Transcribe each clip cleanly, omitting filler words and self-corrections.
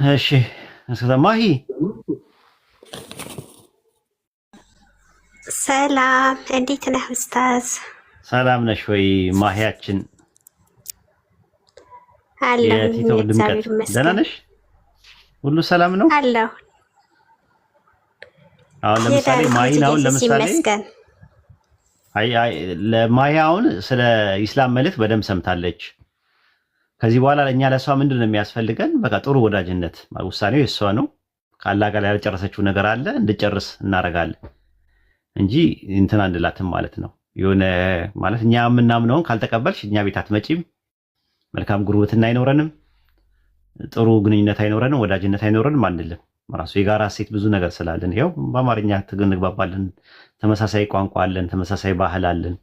እሺ ማሂ ሰላም እንዴት ነህ ኡስታዝ? ሰላም ነሽ ወይ ማሂያችን? አለሁኝ የቲቶ ድምቀት እግዚአብሔር ደህና ይመስገን ነሽ? ሁሉ ሰላም ነው? አለሁ። አሁን ለምሳሌ ማሂን አሁን ኢየሱስ ለምሳሌ ይመስገን። ለማሂ አሁን ስለ ኢስላም መልእክት በደንብ ሰምታለች። ከዚህ በኋላ ለእኛ ለእሷ ምንድን ነው የሚያስፈልገን? በቃ ጥሩ ወዳጅነት። ውሳኔው የእሷ ነው። ከአላህ ጋር ያልጨረሰችው ነገር አለ እንድጨርስ እናደርጋለን እንጂ እንትን አንላትም ማለት ነው። የሆነ ማለት እኛ የምናምነውን ካልተቀበልሽ እኛ ቤት አትመጪም፣ መልካም ጉርብትና አይኖረንም፣ ጥሩ ግንኙነት አይኖረንም፣ ወዳጅነት አይኖረንም አንልም። ራሱ የጋራ ሴት ብዙ ነገር ስላለን ይኸው በአማርኛ እንግባባለን፣ ተመሳሳይ ቋንቋ አለን፣ ተመሳሳይ ባህል አለን፣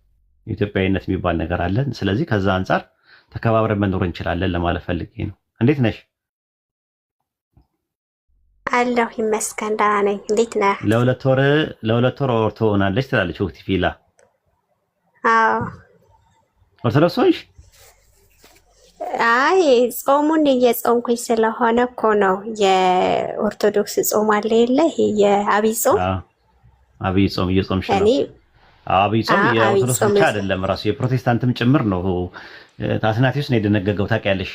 ኢትዮጵያዊነት የሚባል ነገር አለን። ስለዚህ ከዛ አንጻር ተከባብረን መኖር እንችላለን ለማለት ፈልጌ ነው። እንዴት ነሽ? አለሁ ይመስገን ደህና ነኝ። እንዴት ነህ? ለሁለት ወር ኦርቶ ሆናለች ትላለች ወቅት ፊላ። አዎ ኦርቶዶክስ ሆንሽ? አይ ጾሙን እየጾምኩኝ ስለሆነ እኮ ነው። የኦርቶዶክስ ጾም አለ የለ የአብይ ጾም። አብይ ጾም እየጾምሽ ነው? አብይ ጾም የኦርቶዶክስ ብቻ አይደለም ራሱ የፕሮቴስታንትም ጭምር ነው። አትናቴዎስ ነው የደነገገው ታውቂያለሽ?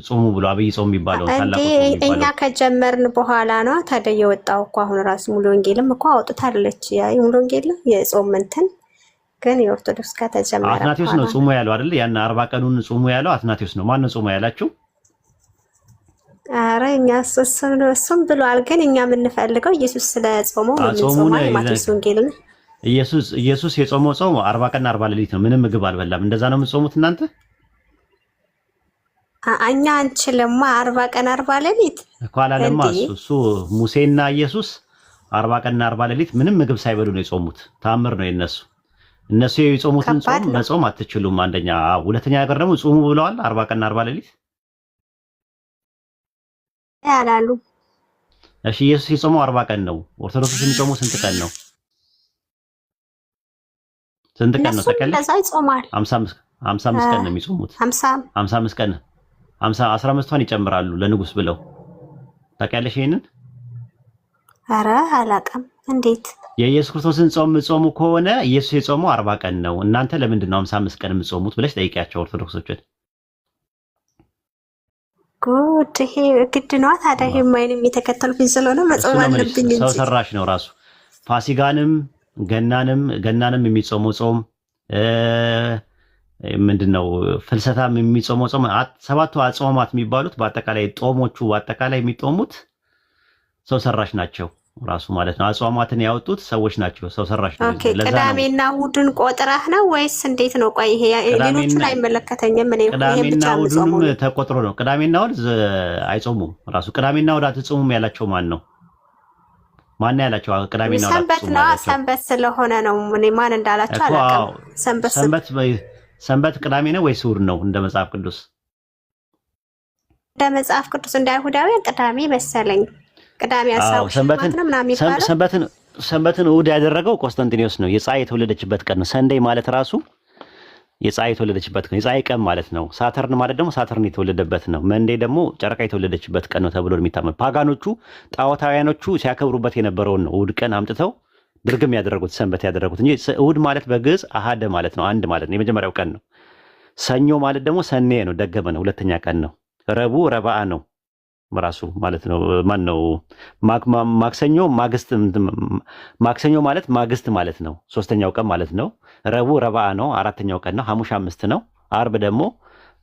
ጾሙ ብሎ አብይ ጾም የሚባለው ታላቁ ጾም እኛ ከጀመርን በኋላ ነው ታዲያ የወጣው እኮ። አሁን ራሱ ሙሉ ወንጌልም እኮ አውጥታለች። ሙሉ ወንጌል የጾም እንትን ግን የኦርቶዶክስ ከተጀመረ አትናቴዎስ ነው ጾሙ ያለው አይደል? ያን 40 ቀኑን ጾሙ ያለው አትናቴዎስ ነው። ማን ነው ጾሙ ያላችሁ? አረ እኛ እሱም ብሏል። ግን እኛ የምንፈልገው ኢየሱስ ስለ ጾመው ነው የምንጾመው። ማቴዎስ ወንጌል ነው ኢየሱስ የጾመው ጾም 40 ቀን 40 ሌሊት ነው። ምንም ምግብ አልበላም። እንደዛ ነው የምትጾሙት እናንተ? እኛ አንችልማ 40 ቀን 40 ሌሊት እኮ አላለማ እሱ ሙሴና ኢየሱስ 40 ቀንና 40 ሌሊት ምንም ምግብ ሳይበሉ ነው የጾሙት። ታምር ነው የነሱ። እነሱ የጾሙትን ጾም መጾም አትችሉም። አንደኛ። ሁለተኛ ነገር ደግሞ ጾሙ ብለዋል 40 ቀንና 40 ሌሊት ያላሉ። እሺ ኢየሱስ የጾመው 40 ቀን ነው። ኦርቶዶክስ የሚጾሙ ስንት ቀን ነው? ስንት ቀን ነው ተቀለ? 55 ቀን ነው የሚጾሙት። 55 ቀን 15ቷን ይጨምራሉ ለንጉስ ብለው ታውቂያለሽ ይሄንን? አረ አላውቅም። እንዴት የኢየሱስ ክርስቶስን ጾም ከሆነ ኢየሱስ የጾመው 40 ቀን ነው። እናንተ ለምንድን ነው 55 ቀን የምትጾሙት ብለሽ ጠይቂያቸው ኦርቶዶክሶችን። ጉድ! ይሄ ግድ ነው ታዲያ። ይሄ ማይንም የተከተልኩኝ ስለሆነ መጾም አለብኝ እንጂ ሰው ሰራሽ ነው ራሱ። ፋሲጋንም ገናንም የሚጾመው ጾም ምንድነው? ፍልሰታም የሚጾመው ጾም 7ቱ አጽዋማት የሚባሉት በአጠቃላይ ጦሞቹ በአጠቃላይ የሚጦሙት ሰው ሰራሽ ናቸው ራሱ ማለት ነው። አጽዋማትን ያወጡት ሰዎች ናቸው። ሰው ሰራሽ ነው። ቅዳሜና እሑድን ቆጥረህ ነው ወይስ እንዴት ነው? ቆይ ይሄ ሌሎቹን አይመለከተኝም። እኔ ቅዳሜና እሑድንም ተቆጥሮ ነው። ቅዳሜና እሑድ አይጾሙም ራሱ። ቅዳሜና እሑድ አትጾሙም ያላቸው ማን ነው? ማን ያላቸው? ቅዳሜና እሑድ ሰንበት ነው። ሰንበት ስለሆነ ነው። እኔ ማን እንዳላቸው አላውቅም። ሰንበት ቅዳሜ ነው ወይስ እሑድ ነው? እንደ መጽሐፍ ቅዱስ እንደ አይሁዳውያን ቅዳሜ መሰለኝ። ቅዳሜ አሳው ሰንበትን ነው ምናምን ይባላል። ሰንበትን እሑድ ያደረገው ቆስጠንጢኖስ ነው። የፀሐይ የተወለደችበት ቀን ነው። ሰንደይ ማለት ራሱ የፀሐይ የተወለደችበት ቀን፣ የፀሐይ ቀን ማለት ነው። ሳተርን ማለት ደግሞ ሳተርን የተወለደበት ነው። መንዴ ደግሞ ጨረቃ የተወለደችበት ቀን ነው ተብሎ የሚታመን ፓጋኖቹ ጣዖታውያኖቹ ሲያከብሩበት የነበረውን ነው እሑድ ቀን አምጥተው ድርግም ያደረጉት ሰንበት ያደረጉት እንጂ እሑድ ማለት በግዕዝ አሃደ ማለት ነው፣ አንድ ማለት ነው። የመጀመሪያው ቀን ነው። ሰኞ ማለት ደግሞ ሰኔ ነው፣ ደገመ ነው፣ ሁለተኛ ቀን ነው። ረቡዕ ረባዓ ነው ራሱ ማለት ነው። ማን ነው? ማክሰኞ ማለት ማግስት ማለት ነው፣ ሶስተኛው ቀን ማለት ነው። ረቡዕ ረባዓ ነው፣ አራተኛው ቀን ነው። ሐሙስ 5 ነው። አርብ ደግሞ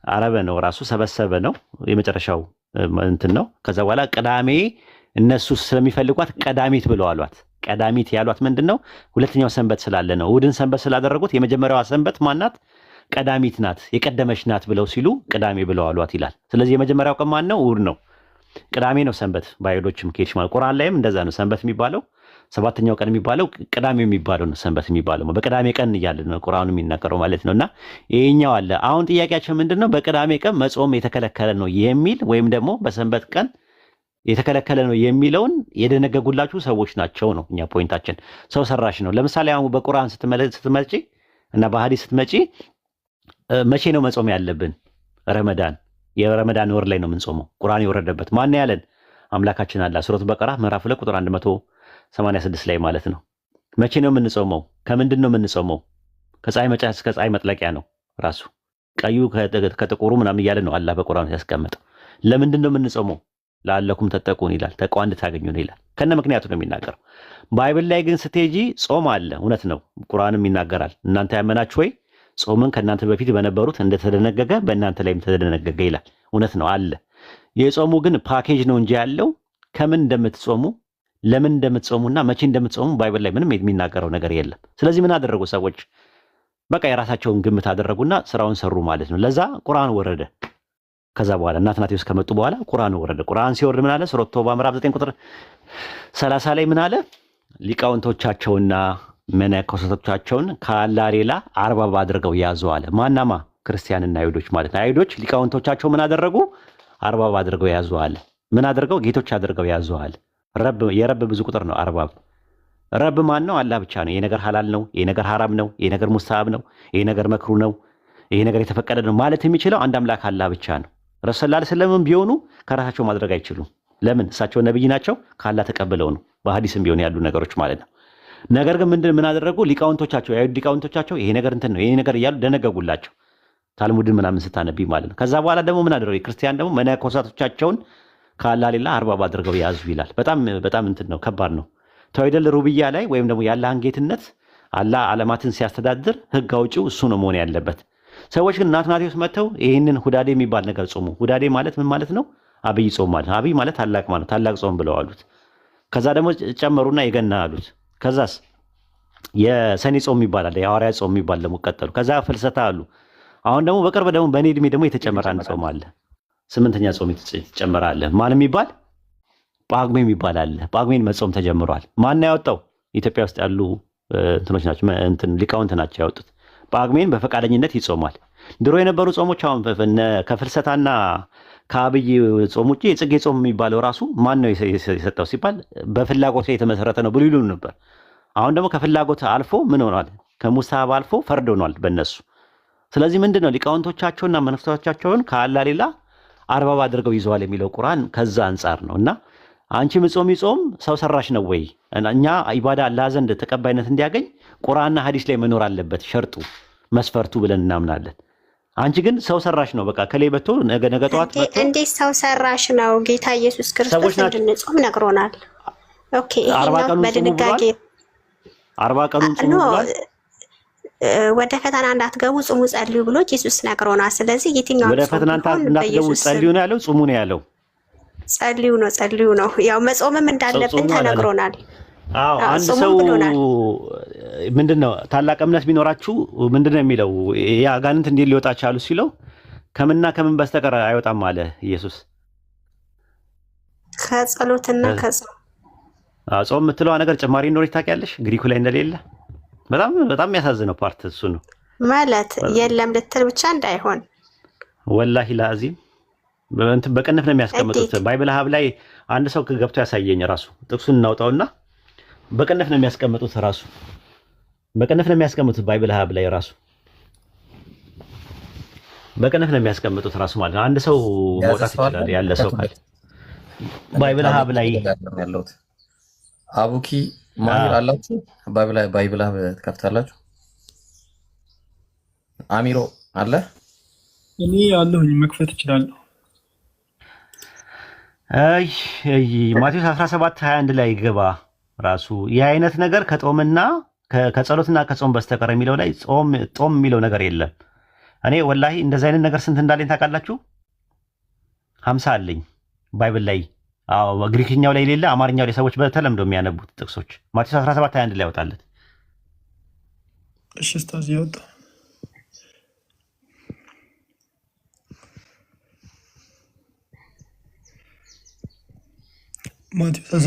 አረበ ነው፣ ራሱ ሰበሰበ ነው፣ የመጨረሻው እንትን ነው። ከዛ በኋላ ቅዳሜ እነሱ ስለሚፈልጓት ቀዳሚት ብለው አሏት። ቀዳሚት ያሏት ምንድነው? ሁለተኛው ሰንበት ስላለ ነው። እሑድን ሰንበት ስላደረጉት የመጀመሪያዋ ሰንበት ማናት? ቀዳሚት ናት፣ የቀደመች ናት ብለው ሲሉ ቅዳሜ ብለው አሏት ይላል። ስለዚህ የመጀመሪያው ቀን ማን ነው? እሑድ ነው። ቅዳሜ ነው ሰንበት። በአይሁዶችም ከሄድሽ ማለት ቁርአን ላይም እንደዛ ነው። ሰንበት የሚባለው 7ኛው ቀን የሚባለው ቅዳሜ የሚባለው ነው። ሰንበት የሚባለው በቅዳሜ ቀን እያለ ነው ቁርአኑ የሚናገረው ማለት ነውና ይሄኛው አለ። አሁን ጥያቄያቸው ምንድነው? በቅዳሜ ቀን መጾም የተከለከለ ነው የሚል ወይም ደግሞ በሰንበት ቀን የተከለከለ ነው የሚለውን የደነገጉላችሁ ሰዎች ናቸው ነው እኛ ፖይንታችን። ሰው ሰራሽ ነው። ለምሳሌ አሁን በቁርአን ስትመጪ እና በሐዲስ ስትመጪ መቼ ነው መጾም ያለብን? ረመዳን፣ የረመዳን ወር ላይ ነው የምንጾመው። ቁርአን የወረደበት ማን ያለን? አምላካችን አላህ ሱረቱ በቀራ ምዕራፍ 2 ቁጥር 186 ላይ ማለት ነው። መቼ ነው የምንጾመው? ከምንድን ነው የምንጾመው? ከፀሐይ መውጫ እስከ ፀሐይ መጥለቂያ ነው ራሱ። ቀዩ ከጥቁሩ ምናምን እያለ ነው አላህ በቁርአን ያስቀመጠው። ለምንድን ነው የምንጾመው? ለአለኩም ተጠቁን ይላል፣ ተቋ እንድታገኙ ነው ይላል። ከነ ምክንያቱ ነው የሚናገረው። ባይብል ላይ ግን ስትሄጂ ጾም አለ። እውነት ነው፣ ቁርአንም ይናገራል። እናንተ ያመናችሁ ወይ ጾምን ከእናንተ በፊት በነበሩት እንደተደነገገ በእናንተ ላይም ተደነገገ ይላል። እውነት ነው አለ። የጾሙ ግን ፓኬጅ ነው እንጂ ያለው ከምን እንደምትጾሙ ለምን እንደምትጾሙና መቼ እንደምትጾሙ ባይብል ላይ ምንም የሚናገረው ነገር የለም። ስለዚህ ምን አደረጉ ሰዎች? በቃ የራሳቸውን ግምት አደረጉና ስራውን ሰሩ ማለት ነው። ለዛ ቁርአን ወረደ። ከዛ በኋላ እናት አትናቴዎስ ከመጡ በኋላ ቁርአን ወረደ። ቁርአን ሲወርድ ምን አለ? ሱረቱ ተውባ ምዕራፍ 9 ቁጥር 30 ላይ ምን አለ? ሊቃውንቶቻቸውና መነኮሳቶቻቸውን ከአላህ ሌላ አርባብ አድርገው ያዙ አለ። ማናማ? ክርስቲያንና አይሁዶች ማለት ነው። አይሁዶች ሊቃውንቶቻቸው ምን አደረጉ? አርባብ አድርገው ያዙ አለ። ምን አድርገው? ጌቶች አድርገው ያዙ አለ። ረብ የረብ ብዙ ቁጥር ነው። አርባብ ረብ ማን ነው? አላህ ብቻ ነው። ይሄ ነገር ሐላል ነው፣ ይሄ ነገር ሐራም ነው፣ ይሄ ነገር ሙስተሐብ ነው፣ ይሄ ነገር መክሩ ነው፣ ይሄ ነገር የተፈቀደ ነው ማለት የሚችለው አንድ አምላክ አላህ ብቻ ነው። ረሱል ሰለላሁ ዐለይሂ ወሰለም ቢሆኑ ከራሳቸው ማድረግ አይችሉም። ለምን? እሳቸው ነብይ ናቸው፣ ከአላህ ተቀብለው ነው። በሐዲስም ቢሆን ያሉ ነገሮች ማለት ነው። ነገር ግን ምን አደረጉ? ሊቃውንቶቻቸው የአይሁድ ሊቃውንቶቻቸው ይሄ ነገር እንትን ነው፣ ይሄ ነገር እያሉ ደነገጉላቸው። ታልሙድን ምናምን ስታነቢ ማለት ነው። ከዛ በኋላ ደግሞ ምን አደረጉ? ክርስቲያን ደግሞ መነኮሳቶቻቸውን ከአላህ ሌላ አርባብ አድርገው ያዙ ይላል። በጣም በጣም እንትን ነው፣ ከባድ ነው። ተወይደል ሩብያ ላይ ወይም ደግሞ የአላህን ጌትነት አላህ ዓለማትን ሲያስተዳድር ህግ አውጪው እሱ ነው መሆን ያለበት። ሰዎች ግን እናት አትናቴዎስ መጥተው ይህንን ሁዳዴ የሚባል ነገር ጾሙ። ሁዳዴ ማለት ምን ማለት ነው? አብይ ጾም ማለት። አብይ ማለት ታላቅ ማለት ታላቅ ጾም ብለው አሉት። ከዛ ደግሞ ጨመሩና የገና አሉት። ከዛስ የሰኔ ጾም ይባላል፣ የሐዋርያ ጾም ይባል ደግሞ ቀጠሉ። ከዛ ፍልሰታ አሉ። አሁን ደግሞ በቅርብ ደግሞ በእኔ እድሜ ደግሞ የተጨመረ አንድ ጾም አለ፣ 8ኛ ጾም የተጨመረ አለ። ማን የሚባል? ጳጉሜ የሚባል አለ። ጳጉሜን መጾም ተጀምሯል። ማን ያወጣው? ኢትዮጵያ ውስጥ ያሉ እንትኖች ናቸው፣ ሊቃውንት ናቸው ያወጡት። ጳጉሜን በፈቃደኝነት ይጾማል። ድሮ የነበሩ ጾሞች አሁን ከፍልሰታና ከአብይ ጾም ውጭ የጽጌ ጾም የሚባለው ራሱ ማን ነው የሰጠው ሲባል በፍላጎት ላይ የተመሰረተ ነው ብሎ ይሉ ነበር። አሁን ደግሞ ከፍላጎት አልፎ ምን ሆኗል? ከሙስታሀብ አልፎ ፈርድ ሆኗል በእነሱ። ስለዚህ ምንድን ነው ሊቃውንቶቻቸውና መነኮሳቶቻቸውን ከአላህ ሌላ አርባብ አድርገው ይዘዋል የሚለው ቁርአን ከዛ አንጻር ነው። እና አንቺ ምጾም ይጾም ሰው ሰራሽ ነው ወይ? እኛ ኢባዳ አላህ ዘንድ ተቀባይነት እንዲያገኝ ቁርአንና ሐዲስ ላይ መኖር አለበት ሸርጡ መስፈርቱ ብለን እናምናለን። አንቺ ግን ሰው ሰራሽ ነው። በቃ ከላይ በቶ ነገ ጠዋት በቶ እንዴት ሰው ሰራሽ ነው? ጌታ ኢየሱስ ክርስቶስ እንድንጾም ነግሮናል። ኦኬ ይሄኛው በድንጋጌ 40 ቀኑን ጾሙ ብሏል። ወደ ፈተና እንዳትገቡ ጾሙ ጸልዩ ብሎ ኢየሱስ ነግሮናል። ስለዚህ የትኛው ወደ ፈተና እንዳትገቡ ጸልዩ ነው ያለው? ጾሙ ነው ያለው? ጸልዩ ነው። ያው መጾምም እንዳለብን ተነግሮናል። አዎ አንድ ሰው ምንድነው ታላቅ እምነት ቢኖራችሁ ምንድነው የሚለው? የአጋንንት እንዴት ሊወጣ ቻሉ ሲለው ከምንና ከምን በስተቀር አይወጣም አለ ኢየሱስ። ከጸሎትና ከጾም። ጾም የምትለዋ ነገር ጭማሪ እንደሆነች ታውቂያለሽ? ግሪኩ ላይ እንደሌለ በጣም የሚያሳዝነው ፓርት እሱ ነው። ማለት የለም ልትል ብቻ እንዳይሆን ወላሂ ላዚም በቅንፍ ነው የሚያስቀምጡት። ባይብል ሀብ ላይ አንድ ሰው ገብቶ ያሳየኝ ራሱ ጥቅሱን እናውጣውና በቅንፍ ነው የሚያስቀምጡት። ራሱ በቅንፍ ነው የሚያስቀምጡት። ባይብል ሀብ ላይ ራሱ በቅንፍ ነው የሚያስቀምጡት ራሱ ማለት ነው። አንድ ሰው መውጣት ይችላል ያለ ሰው ካለ ባይብል ሀብ ላይ ያለውት አቡኪ ማሂር አላችሁ። ባይብል ሀብ ትከፍታላችሁ። አሚሮ አለ። እኔ ያለሁኝ መክፈት እችላለሁ። ማቴዎስ 17:21 ላይ ገባ ራሱ ይህ አይነት ነገር ከጾምና ከጸሎትና ከጾም በስተቀር የሚለው ላይ ጾም የሚለው ነገር የለም። እኔ ወላሂ እንደዚህ አይነት ነገር ስንት እንዳለኝ ታውቃላችሁ? 50 አለኝ ባይብል ላይ። አዎ ግሪክኛው ላይ የሌለ አማርኛው ላይ ሰዎች በተለምዶ የሚያነቡት ጥቅሶች ማቴዎስ 17:21 ላይ ያወጣለት። እሺ ስታዚ ያወጣ ማቴዎስ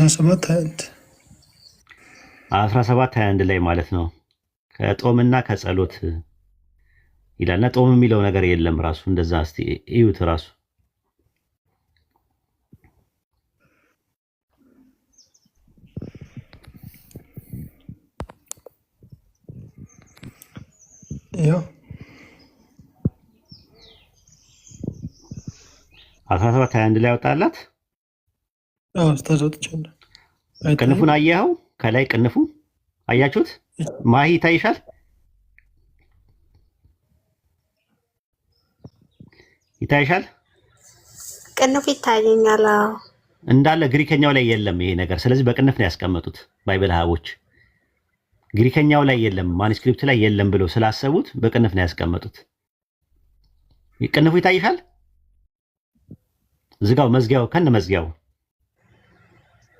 17:21 ላይ ማለት ነው። ከጾምና ከጸሎት ይላልና ጾም የሚለው ነገር የለም ራሱ እንደዛ። እስቲ እዩት ራሱ ያው 17:21 ላይ ያወጣላት ኡስታዝ ወጥቻለሁ። አይታይም? ቅንፉን አየኸው? ከላይ ቅንፉ አያችሁት? ማሂ ይታይሻል? ይታይሻል? ቅንፍ ይታየኛል። አዎ እንዳለ ግሪከኛው ላይ የለም ይሄ ነገር። ስለዚህ በቅንፍ ነው ያስቀመጡት ባይብል ሀቦች። ግሪከኛው ላይ የለም፣ ማኑስክሪፕት ላይ የለም ብለው ስላሰቡት በቅንፍ ነው ያስቀመጡት። ቅንፉ ይታይሻል? ዝጋው፣ መዝጊያው ከነ መዝጊያው።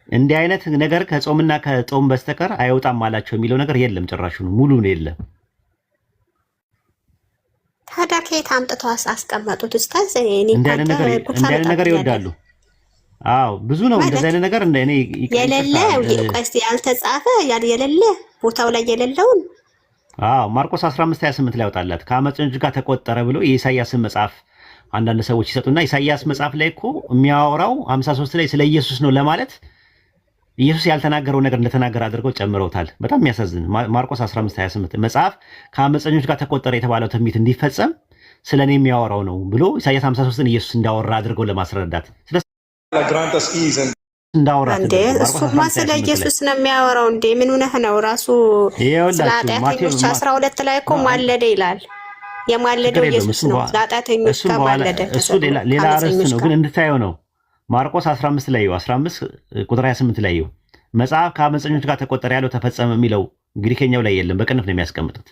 እንዲህ አይነት ነገር ከጾምና ከጾም በስተቀር አይወጣም አላቸው የሚለው ነገር የለም፣ ጭራሹን ሙሉን የለም። ታዲያ ከየት አምጥተው አስቀመጡት ኡስታዝ? እኔ እንዲህ አይነት ነገር ይወዳሉ። አዎ ብዙ ነው እንደዚህ አይነት ነገር እንደ እኔ የሌለ ቀስ ያልተጻፈ የሌለ ቦታው ላይ የሌለውን ማርቆስ 15:28 ላይ ያወጣላት ከአመፀኞች ጋር ተቆጠረ ብሎ የኢሳይያስን መጽሐፍ አንዳንድ ሰዎች ይሰጡና ኢሳይያስ መጽሐፍ ላይ እኮ የሚያወራው 53 ላይ ስለ ኢየሱስ ነው ለማለት ኢየሱስ ያልተናገረው ነገር እንደተናገረ አድርገው ጨምረውታል። በጣም የሚያሳዝን ማርቆስ 15:28 መጽሐፍ ከአመፀኞች ጋር ተቆጠረ የተባለው ትንቢት እንዲፈጸም ስለኔ የሚያወራው ነው ብሎ ኢሳይያስ 53ን ኢየሱስ እንዳወራ አድርገው ለማስረዳት እንዳወራ እንዴ እሱማ ስለ ኢየሱስ ነው የሚያወራው። እንዴ ምን ሆነህ ነው? ራሱ ስለ ኃጢአተኞች 12 ላይ እኮ ማለደ ይላል። የማለደው ኢየሱስ ነው። ለኃጢአተኞች ከማለደ እሱ ሌላ ርዕስ ነው፣ ግን እንድታየው ነው። ማርቆስ 15 ላይ 15 ቁጥር 28 ላይ መጽሐፍ ከአመፀኞች ጋር ተቆጠረ ያለው ተፈጸመ የሚለው ግሪከኛው ላይ የለም፣ በቅንፍ ነው የሚያስቀምጡት።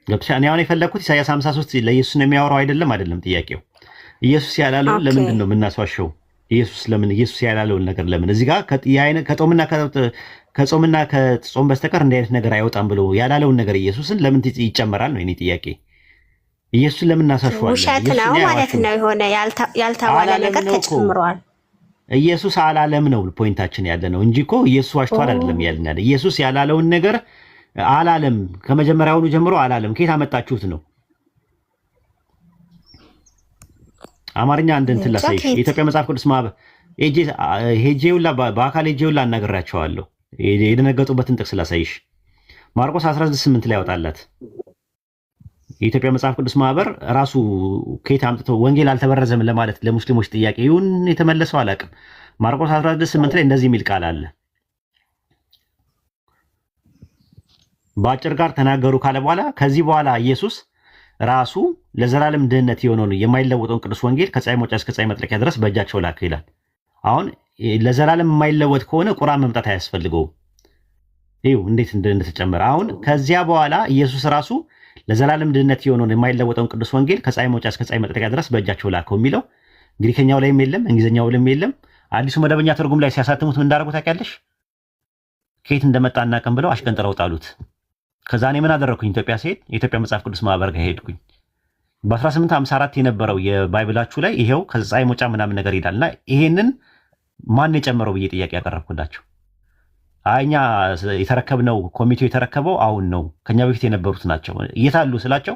ገብቶሻ? እኔ አሁን የፈለግኩት ኢሳይያስ 53 ለኢየሱስ ነው የሚያወራው አይደለም ጥያቄው። ኢየሱስ ያላለውን ለምንድን ነው የምናስዋሸው? ኢየሱስ ያላለውን ነገር ለምን እዚህ ጋር ከጾምና ከጾም በስተቀር እንዲህ አይነት ነገር አይወጣም ብሎ ያላለውን ነገር ኢየሱስን ለምን ይጨመራል ነው የኔ ጥያቄ። ኢየሱስን ለምን እናሳሸዋለን? ውሸት ነው ማለት ነው። የሆነ ያልተባለ ነገር ተጨምሯል። ኢየሱስ አላለም ነው ፖይንታችን ያለ ነው እንጂ እኮ ኢየሱስ ዋሽቷል አይደለም ያልን ያለ። ኢየሱስ ያላለውን ነገር አላለም። ከመጀመሪያውኑ ጀምሮ አላለም። ከየት አመጣችሁት ነው? አማርኛ አንድ እንትን ላሳይሽ። የኢትዮጵያ መጽሐፍ ቅዱስ ማህበር ሄጄውላ በአካል ሄጄውላ አናገራቸዋለሁ። የደነገጡበትን ጥቅስ ላሳይሽ። ማርቆስ 16:8 ላይ ያወጣላት የኢትዮጵያ መጽሐፍ ቅዱስ ማህበር ራሱ ከየት አምጥቶ ወንጌል አልተበረዘም ለማለት ለሙስሊሞች ጥያቄ ይሁን የተመለሰው አላውቅም። ማርቆስ 16:8 ላይ እንደዚህ የሚል ቃል አለ። በአጭር ጋር ተናገሩ ካለ በኋላ ከዚህ በኋላ ኢየሱስ ራሱ ለዘላለም ድህነት የሆነውን የማይለወጠውን ቅዱስ ወንጌል ከፀሐይ መውጫ እስከ ፀሐይ መጥለቂያ ድረስ በእጃቸው ላከ ይላል። አሁን ለዘላለም የማይለወጥ ከሆነ ቁርአን መምጣት አያስፈልገውም። ይኸው እንዴት እንደተጨመረ። አሁን ከዚያ በኋላ ኢየሱስ ራሱ ለዘላለም ድህነት የሆነውን የማይለወጠውን ቅዱስ ወንጌል ከፀሐይ መውጫ እስከ ፀሐይ መጥለቂያ ድረስ በእጃቸው ላከው የሚለው ግሪከኛው ላይም የለም፣ እንግሊዝኛው ላይም የለም። አዲሱ መደበኛ ትርጉም ላይ ሲያሳትሙት ምን እንዳደረጉ ታውቂያለሽ? ከየት እንደመጣ እናውቅም ብለው አሽቀንጥረው ጣሉት። ከዛ እኔ ምን አደረኩኝ? ኢትዮጵያ ሲሄድ የኢትዮጵያ መጽሐፍ ቅዱስ ማህበር ጋር ሄድኩኝ። በ1854 የነበረው የባይብላችሁ ላይ ይሄው ከፀሐይ መውጫ ምናምን ነገር ይላልና ይሄንን ማን የጨመረው ብዬ ጥያቄ ያቀረብኩላቸው። እኛ የተረከብነው ኮሚቴው የተረከበው አሁን ነው፣ ከኛ በፊት የነበሩት ናቸው። እየታሉ ስላቸው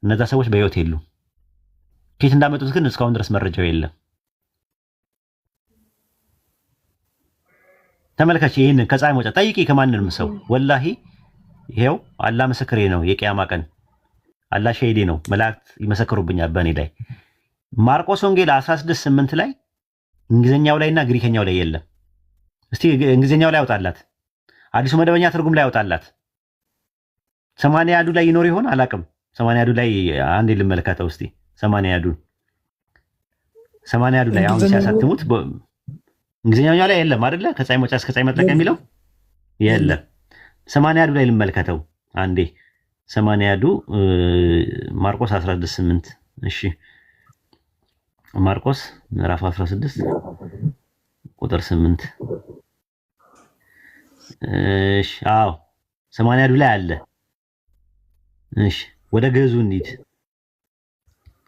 እነዛ ሰዎች በህይወት የሉ። ከየት እንዳመጡት ግን እስካሁን ድረስ መረጃው የለም። ተመልካች ይሄንን ከፀሐይ መውጫ ጠይቂ ከማንንም ሰው ወላሂ ይሄው አላህ ምስክሬ ነው። የቂያማ ቀን አላህ ሸሂዴ ነው። መላእክት ይመሰክሩብኛል በእኔ ላይ። ማርቆስ ወንጌል 16:8 ላይ እንግሊዝኛው ላይና ግሪከኛው ላይ የለም። እስቲ እንግሊዝኛው ላይ ያውጣላት፣ አዲሱ መደበኛ ትርጉም ላይ ያውጣላት። 80 ላይ ይኖር ይሆን አላውቅም። 80 ላይ አንዴ ልመለከተው እስቲ። 80 ላይ አሁን ሲያሳትሙት እንግሊዝኛው ላይ የለም አይደለ? ከፀሐይ መውጫ እስከ ፀሐይ መጥለቂያ የሚለው የለም። 80 ላይ ልመልከተው አንዴ። 80 ማርቆስ 16:8 እሺ፣ ማርቆስ ምዕራፍ 16 ቁጥር 8 እሺ። አዎ 80 ላይ አለ። እሺ ወደ ግዕዙ እንሂድ።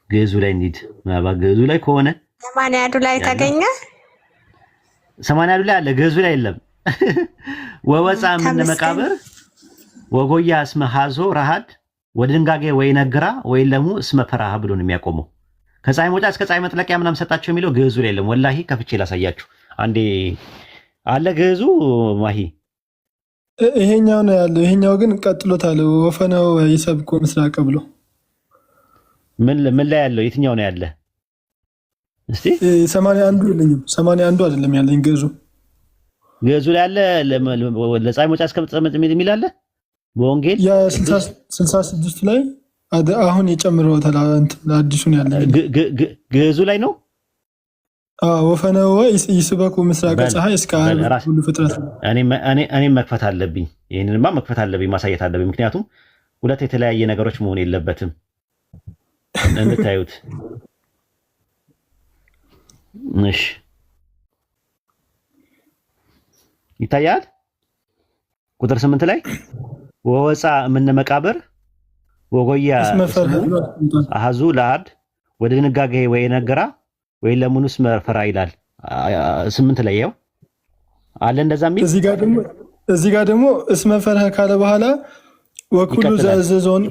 ግዕዙ ላይ እንሂድ። ምናልባት ግዕዙ ላይ ከሆነ 80 ላይ ተገኘ። 80 ላይ አለ፣ ግዕዙ ላይ የለም። ወወፃ ምን መቃብር ወጎያ እስመ ሐዞ ረሃድ ወድንጋጌ ወይ ነግራ ወይ ለሙ እስመ ፈራህ ብሎ ነው የሚያቆመው። ከፀሐይ መውጫ እስከ ፀሐይ መጥለቂያ ምናምን ሰጣቸው የሚለው ግዕዙ ላይ የለም። ወላሂ ከፍቼ ላሳያችሁ አንዴ። አለ ግዕዙ ማሂ፣ ይሄኛው ነው ያለው። ይሄኛው ግን ቀጥሎታል። ወፈነው ይሰብኩ ምስራቅ ብሎ ምን ላይ ያለው የትኛው ነው ያለ? እስቲ 81 የለኝም። 81 አይደለም ያለኝ ገዙ ላይ ያለ ለፀሐይ መውጫ እስከምትጸመጥ የሚል አለ በወንጌል ያ 66 ላይ አሁን የጨምረውታል። እንትን አዲሱን ያለ ገዙ ላይ ነው። ወፈነወ ይስበኩ ምስራቀ ፀሐይ እስከ ዓለም ሁሉ ፍጥረት። እኔ መክፈት አለብኝ። ይሄንንማ መክፈት አለብኝ፣ ማሳየት አለብኝ። ምክንያቱም ሁለት የተለያየ ነገሮች መሆን የለበትም። እንታዩት። እሺ ይታያል። ቁጥር 8 ላይ ወወፃ ምን መቃብር ወጎያ አሃዙ ለአድ ወደ ድንጋጌ ወይ ነገራ ወይ ለምኑስ መፈራ ይላል። 8 ላይ ያው አለ እንደዛ የሚል እዚህ ጋር ደግሞ እስመ ፈርህ ካለ በኋላ ወኩሉ ዘዘዞን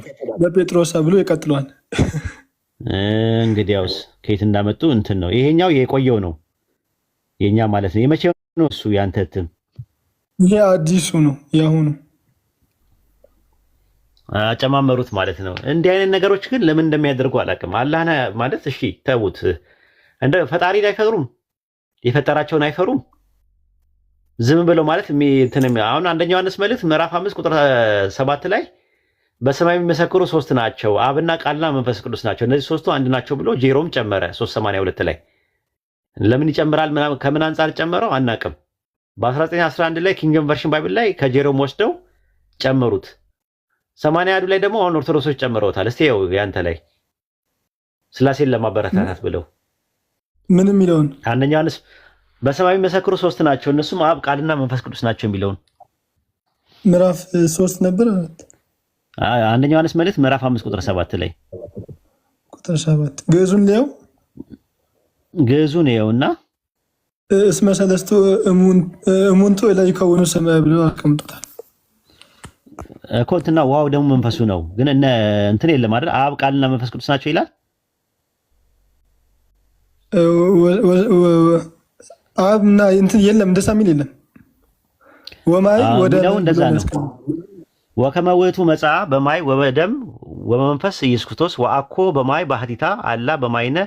ለጴጥሮስ ብሎ ይቀጥሏል። እንግዲያውስ ከየት እንዳመጡ እንትን ነው። ይሄኛው የቆየው ነው የኛ ማለት ነው። የመቼው ነው እሱ? ያንተ እትም ይሄ አዲሱ ነው ያሁኑ አጨማመሩት ማለት ነው። እንዲህ አይነት ነገሮች ግን ለምን እንደሚያደርጉ አላውቅም። አላህ ማለት እሺ ተውት። እንደ ፈጣሪን አይፈሩም፣ የፈጠራቸውን አይፈሩም። ዝም ብለው ማለት አሁን አንደኛ ዮሐንስ መልእክት ምዕራፍ 5 ቁጥር 7 ላይ በሰማይ የሚመሰክሩ 3 ናቸው፣ አብና ቃልና መንፈስ ቅዱስ ናቸው፣ እነዚህ ሶስቱ አንድ ናቸው ብሎ ጄሮም ጨመረ 382 ላይ። ለምን ይጨምራል? ከምን አንጻር ጨመረው አናውቅም። በ1911 ላይ ኪንግደም ቨርሽን ባይብል ላይ ከጄሮም ወስደው ጨመሩት። 81 ላይ ደግሞ አሁን ኦርቶዶክሶች ጨምረውታል። እስቲ ያው ያንተ ላይ ስላሴን ለማበረታታት ብለው ምንም የሚለውን አንደኛ ዮሐንስ በሰማይ የሚመሰክሩ 3 ናቸው እነሱም አብ ቃልና መንፈስ ቅዱስ ናቸው የሚለውን ምዕራፍ 3 ነበር። አንደኛ ዮሐንስ መልእክት ምዕራፍ 5 ቁጥር 7 ላይ ቁጥር 7 ግዕዙን ይኸውና እስመ ሰለስቱ እሙንቱ ላይ ከሆኑ ሰማይ ብሎ አቀምጦታል እኮ እንትና ዋው ደግሞ መንፈሱ ነው። ግን እንትን የለም አይደል? አብ ቃልና መንፈስ ቅዱስ ናቸው ይላል። አብና እንትን የለም እንደዛ የሚል የለም። ወማይ ወደም እንደዛ ነው። ወከመ ውእቱ መጽአ በማይ ወበደም ወመንፈስ ኢየሱስ ክርስቶስ ወአኮ በማይ ባህቲታ አላ በማይነ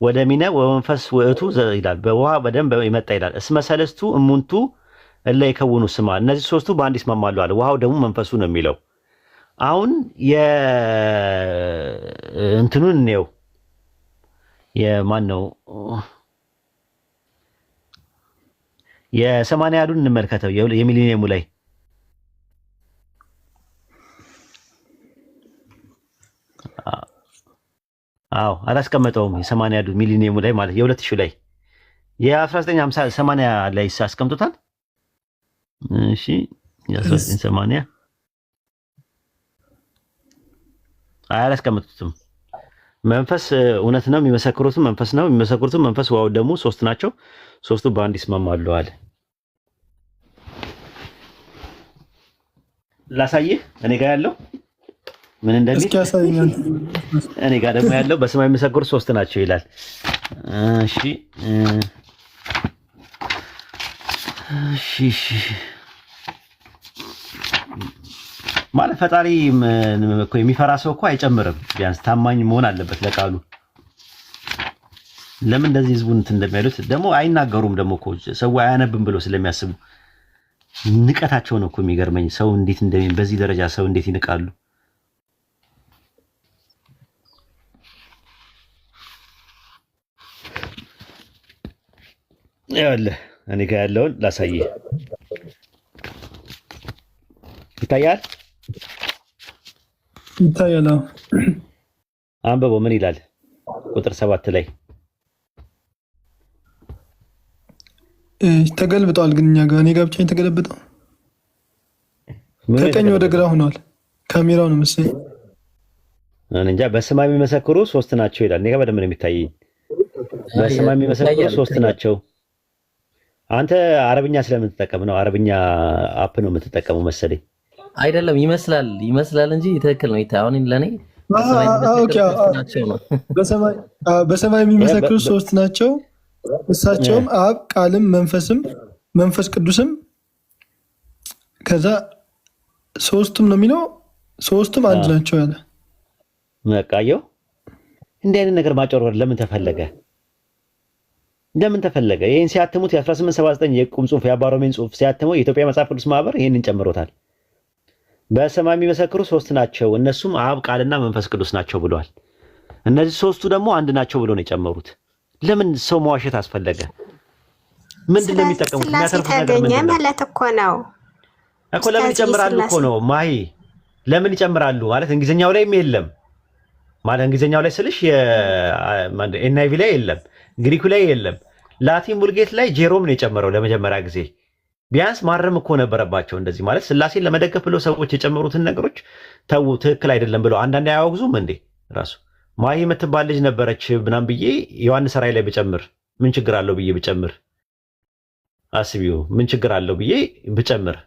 ወደሚነ ወመንፈስ ውእቱ ይላል። በውሃ በደም ይመጣ ይላል። እስመ ሰለስቱ እሙንቱ እለ ይከውኑ ስማ። እነዚህ ሶስቱ በአንድ ይስማማሉ አለ። ውሃው ደግሞ መንፈሱ ነው የሚለው። አሁን እንትኑን ነው የማን ነው የ80 እንመልከተው። የሚሊኒየሙ ላይ አላስቀመጠውም። የ80 ሚሊኒየሙ ላይ ማለት የ2000 ላይ የ1950 80 ላይ አስቀምጦታል። እሺ የ1980 አላስቀመጡትም። መንፈስ እውነት ነው የሚመሰክሩትም መንፈስ ነው የሚመሰክሩትም መንፈስ ዋው ደግሞ 3 ናቸው። 3ቱ በአንድ ይስማማሉ አለ። ላሳይህ እኔ ጋር ያለው ምን እንደሚል እኔ ጋር ደግሞ ያለው በሰማይ የሚመሰክሩ 3 ናቸው ይላል። እሺ ማለት ፈጣሪ እኮ የሚፈራ ሰው እኮ አይጨምርም። ቢያንስ ታማኝ መሆን አለበት ለቃሉ። ለምን እንደዚህ ህዝቡን እንትን እንደሚያሉት ደግሞ አይናገሩም። ደግሞ እኮ ሰው አያነብም ብሎ ስለሚያስቡ ንቀታቸው ነው እኮ የሚገርመኝ። ሰው እንዴት በዚህ ደረጃ ሰው እንዴት ይንቃሉ? ያለ እኔ ጋር ያለውን ላሳየህ። ይታያል። አንብቦ ምን ይላል? ቁጥር 7 ላይ ተገልብጠዋል። ግን እኛ ጋር እኔ ጋር ብቻ የተገለበጠው ከቀኝ ወደ ግራ ሆኗል። ካሜራው ነው መሰለኝ። እንጃ። በሰማይ የሚመሰክሩ 3 ናቸው ይላል። እኔ ጋር በደንብ ነው የሚታየኝ። በሰማይ የሚመሰክሩ 3 ናቸው። አንተ አረብኛ ስለምትጠቀም ነው። አረብኛ አፕ ነው የምትጠቀመው መሰለኝ። አይደለም ይመስላል እንጂ ትክክል ነው። አሁን ለኔ በሰማይ የሚመሰክሩ 3 ናቸው። እሳቸውም አብ ቃልም መንፈስ ቅዱስም። ከዛ 3ቱም ነው የሚለው 3ቱም አንድ ናቸው ያለ መቃየው እንዲህ አይነት ነገር ማጨርወር ለምን ተፈለገ? ለምን ተፈለገ? ይህን ሲያትሙት የ1879 የቁም ጽሁፍ የአባሮሜን ጽሁፍ ሲያትመው የኢትዮጵያ መጽሐፍ ቅዱስ ማህበር ይህንን ጨምሮታል። በሰማይ የሚመሰክሩ 3 ናቸው፣ እነሱም አብ ቃልና መንፈስ ቅዱስ ናቸው ብለዋል። እነዚህ 3ቱ ደግሞ አንድ ናቸው ብሎ ነው የጨመሩት። ለምን ሰው መዋሸት አስፈለገ? ምንድን ነው የሚጠቀሙት? የሚያተርፉት ነገር ምንድን ነው ማለት እኮ ነው እኮ። ለምን ይጨምራሉ እኮ ነው ማሂ፣ ለምን ይጨምራሉ ማለት እንግሊዝኛው ላይም የለም ማለት እንግሊዝኛው ላይ ስልሽ የኤንአይቪ ላይ የለም፣ ግሪኩ ላይ የለም። ላቲን ቡልጌት ላይ ጄሮም ነው የጨመረው ለመጀመሪያ ጊዜ። ቢያንስ ማረም እኮ ነበረባቸው። እንደዚህ ማለት ስላሴን ለመደገፍ ብለው ሰዎች የጨመሩትን ነገሮች ተው ትክክል አይደለም ብለው አንዳንዴ አያወግዙም እንዴ? ራሱ ማሂ የምትባል ልጅ ነበረች ምናምን ብዬ ዮሐንስ ራእይ ላይ ብጨምር ምን ችግር አለው ብዬ ብጨምር፣ አስቢው ምን ችግር አለው ብዬ ብጨምር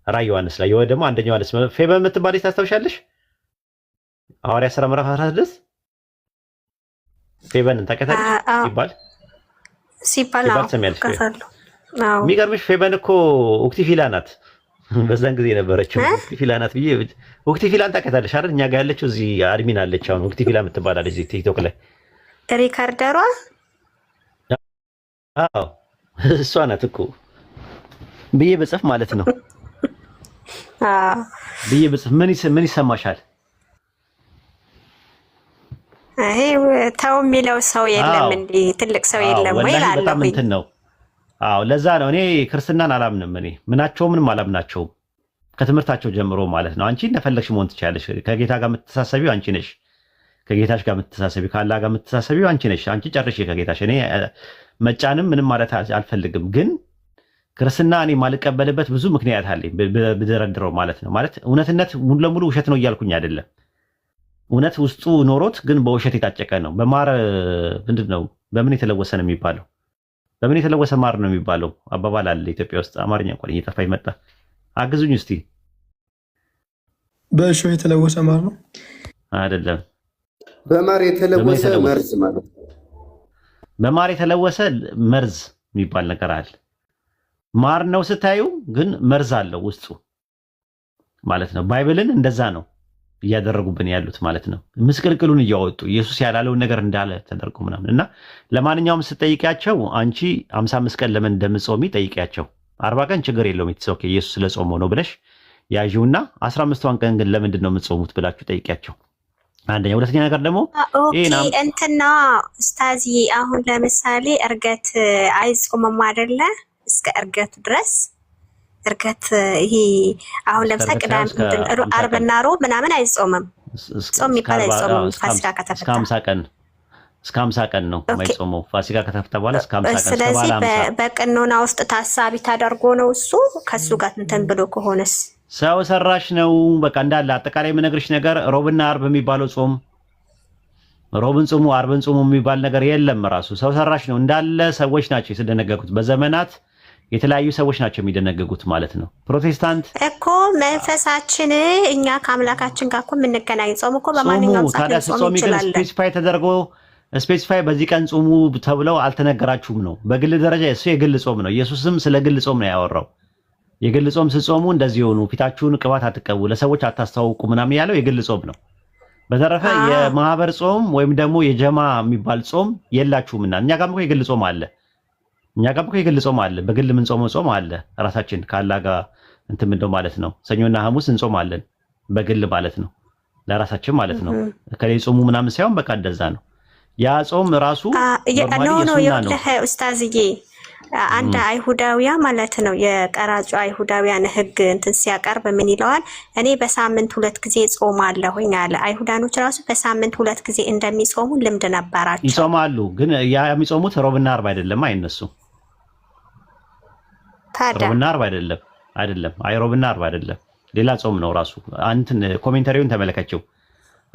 ራእይ ዮሐንስ ላይ ወይ ደግሞ አንደኛ ዮሐንስ ፌበ የምትባል ልጅ ታስታውሻለሽ? ሐዋርያ ሥራ ምዕራፍ 16 ፌበንን ታውቂያታለሽ? ሲባል ትሰሚያለሽ? የሚገርምሽ ፌበን እኮ ኡክቲፊላ ናት። በዛን ጊዜ የነበረችው ኡክቲፊላ ናት ብዬ ኡክቲፊላን ታውቂያታለሽ አይደል? እኛ ጋር ያለችው እዚህ አድሚን አለች። አሁን ኡክቲፊላ የምትባላለች እዚህ ቲክቶክ ላይ ሪካርደሯ። አዎ እሷ ናት እኮ ብዬ በጽፍ ማለት ነው። ብዬ በጽፍ ምን ይሰማሻል? ይሄ ተው የሚለው ሰው የለም እንዴ? ትልቅ ሰው የለም ወይ እላለሁ። በጣም እንትን ነው። አዎ ለዛ ነው እኔ ክርስትናን አላምንም። እኔ ምንም አላምናቸውም ከትምህርታቸው ጀምሮ ማለት ነው። አንቺ እንደፈለግሽ መሆን ትችላለሽ። ከጌታ ጋር የምትተሳሰቢው አንቺ ነሽ። ከጌታሽ ጋር የምትተሳሰቢው ከአላህ ጋር የምትተሳሰቢው አንቺ ነሽ። አንቺ ጨርሼ ከጌታሽ እኔ መጫንም ምንም ማለት አልፈልግም። ግን ክርስትና እኔ ማልቀበልበት ብዙ ምክንያት አለኝ ብደረድረው ማለት ነው። ማለት እውነትነት ሙሉ ለሙሉ ውሸት ነው እያልኩኝ አይደለም። እውነት ውስጡ ኖሮት ግን በውሸት የታጨቀ ነው። በማር ምንድን ነው በምን የተለወሰ ነው የሚባለው? በምን የተለወሰ ማር ነው የሚባለው አባባል አለ ኢትዮጵያ ውስጥ። አማርኛ እንኳን እየጠፋ ይመጣ። አግዙኝ እስቲ። በእሾህ የተለወሰ ማር ነው አይደለም። በማር የተለወሰ መርዝ ማለት ነው። በማር የተለወሰ መርዝ የሚባል ነገር አለ። ማር ነው ስታዩ ግን መርዝ አለው ውስጡ ማለት ነው። ባይብልን እንደዛ ነው እያደረጉብን ያሉት ማለት ነው። ምስቅልቅሉን እያወጡ ኢየሱስ ያላለውን ነገር እንዳለ ተደርጎ ምናምን እና ለማንኛውም ስጠይቂያቸው አንቺ 55 ቀን ለምን እንደምጾሚ ጠይቂያቸው። 40 ቀን ችግር የለውም የተሰውከ ኢየሱስ ስለጾመው ነው ብለሽ ያዥውና 15ቷን ቀን ግን ለምንድን ነው የምትጾሙት ብላችሁ ጠይቂያቸው። አንደኛ። ሁለተኛ ነገር ደግሞ እንትና ኡስታዚ አሁን ለምሳሌ እርገት አይጾምም አይደለ? እስከ እርገቱ ድረስ እርገት ይሄ አሁን ለምሳሌ ቅዳሜ አርብና ሮብ ምናምን አይጾምም። ጾም የሚባል አይጾምም። ፋሲካ ከተፈታ እስከ 50 ቀን ነው የማይጾመው። ፋሲካ ከተፈታ በኋላ እስከ 50 ቀን። ስለዚህ በቅኖና ውስጥ ታሳቢ ታደርጎ ነው እሱ ከሱ ጋር እንትን ብሎ ከሆነስ ሰው ሰራሽ ነው። በቃ እንዳለ አጠቃላይ የምነግርሽ ነገር ሮብና አርብ የሚባለው ጾም ሮብን ጾሙ አርብን ጾሙ የሚባል ነገር የለም። ራሱ ሰው ሰራሽ ነው። እንዳለ ሰዎች ናቸው የተደነገጉት በዘመናት የተለያዩ ሰዎች ናቸው የሚደነገጉት ማለት ነው። ፕሮቴስታንት እኮ መንፈሳችን እኛ ከአምላካችን ጋር እኮ የምንገናኝ ጾም እኮ በማንኛውም ሰዓት ጾም ይችላል። ስፔሲፋይ ተደርጎ ስፔሲፋይ በዚህ ቀን ጾሙ ተብለው አልተነገራችሁም ነው። በግል ደረጃ እሱ የግል ጾም ነው። ኢየሱስም ስለ ግል ጾም ነው ያወራው። የግል ጾም ስትጾሙ እንደዚህ ሆኑ፣ ፊታችሁን ቅባት አትቀቡ፣ ለሰዎች አታስተዋውቁ ምናምን ያለው የግል ጾም ነው። በተረፈ የማህበር ጾም ወይም ደግሞ የጀማ የሚባል ጾም የላችሁምና እኛ ጋርም እኮ የግል ጾም አለ። የግል ጾም አለ። በግል ምን ጾም አለ። ራሳችን ከአላህ ጋር እንትን እንደው ማለት ነው። ሰኞና ሐሙስ እንጾማለን በግል ማለት ነው፣ ለራሳችን ማለት ነው። ከሌላ ጾሙ ምናምን ሳይሆን በቃ እንደዛ ነው። ያ ጾም ራሱ ነው። ኡስታዝዬ አንድ አይሁዳውያ ማለት ነው የቀራጩ አይሁዳውያን ህግ እንትን ሲያቀርብ ምን ይለዋል? እኔ በሳምንት 2 ጊዜ ጾማለሁኝ አለ። አይሁዳኖች ራሱ በሳምንት 2 ጊዜ እንደሚጾሙ ልምድ ነበራቸው። ይጾማሉ፣ ግን ያ የሚጾሙት ሮብና አርብ አይደለም። አይነሱ ሮብና አርብ አይደለም። አይ ሮብና አርብ አይደለም፣ ሌላ ጾም ነው ራሱ። አንተን ኮሜንታሪውን ተመለከቸው።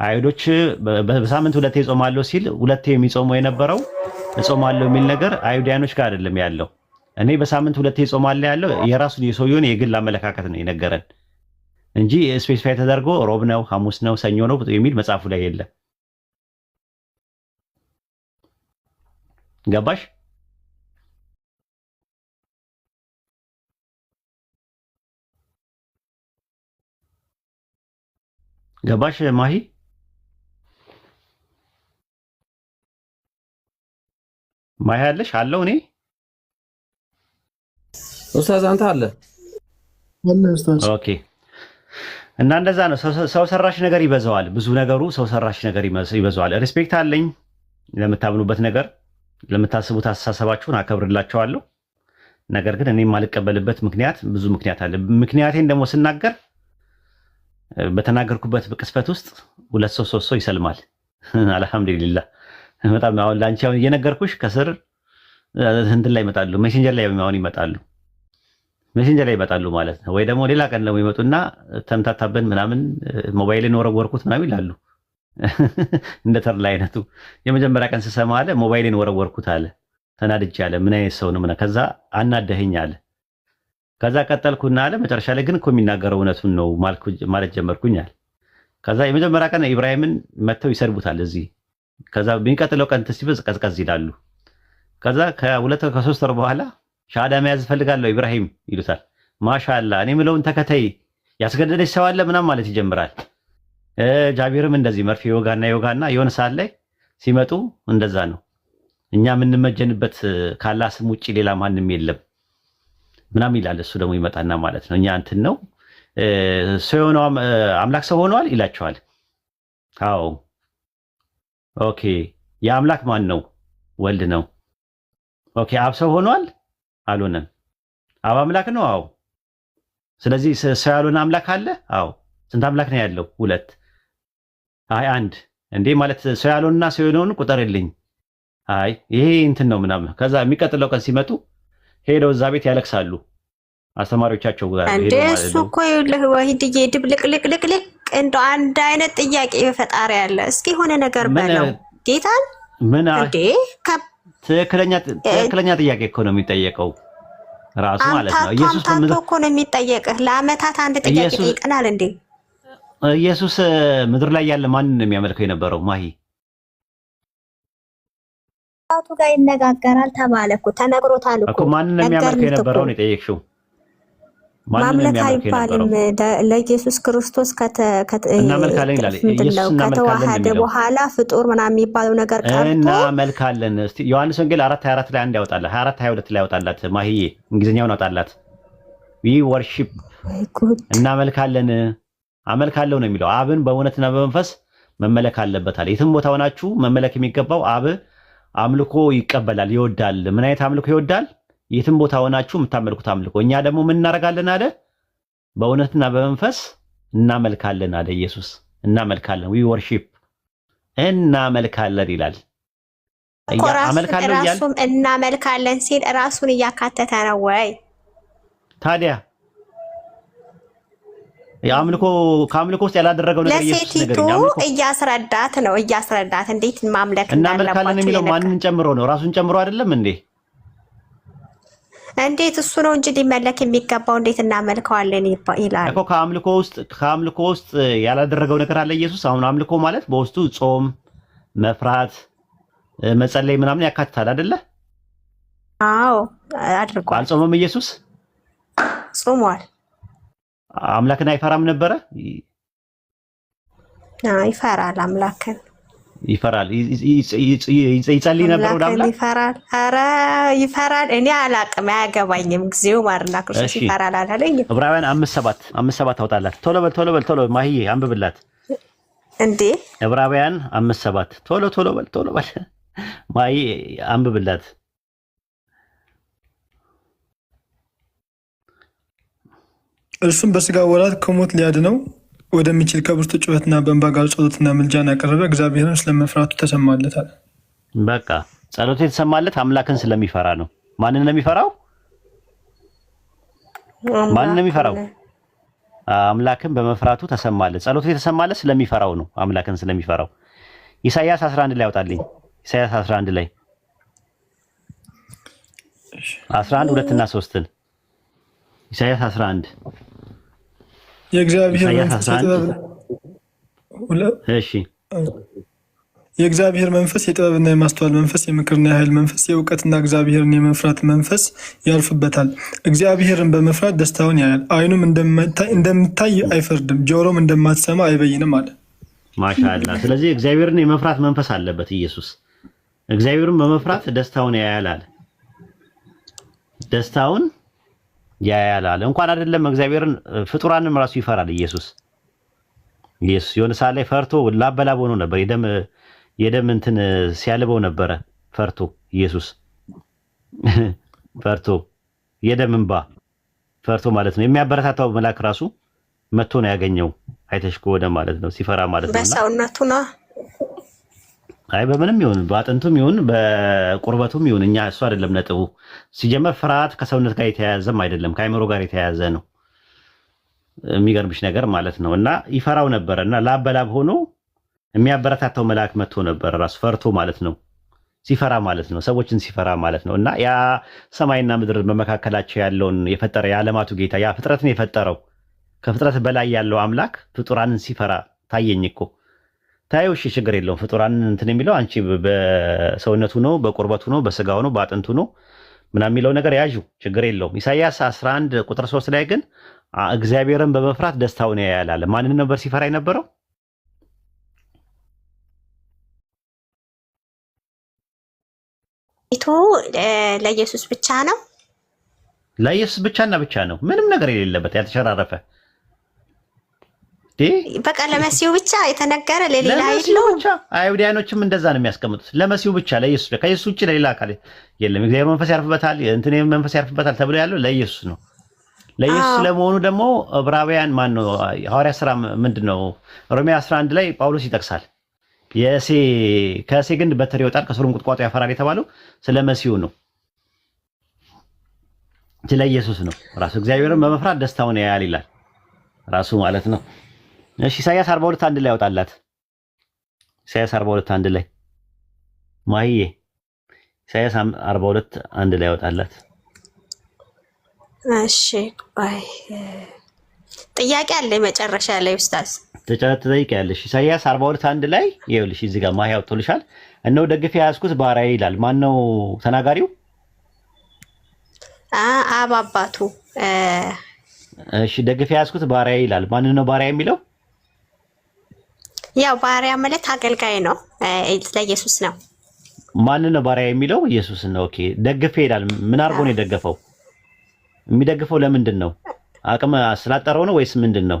አይሁዶች በሳምንት 2 ይጾማሉ ሲል 2 የሚጾመው የነበረው እጾማለሁ የሚል ነገር አይሁዳኖች ጋር አይደለም ያለው። እኔ በሳምንት 2 እጾማለሁ ያለው የራሱን የሰውየውን የግል አመለካከት ነው የነገረን እንጂ ስፔሲፋይ ተደርጎ ሮብ ነው፣ ሐሙስ ነው፣ ሰኞ ነው የሚል መጽሐፉ ላይ የለም። ገባሽ? ማሂ? ማያለሽ አለው እኔ ኡስታዝ አንተ አለ ኦኬ። እና እንደዛ ነው። ሰው ሰራሽ ነገር ይበዛዋል። ብዙ ነገሩ ሰው ሰራሽ ነገር ይበዛዋል። ሪስፔክት አለኝ ለምታምኑበት ነገር፣ ለምታስቡት አስተሳሰባችሁን አከብርላችኋለሁ። ነገር ግን እኔ የማልቀበልበት ምክንያት ብዙ ምክንያት አለ። ምክንያቴን ደግሞ ስናገር በተናገርኩበት ቅስፈት ውስጥ 2 ሰው 3 ሰው ይሰልማል። አልሐምዱሊላህ። በጣም አሁን ላንቺ አሁን እየነገርኩሽ ከስር እንትን ላይ ይመጣሉ፣ ሜሴንጀር ላይ አሁን ይመጣሉ፣ ሜሴንጀር ላይ ይመጣሉ ማለት ነው። ወይ ደግሞ ሌላ ቀን ደግሞ ይመጡና ተምታታብን ምናምን ሞባይልን ወረወርኩት ምናምን ይላሉ። እንደ ተርላ አይነቱ የመጀመሪያ ቀን ስሰማ አለ ሞባይልን ወረወርኩት አለ፣ ተናድጄ አለ። ምን አይነት ሰው ነው? ከዛ አናደኸኝ አለ። ከዛ ቀጠልኩና አለ መጨረሻ ላይ ግን እኮ የሚናገረው እውነቱን ነው ማለት ጀመርኩኝ አለ። ከዛ የመጀመሪያ ቀን ኢብራሂምን መተው ይሰድቡታል እዚህ። ከዛ በሚቀጥለው ቀን ሲበዝ ቀዝቀዝ ይላሉ። ከዛ ከ2 ከ3 ወር በኋላ ሻሃዳ መያዝ ፈልጋለሁ ኢብራሂም ይሉታል። ማሻአላ እኔ ምለውን ተከታይ ያስገደደች ሰው አለ ምናምን ማለት ይጀምራል። ጃቢርም እንደዚህ መርፌ ይወጋና የሆነ ሰዓት ላይ ሲመጡ እንደዛ ነው። እኛ የምንመጀንበት ካላህ ስም ውጪ ሌላ ማንም የለም ምናምን ይላል። እሱ ደግሞ ይመጣና ማለት ነው እኛ እንትን ነው ሰው የሆነው አምላክ ሰው ሆኗል ይላቸዋል። አዎ ኦኬ የአምላክ ማን ነው? ወልድ ነው። ኦኬ አብ ሰው ሆኗል? አልሆነም። አብ አምላክ ነው? አዎ። ስለዚህ ሰው ያልሆነ አምላክ አለ? አዎ። ስንት አምላክ ነው ያለው? 2። አይ 1 እንዴ ማለት ሰው ያልሆነና ሰው የሆነውን ቁጠርልኝ። አይ ይሄ እንትን ነው ምናምን። ከዛ የሚቀጥለው ቀን ሲመጡ ሄደው እዛ ቤት ያለቅሳሉ አስተማሪዎቻቸው ጋር ሄደው ማለት ነው። እሱ እኮ ይኸውልህ ወሂድዬ ድብልቅልቅልቅልቅ እንደው አንድ አይነት ጥያቄ በፈጣሪ ያለ እስኪ ሆነ ነገር በለው ጌታን ምን እንዴ ትክክለኛ ጥያቄ እኮ ነው የሚጠየቀው ራሱ ማለት ነው። ኢየሱስ ምድር እኮ ነው የሚጠየቅህ። ለአመታት አንድ ጥያቄ ጠይቀናል እንዴ። ኢየሱስ ምድር ላይ ያለ ማንን ነው የሚያመልከው የነበረው? ማሂ ታቱ ጋር ይነጋገራል ተባለ እኮ ተነግሮታል እኮ ማንን ነው የሚያመልከው የነበረው ነው የጠየቅሽው? ማምለክ አይባልም ለኢየሱስ ክርስቶስ እናመልካለን ይላል። ኢየሱስ ከተዋሃደ በኋላ ፍጡር ምናምን የሚባለው ነገር ቀርቶ እናመልካለን። እስቲ ዮሐንስ ወንጌል 4:24 ላይ አንድ ያወጣላት 4:22 ላይ ያወጣላት ማሂዬ እንግሊዝኛውን ያወጣላት ዊ ወርሺፕ እናመልካለን አመልካለሁ ነው የሚለው። አብን በእውነትና በመንፈስ መመለክ አለበት አለ። የትም ቦታ ሆናችሁ መመለክ የሚገባው አብ አምልኮ ይቀበላል ይወዳል። ምን አይነት አምልኮ ይወዳል? የትም ቦታ ሆናችሁ የምታመልኩት አምልኮ። እኛ ደግሞ ምን እናደርጋለን አለ? በእውነትና በመንፈስ እናመልካለን አለ ኢየሱስ። እናመልካለን ዊ ወርሺፕ እናመልካለን ይላል። አመልካለን ይላል። ራሱም እናመልካለን ሲል ራሱን እያካተተ ነው ወይ? ታዲያ የአምልኮ ከአምልኮ ውስጥ ያላደረገው ነገር ኢየሱስ ነገር እያስረዳት ነው። እያስረዳት እንዴት ማምለክ እናመልካለን የሚለው ማንን ጨምሮ ነው? ራሱን ጨምሮ አይደለም እንዴ? እንዴት እሱ ነው እንጂ ሊመለክ የሚገባው እንዴት እናመልከዋለን ይላል እኮ። ከአምልኮ ውስጥ ያላደረገው ነገር አለ ኢየሱስ። አሁን አምልኮ ማለት በውስጡ ጾም፣ መፍራት፣ መጸለይ ምናምን ያካትታል አይደለ? አዎ አድርጓል። አልጾመም ኢየሱስ? ጾሟል። አምላክን አይፈራም ነበረ? ይፈራል። አምላክን ይፈራል። ይጸልይ ነበር ወደ አምላክ ይፈራል። ኧረ ይፈራል። እኔ አላቅም አያገባኝም። ጊዜው ማርና ክርስቶስ ይፈራል አላለኝ። ዕብራውያን 5:7 አውጣላት። ቶሎ በል ማሂዬ አንብብላት እንዴ። ዕብራውያን 5:7 ቶሎ በል ማሂዬ አንብብላት። እርሱም በስጋ ወራት ከሞት ሊያድነው ወደሚችል ከብርቱ ጩኸትና በእንባ ጋር ጸሎትና ምልጃን ያቀረበ እግዚአብሔርን ስለመፍራቱ ተሰማለታል። በቃ ጸሎቱ የተሰማለት አምላክን ስለሚፈራ ነው። ማንን ነው የሚፈራው? ማንን ነው የሚፈራው? አምላክን በመፍራቱ ተሰማለት። ጸሎቱ የተሰማለት ስለሚፈራው ነው። አምላክን ስለሚፈራው። ኢሳይያስ 11 ላይ ያወጣልኝ። ኢሳይያስ 11 ላይ 11 2 እና 3 ኢሳይያስ 11 የእግዚአብሔር መንፈስ የእግዚአብሔር መንፈስ የጥበብና የማስተዋል መንፈስ፣ የምክርና የኃይል መንፈስ፣ የእውቀትና እግዚአብሔርን የመፍራት መንፈስ ያርፍበታል። እግዚአብሔርን በመፍራት ደስታውን ያያል። ዓይኑም እንደምታይ አይፈርድም፣ ጆሮም እንደማትሰማ አይበይንም አለ። ማሻአላ። ስለዚህ እግዚአብሔርን የመፍራት መንፈስ አለበት ኢየሱስ። እግዚአብሔርን በመፍራት ደስታውን ያያል አለ። ደስታውን ያያል አለ። እንኳን አይደለም እግዚአብሔርን ፍጡራንም ራሱ ይፈራል ኢየሱስ የሆነ ሰዓት ላይ ፈርቶ ላበላብ ሆኖ ነበር። የደም እንትን ሲያልበው ነበረ ፈርቶ ኢየሱስ ፈርቶ የደም እንባ ፈርቶ ማለት ነው። የሚያበረታታው መልአክ ራሱ መጥቶ ነው ያገኘው። አይተሽ ከሆነ ማለት ነው ሲፈራ ማለት ነው። በሰውነቱ ነው። አይ በምንም ይሁን በአጥንቱም ይሁን በቁርበቱም ይሁን እኛ እሱ አይደለም ነጥቡ። ሲጀመር ፍርሃት ከሰውነት ጋር የተያያዘም አይደለም ከአእምሮ ጋር የተያያዘ ነው። የሚገርምሽ ነገር ማለት ነው። እና ይፈራው ነበር እና ላበላብ ሆኖ የሚያበረታታው መልአክ መጥቶ ነበር ራሱ ፈርቶ ማለት ነው። ሲፈራ ማለት ነው። ሰዎችን ሲፈራ ማለት ነው። እና ያ ሰማይና ምድር በመካከላቸው ያለውን የፈጠረ የዓለማቱ ጌታ ያ ፍጥረትን የፈጠረው ከፍጥረት በላይ ያለው አምላክ ፍጡራንን ሲፈራ ታየኝ እኮ። ታየው እሺ ችግር የለውም። ፍጡራንን እንትን የሚለው አንቺ በሰውነቱ ነው፣ በቁርበቱ ነው፣ በስጋው ነው፣ በአጥንቱ ነው ምናምን የሚለው ነገር ያዡ ችግር የለውም። ኢሳይያስ 11 ቁጥር 3 ላይ ግን እግዚአብሔርን በመፍራት ደስታውን ያያል አለ። ማንን ነበር ሲፈራ የነበረው? ቱ ለኢየሱስ ብቻ ነው። ለኢየሱስ ብቻና ብቻ ነው። ምንም ነገር የሌለበት ያልተሸራረፈ በቃ ለመሲሁ ብቻ የተነገረ ለሌላ አይደለም። ብቻ አይሁዳኖችም እንደዛ ነው የሚያስቀምጡት። ለመሲሁ ብቻ ለኢየሱስ ብቻ ከኢየሱስ ውጭ ለሌላ አካል የለም። እግዚአብሔር መንፈስ ያርፍበታል እንትን መንፈስ ያርፍበታል ተብሎ ያለው ለኢየሱስ ነው። ለኢየሱስ ለመሆኑ ደግሞ ዕብራውያን ማን ነው ሐዋርያ ሥራ ምንድነው ሮሜ 11 ላይ ጳውሎስ ይጠቅሳል። ከእሴ ግንድ በትር ይወጣል ከስሩም ቁጥቋጦ ያፈራል የተባለው ስለ መሲሁ ነው፣ ስለ ኢየሱስ ነው። ራሱ እግዚአብሔርን በመፍራት ደስታውን ያያል ይላል ራሱ ማለት ነው። እሺ ኢሳይያስ 42:1 ላይ ያወጣላት። ኢሳይያስ 42:1 ላይ ማይዬ ኢሳይያስ 42:1 ላይ ያወጣላት። እሺ ቆይ ጥያቄ አለ መጨረሻ ላይ ኡስታዝ ትጠይቂያለሽ። ኢሳይያስ 42:1 ላይ ይኸውልሽ እዚህ ጋር ማህ ያወጣልሻል። እነሆ ደግፌ ያዝኩት ባሪያዬ ይላል። ማን ነው ተናጋሪው? አብ አባቱ። እሺ ደግፌ ያዝኩት ባሪያዬ ይላል። ማን ነው ባሪያ የሚለው? ያው ባሪያ ማለት አገልጋይ ነው። ለኢየሱስ ነው። ማን ነው ባሪያ የሚለው? ኢየሱስ ነው። ኦኬ ደግፌ ይላል። ምን አድርጎ ነው የደገፈው? የሚደግፈው ለምንድን ነው? አቅም ስላጠረው ነው ወይስ ምንድን ነው?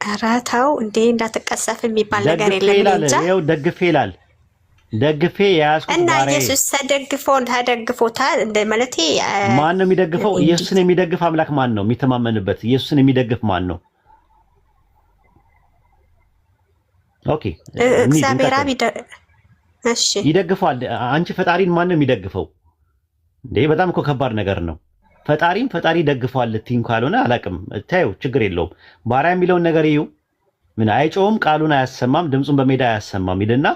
ኧረ ተው እንዴ እንዳትቀሰፍ የሚባል ነገር የለም እንጂ ይኸው ደግፌ ይላል። ደግፌ የያዝኩት እና ባሪያዬ ኢየሱስ ተደግፎታል እንደ ማለቴ ማን ነው የሚደግፈው? ኢየሱስን የሚደግፍ አምላክ ማን ነው? የሚተማመንበት ኢየሱስን የሚደግፍ ማን ነው? ኦኬ እግዚአብሔር አብ እሺ ይደግፋል። አንቺ ፈጣሪን ማን ነው የሚደግፈው እንዴ? በጣም እኮ ከባድ ነገር ነው። ፈጣሪም ፈጣሪ ደግፏል ልትይኝ ካልሆነ አላቅም። ታዩ ችግር የለውም። ባሪያ የሚለውን ነገር ይዩ። ምን አይጮህም፣ ቃሉን አያሰማም፣ ድምፁን በሜዳ አያሰማም ይልና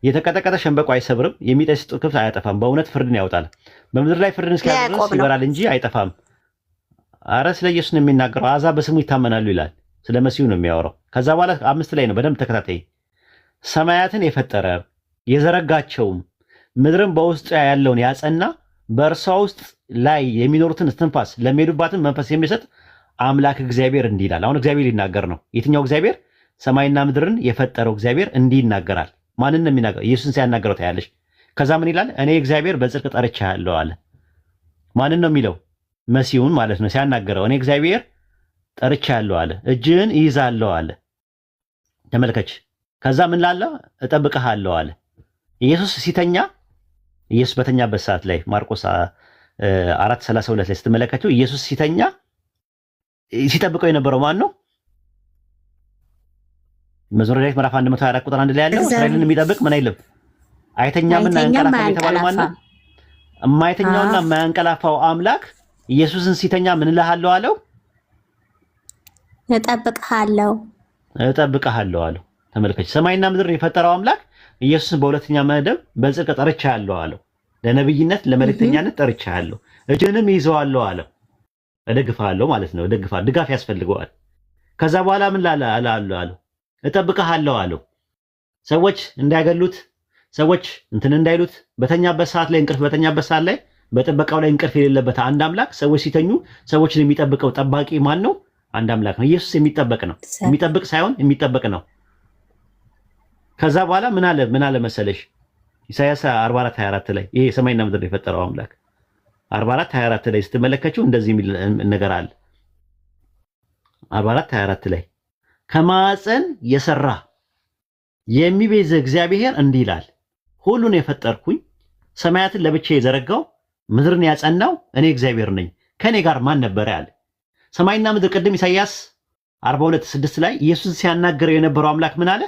የተቀጠቀጠ ሸንበቆ አይሰብርም፣ የሚጤስ ክፍት አያጠፋም፣ በእውነት ፍርድን ያወጣል። በምድር ላይ ፍርድን እስኪያደርስ ድረስ ይበራል እንጂ አይጠፋም። አረ ስለ ኢየሱስ ነው የሚናገረው። አሕዛብ በስሙ ይታመናሉ ይላል። ስለ መሲሁ ነው የሚያወራው። ከዛ በኋላ 5 ላይ ነው በደንብ ተከታታይ። ሰማያትን የፈጠረ የዘረጋቸውም ምድርን በውስጡ ያለውን ያጸና በእርሷ ውስጥ ላይ የሚኖሩትን እስትንፋስ ለሚሄዱባትን መንፈስ የሚሰጥ አምላክ እግዚአብሔር እንዲህ ይላል። አሁን እግዚአብሔር ሊናገር ነው። የትኛው እግዚአብሔር? ሰማይና ምድርን የፈጠረው እግዚአብሔር እንዲህ ይናገራል። ማንን ነው የሚናገረው? ኢየሱስን ሲያናገረው ታያለሽ። ከዛ ምን ይላል? እኔ እግዚአብሔር በጽድቅ ጠርቼሃለሁ አለ። ማንን ነው የሚለው? መሲሁን ማለት ነው ሲያናገረው። እኔ እግዚአብሔር ጠርቼሃለሁ አለ። እጅህን ይይዛለሁ አለ። ተመልከች። ከዛ ምን ላለ? እጠብቅሃለሁ አለ። ኢየሱስ ሲተኛ ኢየሱስ በተኛበት ሰዓት ላይ ማርቆስ 4:32 ላይ ስትመለከቱ ኢየሱስ ሲተኛ ሲጠብቀው የነበረው ማን ነው? መዝሙረ ዳዊት ምዕራፍ 124 ቁጥር 1 ላይ ያለው እስራኤልን የሚጠብቅ ምን አይልም አይተኛምና ያንቀላፋም የተባለው ማን ነው? የማይተኛውና የማያንቀላፋው አምላክ ኢየሱስን ሲተኛ ምን እልሃለሁ አለው? እጠብቅሃለሁ አለው። ተመልከች። ሰማይና ምድር የፈጠረው አምላክ ኢየሱስን በሁለተኛ መደብ በጽድቅ ጠርቼሃለሁ አለው። ለነብይነት ለመልእክተኛነት ጠርቼሃለሁ፣ እጅንም ይዘዋለሁ አለው። እደግፍሃለሁ ማለት ነው። ድጋፍ ያስፈልገዋል። ከዛ በኋላ ምን አለው? እጠብቅሃለሁ አለው። ሰዎች እንዳይገሉት፣ ሰዎች እንትን እንዳይሉት በተኛበት ሰዓት ላይ በተኛበት ሰዓት ላይ በጥበቃው ላይ እንቅልፍ የሌለበት አንድ አምላክ ሰዎች ሲተኙ ሰዎችን የሚጠብቀው ጠባቂ ማን ነው? አንድ አምላክ ነው። ኢየሱስ የሚጠበቅ ነው። የሚጠብቅ ሳይሆን የሚጠበቅ ነው። ከዛ በኋላ ምን አለ መሰለሽ? ኢሳይያስ 44:24 ላይ ይሄ ሰማይና ምድር የፈጠረው አምላክ 44:24 ላይ ስትመለከቱ እንደዚህ የሚል ነገር አለ። 44:24 ላይ ከማዕፀን የሰራ የሚቤዝ እግዚአብሔር እንዲህ ይላል፣ ሁሉን የፈጠርኩኝ ሰማያትን ለብቻ የዘረጋው ምድርን ያጸናው እኔ እግዚአብሔር ነኝ፣ ከኔ ጋር ማን ነበረ አለ። ሰማይና ምድር ቅድም ኢሳይያስ 42:6 ላይ ኢየሱስ ሲያናገረው የነበረው አምላክ ምን አለ?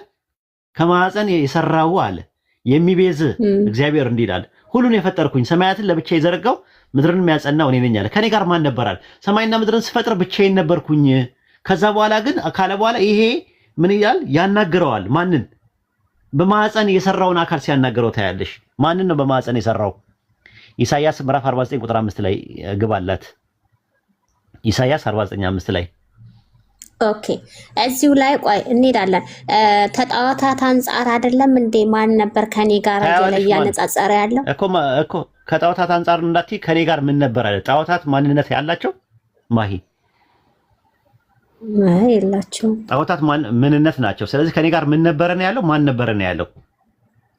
ከማዕፀን የሰራው አለ የሚቤዝ እግዚአብሔር እንዲህ ይላል፣ ሁሉን የፈጠርኩኝ ሰማያትን ለብቻ የዘረጋው ምድርንም ያጸናው እኔ ነኝ አለ። ከኔ ጋር ማን ነበራል? ሰማይና ምድርን ስፈጥር ብቻዬን ነበርኩኝ። ከዛ በኋላ ግን ካለ በኋላ ይሄ ምን ይላል? ያናግረዋል። ማንን? በማዕፀን የሰራውን አካል ሲያናግረው ታያለሽ። ማንን ነው በማዕፀን የሰራው? ኢሳይያስ ምዕራፍ 49 ቁጥር 5 ላይ ግባላት። ኢሳይያስ 49:5 ላይ ኦኬ፣ እዚሁ ላይ ቆይ እንሄዳለን። ከጣዖታት አንጻር አይደለም እንዴ? ማን ነበር ከኔ ጋር እያነጻጸረ ያለው እኮ ከጣዖታት አንጻር እንዳትይ ከኔ ጋር ምን ነበር አለ። ጣዖታት ማንነት ያላቸው ማሂ የላቸው። ጣዖታት ምንነት ናቸው። ስለዚህ ከኔ ጋር ምን ነበረ ነው ያለው? ማን ነበረ ነው ያለው?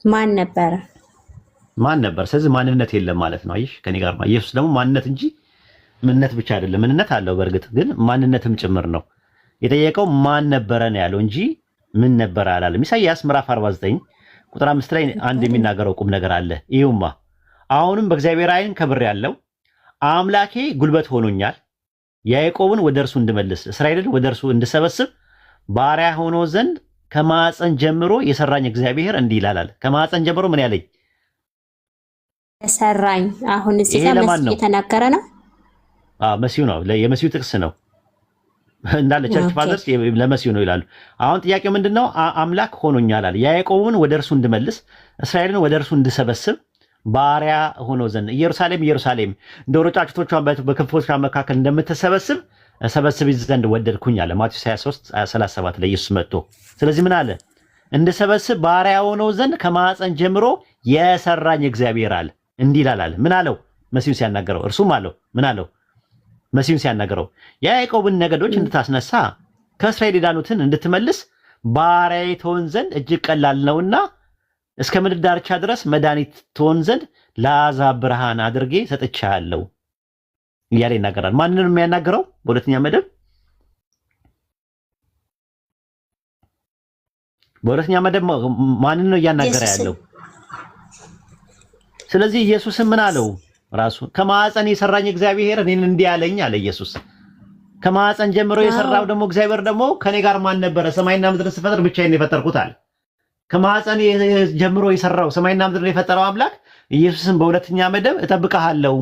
ማን ነበር። ስለዚህ ማንነት የለም ማለት ነው። አይሽ ከኔ ጋር ኢየሱስ ደግሞ ማንነት እንጂ ምንነት ብቻ አይደለም። ምንነት አለው በእርግጥ ግን ማንነትም ጭምር ነው። የጠየቀው ማን ነበረ ነው ያለው እንጂ ምን ነበረ አላለም። ኢሳይያስ ምዕራፍ 49 ቁጥር 5 ላይ አንድ የሚናገረው ቁም ነገር አለ። ይሁንማ አሁንም በእግዚአብሔር ዓይን ከብሬአለሁ፣ አምላኬ ጉልበት ሆኖኛል፣ ያዕቆብን ወደ እርሱ እንድመልስ እስራኤልን ወደ እርሱ እንድሰበስብ ባሪያ ሆኖ ዘንድ ከማዕፀን ጀምሮ የሰራኝ እግዚአብሔር እንዲህ ይላል። ከማዕፀን ጀምሮ ምን ያለኝ ሰራኝ። አሁን እዚህ ጋር መሲሁ የተናገረ ነው። መሲሁ ነው። የመሲሁ ጥቅስ ነው እንዳለ ቸርች ፋዘርስ ለመሲሁ ነው ይላሉ። አሁን ጥያቄው ምንድነው? አምላክ ሆኖኛል አለ። ያዕቆብን ወደ እርሱ እንድመልስ እስራኤልን ወደ እርሱ እንድሰበስብ ባሪያ ሆኖ ዘንድ ኢየሩሳሌም እንደ ጫጩቶቿን በክንፎቿ መካከል እንደምትሰበስብ ሰበስብ ዘንድ ወደድኩኝ አለ። ማቴዎስ 23:37 ላይ ኢየሱስ መጥቶ ስለዚህ ምን አለ? እንድሰበስብ ባሪያ ሆኖ ዘንድ ከማዕፀን ጀምሮ የሰራኝ እግዚአብሔር አለ እንዲህ ይላል። ምን አለው? መሲሁን ሲያናገረው እርሱም አለው ምን አለው? መሲሁን ሲያናገረው የያዕቆብን ነገዶች እንድታስነሳ ከእስራኤል የዳኑትን እንድትመልስ ባሪያዬ ትሆን ዘንድ እጅግ ቀላል ነውና እስከ ምድር ዳርቻ ድረስ መድኃኒት ትሆን ዘንድ ለአሕዛብ ብርሃን አድርጌ ሰጥቻለሁ እያለ ይናገራል። ማንን ነው የሚያናገረው? በሁለተኛ መደብ ማንን ነው እያናገረ ያለው? ስለዚህ ኢየሱስም ምን አለው? ራሱ ከማዕፀን የሰራኝ እግዚአብሔር እኔን እንዲህ አለኝ አለ ኢየሱስ። ከማዕፀን ጀምሮ የሰራው ደግሞ እግዚአብሔር ደግሞ ከኔ ጋር ማን ነበረ? ሰማይና ምድርን ስፈጥር ብቻዬን የፈጠርኩት አለ። ከማዕፀን ጀምሮ የሰራው ሰማይና ምድርን የፈጠረው አምላክ ኢየሱስን በሁለተኛ መደብ እጠብቅሃለሁ፣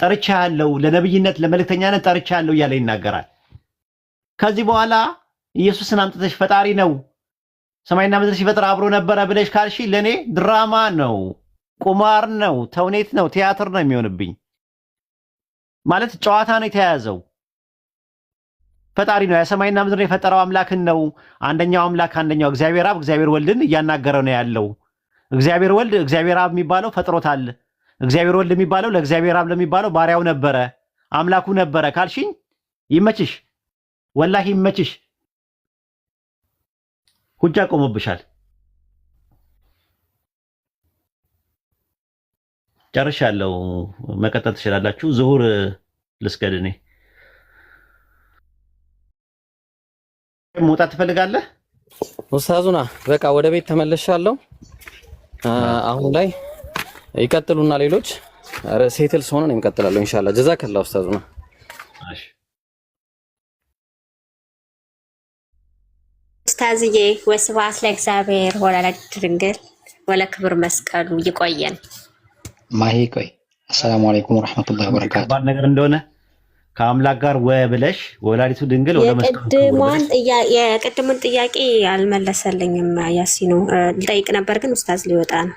ጠርቻለሁ፣ ለነብይነት ለመልእክተኛነት ጠርቻለሁ እያለ ይናገራል። ከዚህ በኋላ ኢየሱስን አምጥተሽ ፈጣሪ ነው ሰማይና ምድር ሲፈጥር አብሮ ነበረ ብለሽ ካልሽ ለኔ ድራማ ነው፣ ቁማር ነው፣ ተውኔት ነው፣ ቲያትር ነው የሚሆንብኝ። ማለት ጨዋታ ነው የተያያዘው። ፈጣሪ ነው የሰማይና ምድር የፈጠረው አምላክን ነው። አንደኛው አምላክ አንደኛው እግዚአብሔር አብ እግዚአብሔር ወልድን እያናገረ ነው ያለው። እግዚአብሔር ወልድ እግዚአብሔር አብ የሚባለው ፈጥሮታል። እግዚአብሔር ወልድ የሚባለው ለእግዚአብሔር አብ ለሚባለው ባሪያው ነበረ፣ አምላኩ ነበረ ካልሽኝ ይመችሽ፣ ወላሂ ይመችሽ። ሁጃ ቆሞብሻል። ጨርሻለሁ። መቀጠል ትችላላችሁ። ዙሁር ልስገድ። እኔ መውጣት ትፈልጋለህ? ኡስታዙና በቃ ወደ ቤት ተመለሻለሁ። አሁን ላይ ይቀጥሉና ሌሎች ሴትል ሆነን እንቀጥላለን ኢንሻአላህ። ጀዛከላህ ኡስታዙና። እሺ ኡስታዝዬ ወስብሐት ለእግዚአብሔር ወለወላዲቱ ድንግል ወለክብር መስቀሉ። ይቆየን። ማሂ ቆይ። አሰላሙ አለይኩም ወራህመቱላሂ ወበረካቱ። ባል ነገር እንደሆነ ከአምላክ ጋር ወብለሽ ወላዲቱ ድንግል ወደ መስቀሉ የቅድሙን ጥያቄ አልመለሰልኝም። ያሲኑ ልጠይቅ ነበር ግን ኡስታዝ ሊወጣ ነው።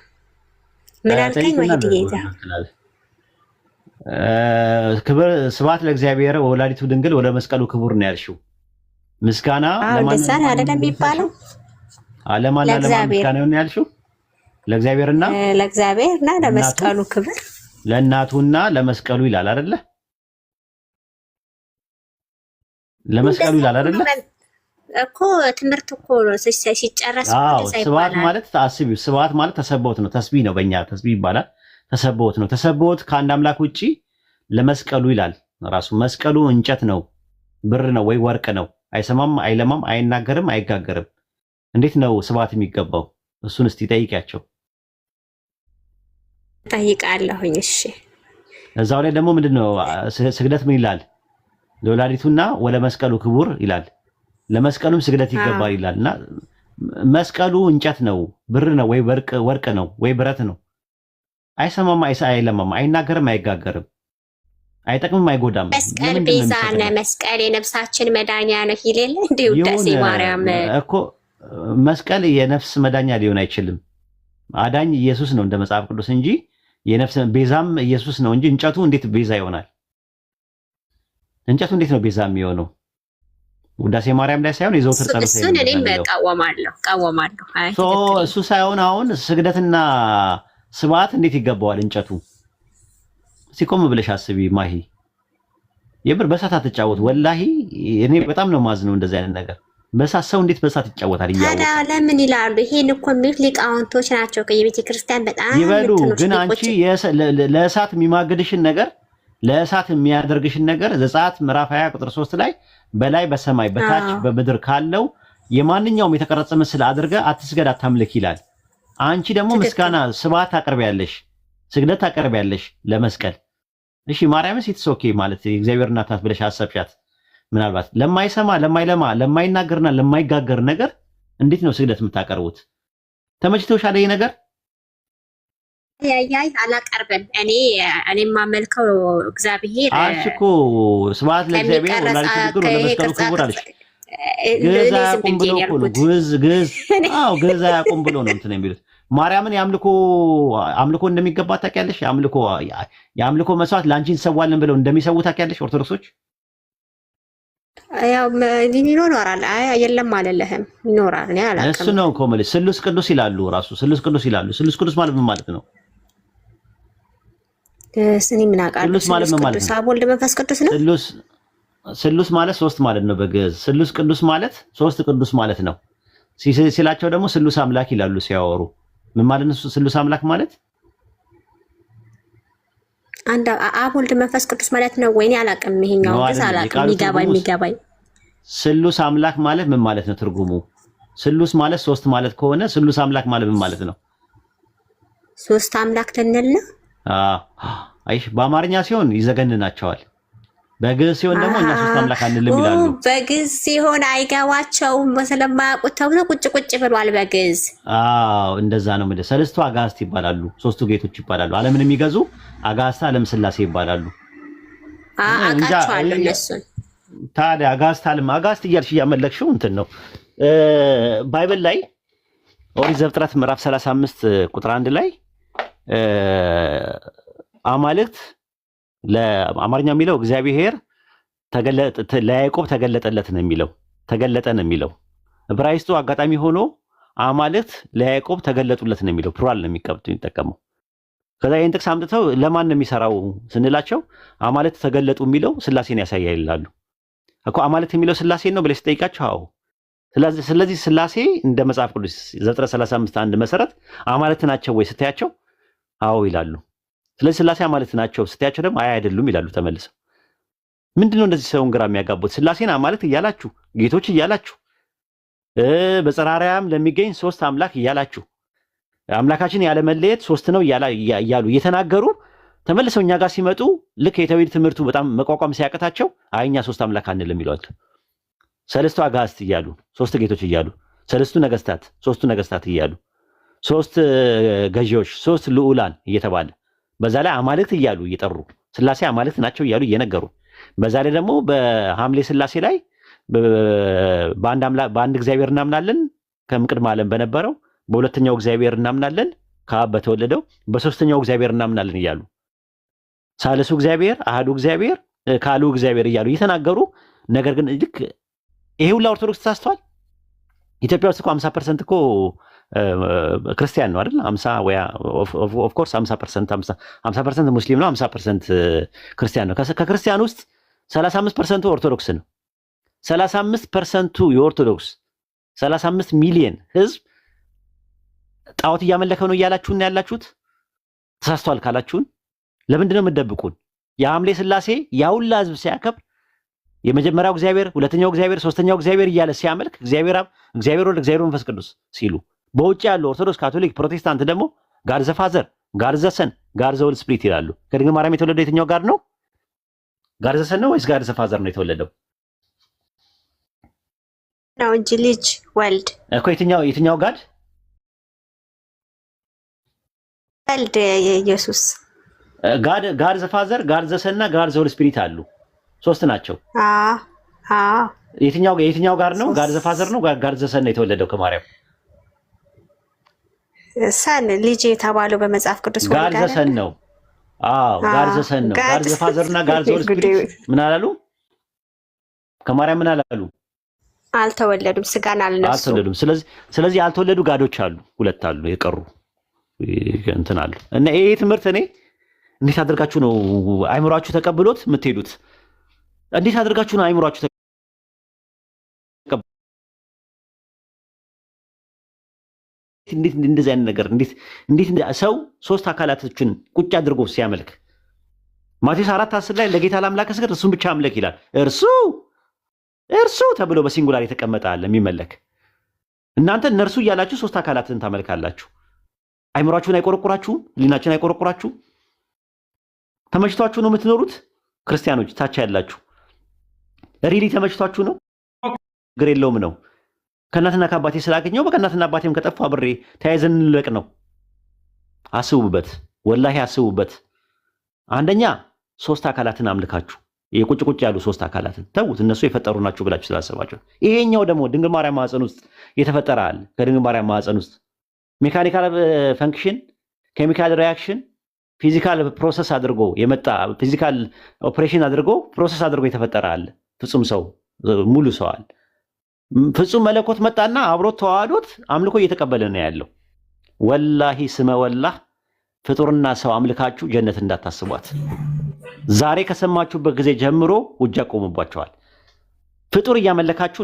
ምን አልከኝ? ወይዲታ ክብር ስብሐት ለእግዚአብሔር ወላዲቱ ድንግል ወደ መስቀሉ ክቡር ነው ያልሽው። ምስጋና ለማን አይደለም የሚባለው? ለማን ምስጋና ነው ያልሽው? ለእግዚአብሔርና ለመስቀሉ ክብር ለእናቱና ለመስቀሉ ይላል አይደለ? ለመስቀሉ ይላል አይደለ? እኮ ትምህርት እኮ ሲጨረስ ስብሐት ማለት አስቢው፣ ስብሐት ማለት ተሰቦት ነው። ተስቢህ ነው፣ በእኛ ተስቢህ ይባላል። ተሰቦት ነው። ተሰቦት ከአንድ አምላክ ውጪ ለመስቀሉ ይላል ራሱ። መስቀሉ እንጨት ነው፣ ብር ነው ወይ ወርቅ ነው? አይሰማም፣ አይለማም፣ አይናገርም፣ አይጋገርም። እንዴት ነው ስብሐት የሚገባው? እሱን እስቲ ጠይቂያቸው። ጠይቃለሁኝ። እሺ እዛው ላይ ደግሞ ምንድነው ስግደት ምን ይላል? ለወላዲቱና ወለ መስቀሉ ክቡር ይላል። ለመስቀሉም ስግደት ይገባል ይላል። እና መስቀሉ እንጨት ነው፣ ብር ነው ወይ ወርቅ ነው ወይ ብረት ነው? አይሰማም፣ አይለማም፣ አይናገርም፣ አይጋገርም፣ አይጠቅምም፣ አይጎዳም። መስቀል ቤዛ ነው። መስቀል የነፍሳችን መዳኛ ነው ይላል እንዴ ውዳሴ ማርያም እኮ። መስቀል የነፍስ መዳኛ ሊሆን አይችልም። አዳኝ ኢየሱስ ነው እንደ መጽሐፍ ቅዱስ እንጂ የነፍስ ቤዛም ኢየሱስ ነው እንጂ እንጨቱ እንዴት ቤዛ ይሆናል? እንጨቱ እንዴት ነው ቤዛ የሚሆነው? ውዳሴ ማርያም ላይ ሳይሆን የዘውትር ጸሎት ላይ እሱን እኔም እቃወማለሁ። እሱ ሳይሆን አሁን ስግደትና ስብሐት እንዴት ይገባዋል እንጨቱ? ሲቆም ብለሽ አስቢ ማሂ። የምር በሳት አትጫወት። ወላሂ እኔ በጣም ነው ማዝነው እንደዚህ አይነት ነገር። በሳት ሰው እንዴት በሳት ይጫወታል? ታዲያ ለምን ይላሉ? ይሄን እኮ የሚሉት ሊቃውንቶች ናቸው ከየቤተ ክርስቲያን በጣም ይበሉ። ግን አንቺ ለእሳት የሚማግድሽን ነገር ለእሳት የሚያደርግሽን ነገር ዘጸአት ምዕራፍ 20 ቁጥር 3 ላይ በላይ በሰማይ በታች በምድር ካለው የማንኛውም የተቀረጸ ምስል አድርገህ አትስገድ አታምልክ ይላል። አንቺ ደግሞ ምስጋና ስብሐት ታቀርቢያለሽ፣ ስግደት ታቀርቢያለሽ ለመስቀል። እሺ ማርያምስ ኢትስ ኦኬ ማለት የእግዚአብሔር እናት ናት ብለሽ አሰብሻት። ምናልባት ለማይሰማ ለማይለማ ለማይናገርና ለማይጋገር ነገር እንዴት ነው ስግደት የምታቀርቡት? ተመችቶሻል ይሄ ነገር? ያያይ አላቀርብም። እኔ የማመልከው እግዚአብሔር አንቺ እኮ ስብሐት ለእግዚአብሔር ወላዲቱ ድንግል ለመስቀሉ ክቡር አለሽ። ግዕዝ አያውቁም ብሎ እኮ ነው። ግዕዝ አያውቁም ብሎ ነው እንትን የሚሉት። ማርያምን አምልኮ እንደሚገባ ታውቂያለሽ? የአምልኮ መስዋዕት ለአንቺ እንሰዋለን ብለው እንደሚሰዉ ታውቂያለሽ? ኦርቶዶክሶች ያው ይኖራል። የለም አለለህም ይኖራል። እኔ አላውቅም። እሱ ነው እኮ የምልሽ። ስሉስ ቅዱስ ይላሉ፣ ራሱ ስሉስ ቅዱስ ይላሉ። ስሉስ ቅዱስ ማለት ምን ማለት ነው? እኔ ምን አውቃለሁ? ስሉስ ማለት ምን ማለት ነው? አብ ወልድ መንፈስ ቅዱስ ነው። ስሉስ ማለት ሶስት ማለት ነው በግዕዝ። ስሉስ ቅዱስ ማለት ሶስት ቅዱስ ማለት ነው ሲላቸው ደግሞ ስሉስ አምላክ ይላሉ ሲያወሩ። ምን ማለት ነው ስሉስ አምላክ ማለት? አንድ አብ ወልድ መንፈስ ቅዱስ ማለት ነው ወይ? እኔ አላውቅም። ይሄኛው ግዕዝ አላውቅም። የሚገባኝ ስሉስ አምላክ ማለት ምን ማለት ነው ትርጉሙ? ስሉስ ማለት ሶስት ማለት ከሆነ ስሉስ አምላክ ማለት ምን ማለት ነው? ሶስት አምላክ ልንል ነው። አይሽ በአማርኛ ሲሆን ይዘገንናቸዋል። በግዕዝ ሲሆን ደግሞ እኛ ሶስት አምላክ አንልም ይላሉ። በግዕዝ ሲሆን አይገባቸውም ስለማያውቁት ተብሎ ቁጭ ብሏል በግዕዝ። እንደዛ ነው ማለት። ሰለስቱ አጋዕዝት ይባላሉ፣ ሶስቱ ጌቶች ይባላሉ። ዓለምን የሚገዙ አጋዕዝተ ዓለም ሥላሴ ይባላሉ። አውቃቸዋለሁ እነሱን። ታዲያ አጋዕዝት እያልሽ እያመለክሽው እንትን ነው። ባይብል ላይ ኦሪት ዘፍጥረት ምዕራፍ 35 ቁጥር 1 ላይ አማልክት ለአማርኛ የሚለው እግዚአብሔር ለያዕቆብ ተገለጠለት ነው የሚለው። ተገለጠ ነው የሚለው። ዕብራይስጡ አጋጣሚ ሆኖ አማልክት ለያዕቆብ ተገለጡለት ነው የሚለው። ፕሉራል ነው የሚጠቀመው። ከዛ ይህን ጥቅስ አምጥተው ለማን ነው የሚሰራው ስንላቸው አማልክት ተገለጡ የሚለው ስላሴን ያሳያል ይላሉ። እኮ አማልክት የሚለው ስላሴን ነው ብለሽ ስጠይቃቸው አዎ። ስለዚህ ስላሴ እንደ መጽሐፍ ቅዱስ ዘፍጥረት 35 1 መሰረት አማልክት ናቸው ወይ ስታያቸው አዎ ይላሉ። ስለዚህ ስላሴ አማልክት ናቸው ስትያቸው ደግሞ አይ አይደሉም ይላሉ ተመልሰው። ምንድነው እንደዚህ ሰውን ግራ የሚያጋቡት? ስላሴን አማልክት እያላችሁ ጌቶች እያላችሁ በጽርሐ አርያም ለሚገኝ ሶስት አምላክ እያላችሁ አምላካችን ያለ መለየት ሶስት ነው እያሉ እየተናገሩ ተመልሰው እኛ ጋር ሲመጡ ልክ የተውሂድ ትምህርቱ በጣም መቋቋም ሲያቀታቸው አይ እኛ ሶስት አምላክ አንልም ይሏል። ሰለስቱ አጋዕዝት እያሉ ሶስት ጌቶች እያሉ ሰለስቱ ነገስታት ሶስቱ ነገስታት እያሉ ሶስት ገዢዎች ሶስት ልዑላን እየተባለ በዛ ላይ አማልክት እያሉ እየጠሩ ስላሴ አማልክት ናቸው እያሉ እየነገሩ በዛ ላይ ደግሞ በሐምሌ ስላሴ ላይ በአንድ እግዚአብሔር እናምናለን ከቅድመ ዓለም በነበረው፣ በሁለተኛው እግዚአብሔር እናምናለን ከአብ በተወለደው፣ በሶስተኛው እግዚአብሔር እናምናለን እያሉ ሳልሱ እግዚአብሔር አሃዱ እግዚአብሔር ካሉ እግዚአብሔር እያሉ እየተናገሩ ነገር ግን ልክ ይሄ ሁላ ኦርቶዶክስ ተሳስተዋል። ኢትዮጵያ ውስጥ እኮ 50% እኮ ክርስቲያን ነው አይደል? 50 ወይ ኦፍ ኮርስ 50% ሙስሊም ነው፣ 50% ክርስቲያን ነው። ከክርስቲያን ውስጥ 35% ኦርቶዶክስ ነው። 35% የኦርቶዶክስ 35 ሚሊዮን ህዝብ ጣዖት እያመለከው ነው እያላችሁን ያላችሁት? ተሳስቷል ካላችሁን ለምንድን ነው የምትደብቁን? የሐምሌ ሥላሴ ያውላ ህዝብ ሲያከብር የመጀመሪያው እግዚአብሔር፣ ሁለተኛው እግዚአብሔር፣ ሶስተኛው እግዚአብሔር እያለ ሲያመልክ እግዚአብሔር አብ፣ እግዚአብሔር ወልድ፣ እግዚአብሔር መንፈስ ቅዱስ ሲሉ በውጭ ያሉ ኦርቶዶክስ፣ ካቶሊክ፣ ፕሮቴስታንት ደግሞ ጋድ ዘ ፋዘር፣ ጋድ ዘ ሰን፣ ጋድ ዘ ሆሊ ስፒሪት ይላሉ። ከድንግል ማርያም የተወለደው የትኛው ጋድ ነው? ጋድ ዘ ሰን ነው ወይስ ጋድ ዘ ፋዘር ነው የተወለደው? ነው እንጂ ልጅ ወልድ እኮ የትኛው ጋድ? ወልድ የኢየሱስ ጋድ ዘ ፋዘር፣ ጋድ ዘ ሰን እና ጋድ ዘ ሆሊ ስፒሪት አሉ። ሶስት ናቸው። የትኛው ጋድ ነው? ጋድ ዘ ፋዘር ነው ጋድ ዘ ሰን ነው የተወለደው ከማርያም? ሰን ልጅ የተባለው በመጽሐፍ ቅዱስ ጋድ ዘ ሰን ነው። አዎ ጋድ ዘ ሰን ነው። ጋድ ዘ ፋዘር እና ጋድ ዘ ሆሊ ስፒሪት ምን አላሉ? ከማርያም ምን አላሉ? አልተወለዱም። ስጋን አልተወለዱም። ስለዚህ ያልተወለዱ ጋዶች አሉ፣ ሁለት አሉ የቀሩ እንትን አሉ። እና ይሄ ትምህርት እኔ እንዴት አድርጋችሁ ነው አይምሯችሁ ተቀብሎት የምትሄዱት? እንዴት አድርጋችሁ ነው አይምሯችሁ እንዴት እንደዚህ አይነት ነገር እንዴት ሰው ሶስት አካላቶችን ቁጭ አድርጎ ሲያመልክ ማቴዎስ 4:10 ላይ ለጌታ ለአምላክ ስገድ እሱን ብቻ አምልክ ይላል። እርሱ ተብሎ በሲንጉላር የተቀመጠ አለ የሚመለክ። እናንተ እነርሱ እያላችሁ ሶስት አካላትን ታመልካላችሁ። አይምሯችሁን አይቆረቁራችሁም? ሊናችሁን አይቆረቁራችሁም? ተመችቷችሁ ነው የምትኖሩት? ክርስቲያኖች ታች ያላችሁ ሪሊ ተመችቷችሁ ነው? ግር የለውም ነው። ከእናትና ከአባቴ ስላገኘው በከእናትና አባቴም ከጠፋ አብሬ ተያይዘን እንለቅ ነው። አስቡበት፣ ወላሂ አስቡበት። አንደኛ ሶስት አካላትን አምልካችሁ የቁጭ ያሉ ሶስት አካላትን ተውት፣ እነሱ የፈጠሩ ናቸው ብላችሁ ስላሰባችሁ። ይሄኛው ደግሞ ድንግል ማርያም ማህፀን ውስጥ የተፈጠረ አለ። ከድንግል ማርያም ማህፀን ውስጥ ሜካኒካል ፈንክሽን፣ ኬሚካል ሪያክሽን፣ ፊዚካል ፕሮሰስ አድርጎ የመጣ ፊዚካል ኦፕሬሽን አድርጎ ፕሮሰስ አድርጎ የተፈጠረ አለ። ፍጹም ሰው ሙሉ ሰው አለ። ፍጹም መለኮት መጣና አብሮት ተዋህዶት አምልኮ እየተቀበለ ነው ያለው። ወላሂ ስመ ወላህ ፍጡርና ሰው አምልካችሁ ጀነት እንዳታስቧት። ዛሬ ከሰማችሁበት ጊዜ ጀምሮ ውጃ ቆሙባቸዋል። ፍጡር እያመለካችሁ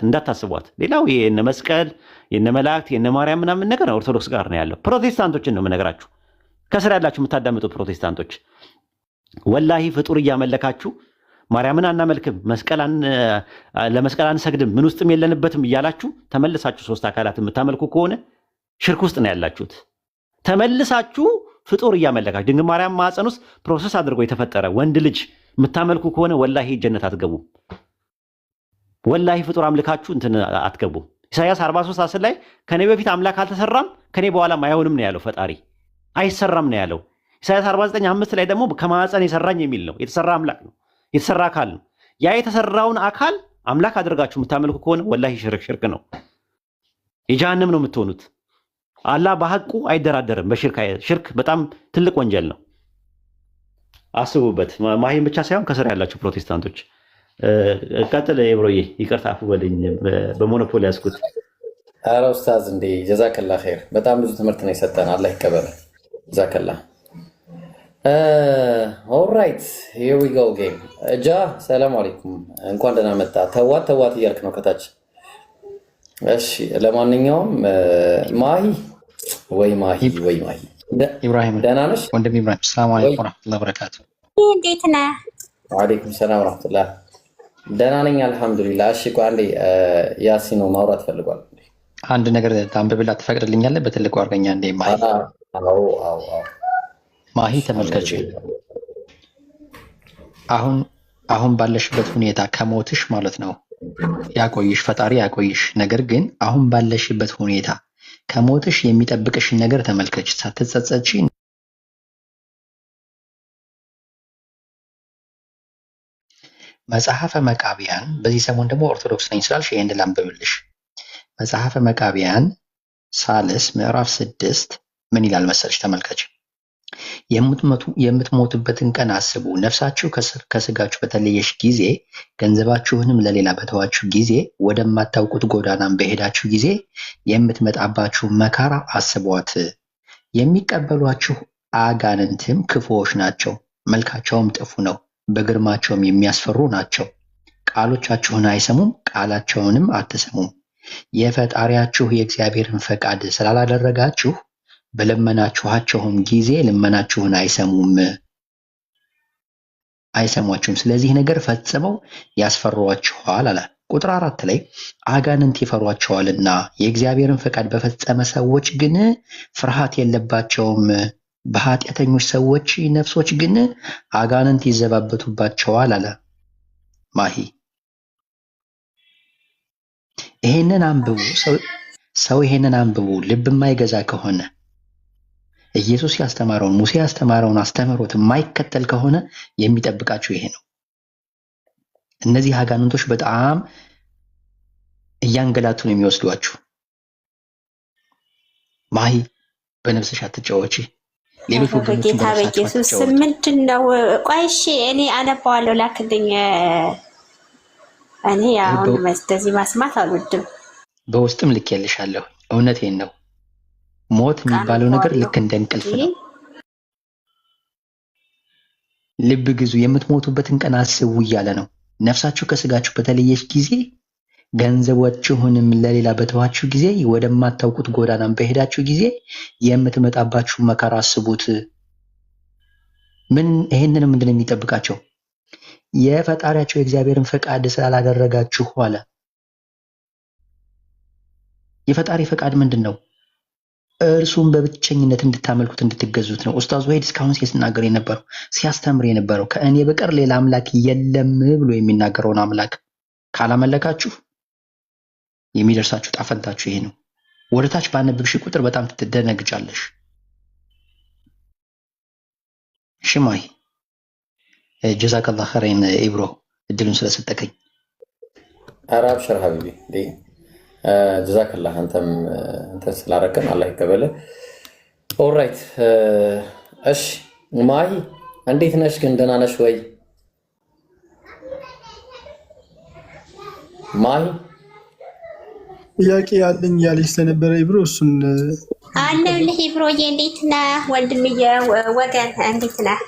እንዳታስቧት። ሌላው የነ መስቀል የነ መላእክት የነ ማርያም ምናምን ነገር ኦርቶዶክስ ጋር ነው ያለው። ፕሮቴስታንቶችን ነው የምነግራችሁ፣ ከስር ያላችሁ የምታዳምጡ ፕሮቴስታንቶች። ወላሂ ፍጡር እያመለካችሁ ማርያምን አናመልክም፣ ለመስቀል አንሰግድም፣ ምን ውስጥም የለንበትም እያላችሁ ተመልሳችሁ ሶስት አካላት የምታመልኩ ከሆነ ሽርክ ውስጥ ነው ያላችሁት። ተመልሳችሁ ፍጡር እያመለካችሁ ድንግል ማርያም ማህፀን ውስጥ ፕሮሰስ አድርጎ የተፈጠረ ወንድ ልጅ የምታመልኩ ከሆነ ወላሂ ጀነት አትገቡም። ወላሂ ፍጡር አምልካችሁ እንትን አትገቡም። ኢሳይያስ 43:10 ላይ ከኔ በፊት አምላክ አልተሰራም ከኔ በኋላም አይሆንም ነው ያለው። ፈጣሪ አይሰራም ነው ያለው። ኢሳይያስ 49:5 ላይ ደግሞ ከማህፀን የሰራኝ የሚል ነው። የተሰራ አምላክ ነው፣ የተሰራ አካል ነው። ያ የተሰራውን አካል አምላክ አድርጋችሁ የምታመልኩ ከሆነ ወላሂ ሽርክ ነው፣ የጀሃነም ነው የምትሆኑት። አላህ በሐቁ አይደራደርም በሽርክ። ሽርክ በጣም ትልቅ ወንጀል ነው። አስቡበት። ማሂን ብቻ ሳይሆን ከስር ያላችሁ ፕሮቴስታንቶች። ቀጥል ብሮዬ፣ ይቅርታ አፉ በለኝ በሞኖፖሊ ያዝኩት። ኧረ ኡስታዝ እንዴ ጀዛከላ ኸይር። በጣም ብዙ ትምህርት ነው የሰጠን፣ አላህ ይቀበል። ጀዛከላ። ኦልራይት ሂር ዊ ጎ ጌም። እጃ ሰላም አለይኩም፣ እንኳን ደህና መጣ። ተዋት እያልክ ነው ከታች። እሺ ለማንኛውም ማሂ ኢብራሂም ደህና ነሽ? ወንድም ኢብራሂም ሰላም አለይኩም ወራህመቱላሂ ወበረካቱ። እንዴት ነህ? ወአለይኩም ሰላም ወራህመቱላህ። ደህና ነኝ አልሐምዱሊላህ። እሺ ቆይ አንዴ ያሲኖ ማውራት ፈልጓል። አንድ ነገር ታንብብላት ትፈቅድልኛለህ? በትልቁ አድርገኛ እንዴ ማሂ። አዎ ማሂ ተመልከች። አሁን ባለሽበት ሁኔታ ከሞትሽ ማለት ነው ያቆይሽ ፈጣሪ ያቆይሽ። ነገር ግን አሁን ባለሽበት ሁኔታ ከሞትሽ የሚጠብቅሽን ነገር ተመልከች፣ ሳትጸጸቺ። መጽሐፈ መቃቢያን፣ በዚህ ሰሞን ደግሞ ኦርቶዶክስ ነኝ ስላልሽ ይሄን ላንብብልሽ። መጽሐፈ መቃቢያን ሳልስ ምዕራፍ 6 ምን ይላል መሰለሽ? ተመልከች። የምትሞቱበትን ቀን አስቡ። ነፍሳችሁ ከስጋችሁ በተለየሽ ጊዜ፣ ገንዘባችሁንም ለሌላ በተዋችሁ ጊዜ፣ ወደማታውቁት ጎዳናም በሄዳችሁ ጊዜ የምትመጣባችሁ መከራ አስቧት። የሚቀበሏችሁ አጋንንትም ክፉዎች ናቸው፣ መልካቸውም ጥፉ ነው፣ በግርማቸውም የሚያስፈሩ ናቸው። ቃሎቻችሁን አይሰሙም፣ ቃላቸውንም አትሰሙም። የፈጣሪያችሁ የእግዚአብሔርን ፈቃድ ስላላደረጋችሁ በለመናችኋቸውም ጊዜ ልመናችሁን አይሰሟችሁም። ስለዚህ ነገር ፈጽመው ያስፈሯችኋል አለ። ቁጥር 4 ላይ አጋንንት ይፈሯቸዋልና የእግዚአብሔርን ፈቃድ በፈጸመ ሰዎች ግን ፍርሃት የለባቸውም። በኃጢአተኞች ሰዎች ነፍሶች ግን አጋንንት ይዘባበቱባቸዋል አለ። ማሂ ይሄንን አንብቡ። ሰው ይሄንን አንብቡ ልብ የማይገዛ ከሆነ ኢየሱስ ያስተማረውን ሙሴ ያስተማረውን አስተምህሮት የማይከተል ከሆነ የሚጠብቃችሁ ይሄ ነው። እነዚህ አጋንንቶች በጣም እያንገላቱ ነው የሚወስዷችሁ። ማሂ በነፍስሽ አትጫወቺ። ሌሎች ወገኖችን በኢየሱስ ምንድነው? ቆይ እሺ እኔ አነባዋለሁ ላክልኝ። እኔ አሁን እንደዚህ ማስማት አልወድም። በውስጥም ልኬልሻለሁ። እውነቴን ነው። ሞት የሚባለው ነገር ልክ እንደ እንቅልፍ ነው። ልብ ግዙ፣ የምትሞቱበትን ቀን አስቡ እያለ ነው። ነፍሳችሁ ከስጋችሁ በተለየች ጊዜ ገንዘባችሁንም ለሌላ በተዋችሁ ጊዜ ወደማታውቁት ጎዳናም በሄዳችሁ ጊዜ የምትመጣባችሁ መከራ አስቡት። ይሄንን ምንድን ነው የሚጠብቃቸው? የፈጣሪያቸው የእግዚአብሔርን ፈቃድ ስላላደረጋችሁ አለ። የፈጣሪ ፈቃድ ምንድን ነው? እርሱም በብቸኝነት እንድታመልኩት እንድትገዙት ነው። ኡስታዝ ወሂድ እስካሁን ሲናገር የነበረው ሲያስተምር የነበረው ከእኔ በቀር ሌላ አምላክ የለም ብሎ የሚናገረውን አምላክ ካላመለካችሁ የሚደርሳችሁ ጣፈንታችሁ ይሄ ነው። ወደታች ባነበብሽ ቁጥር በጣም ትደነግጫለሽ። ሽማይ ጀዛከላህ ኸይረን ኢብሮ እድሉን ስለሰጠከኝ። ኧረ አብሽር ሀቢቢ ጀዛከላህ። አንተም እንትን ስላረከን አላህ ይቀበልህ። ኦልራይት እሺ ማሂ እንዴት ነሽ ግን? ደህና ነሽ ወይ ማሂ? ጥያቄ ያለኝ ያለች ስለነበረ ኢብሮ እሱን አለሁልህ። ኢብሮዬ እንዴት ነህ ወንድምዬ? ወገን እንዴት ነህ?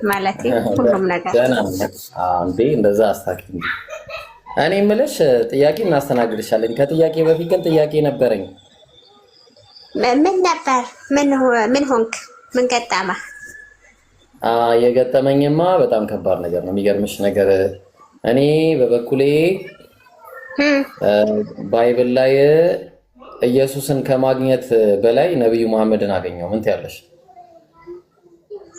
ማለት ሁሉም ነገር ደህና ነኝ። እንዴ እንደዛ አስታኪ። እኔ የምልሽ ጥያቄ እናስተናግድሻለን። ከጥያቄ በፊት ግን ጥያቄ ነበረኝ። ምን ነበር? ምን ሆንክ? ምን ገጠመ? የገጠመኝማ በጣም ከባድ ነገር ነው። የሚገርምሽ ነገር እኔ በበኩሌ ባይብል ላይ ኢየሱስን ከማግኘት በላይ ነብዩ መሐመድን አገኘው። ምን ትያለሽ?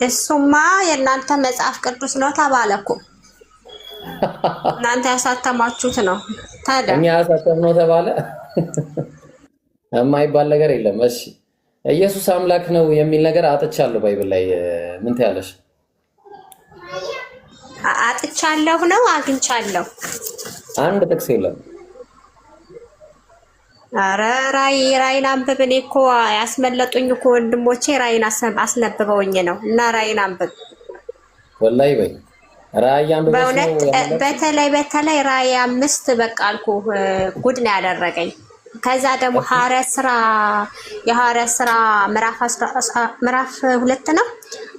እሱማ የእናንተ መጽሐፍ ቅዱስ ነው ተባለኩ። እናንተ ያሳተማችሁት ነው። ታዲያ እኛ ያሳተምነው ተባለ? የማይባል ነገር የለም። እሺ ኢየሱስ አምላክ ነው የሚል ነገር አጥቻለሁ ባይብል ላይ። ምን ትያለሽ? አጥቻለሁ ነው አግኝቻለሁ? አንድ ጥቅስ የለም። አረ ራይን አንብብ። እኔ እኮ ያስመለጡኝ እኮ ወንድሞቼ ራይን አስነብበውኝ ነው። እና ራይን አንብብ ወላሂ በይ ራይ አንብብ። በእውነት በተለይ ራይ 5 በቃ አልኩ ጉድ ነው ያደረገኝ። ከዛ ደግሞ የሐዋርያት ሥራ ምዕራፍ 2 ነው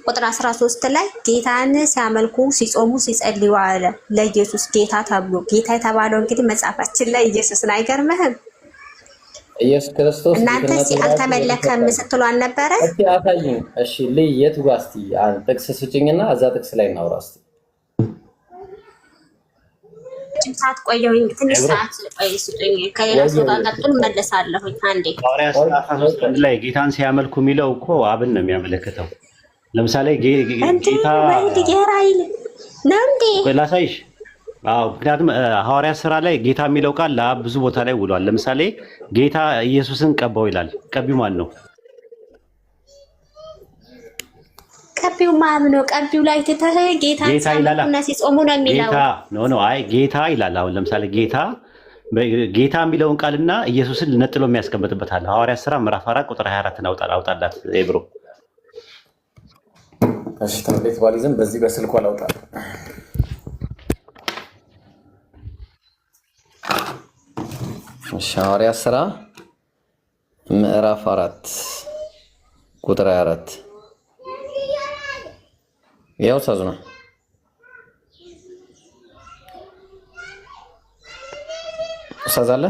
ቁጥር 13 ላይ ጌታን ሲያመልኩ ሲጾሙ ሲጸልዩ አለ ለኢየሱስ ጌታ ተብሎ። ጌታ የተባለው እንግዲህ መጽሐፋችን ላይ ኢየሱስ ነው። አይገርምህም? ኢየሱስ ክርስቶስ እናንተ አልተመለከም ስትሉ አልነበረ? እስቲ አሳይኝ። እሺ ልይ የቱ ጋር እስቲ ጥቅስ ስጭኝና እዛ ጥቅስ ላይ እናውራ እስቲ። ሰዓት ቆየሁኝ፣ ትንሽ ሰዓት ቆይ ስጡኝ። ከሌላ ሰው ጋር ቀጥል መለሳለሁኝ። አንዴ ሐዋርያት ሥራ 13 ላይ ጌታን ሲያመልኩ የሚለው እኮ አብን ነው የሚያመለክተው። ለምሳሌ ጌታ ራይል ነው እንዴ? ላሳይሽ። አዎ ምክንያቱም ሐዋርያት ሥራ ላይ ጌታ የሚለው ቃል ለአብ ብዙ ቦታ ላይ ውሏል። ለምሳሌ ጌታ ኢየሱስን ቀባው ይላል። ቀቢው ማን ነው? ቀቢው ማን ነው? ቀቢው ላይ ተተህ ጌታ ሲያመልኩና ሲጾሙ ነው የሚለው። ጌታ ይላል። አሁን ለምሳሌ ጌታ የሚለውን ቃልና ኢየሱስን ነጥሎ የሚያስቀምጥበታል። ሐዋርያት ሥራ ምዕራፍ 4 ቁጥር 24 አውጣላት ብሮ። እሺ ታብሌት ባሊዝም በዚህ በስልኩ አላውጣ። ሐዋርያት ሥራ ምዕራፍ 4 ቁጥር 24 ያው ታዝና ኡስታዝ አለ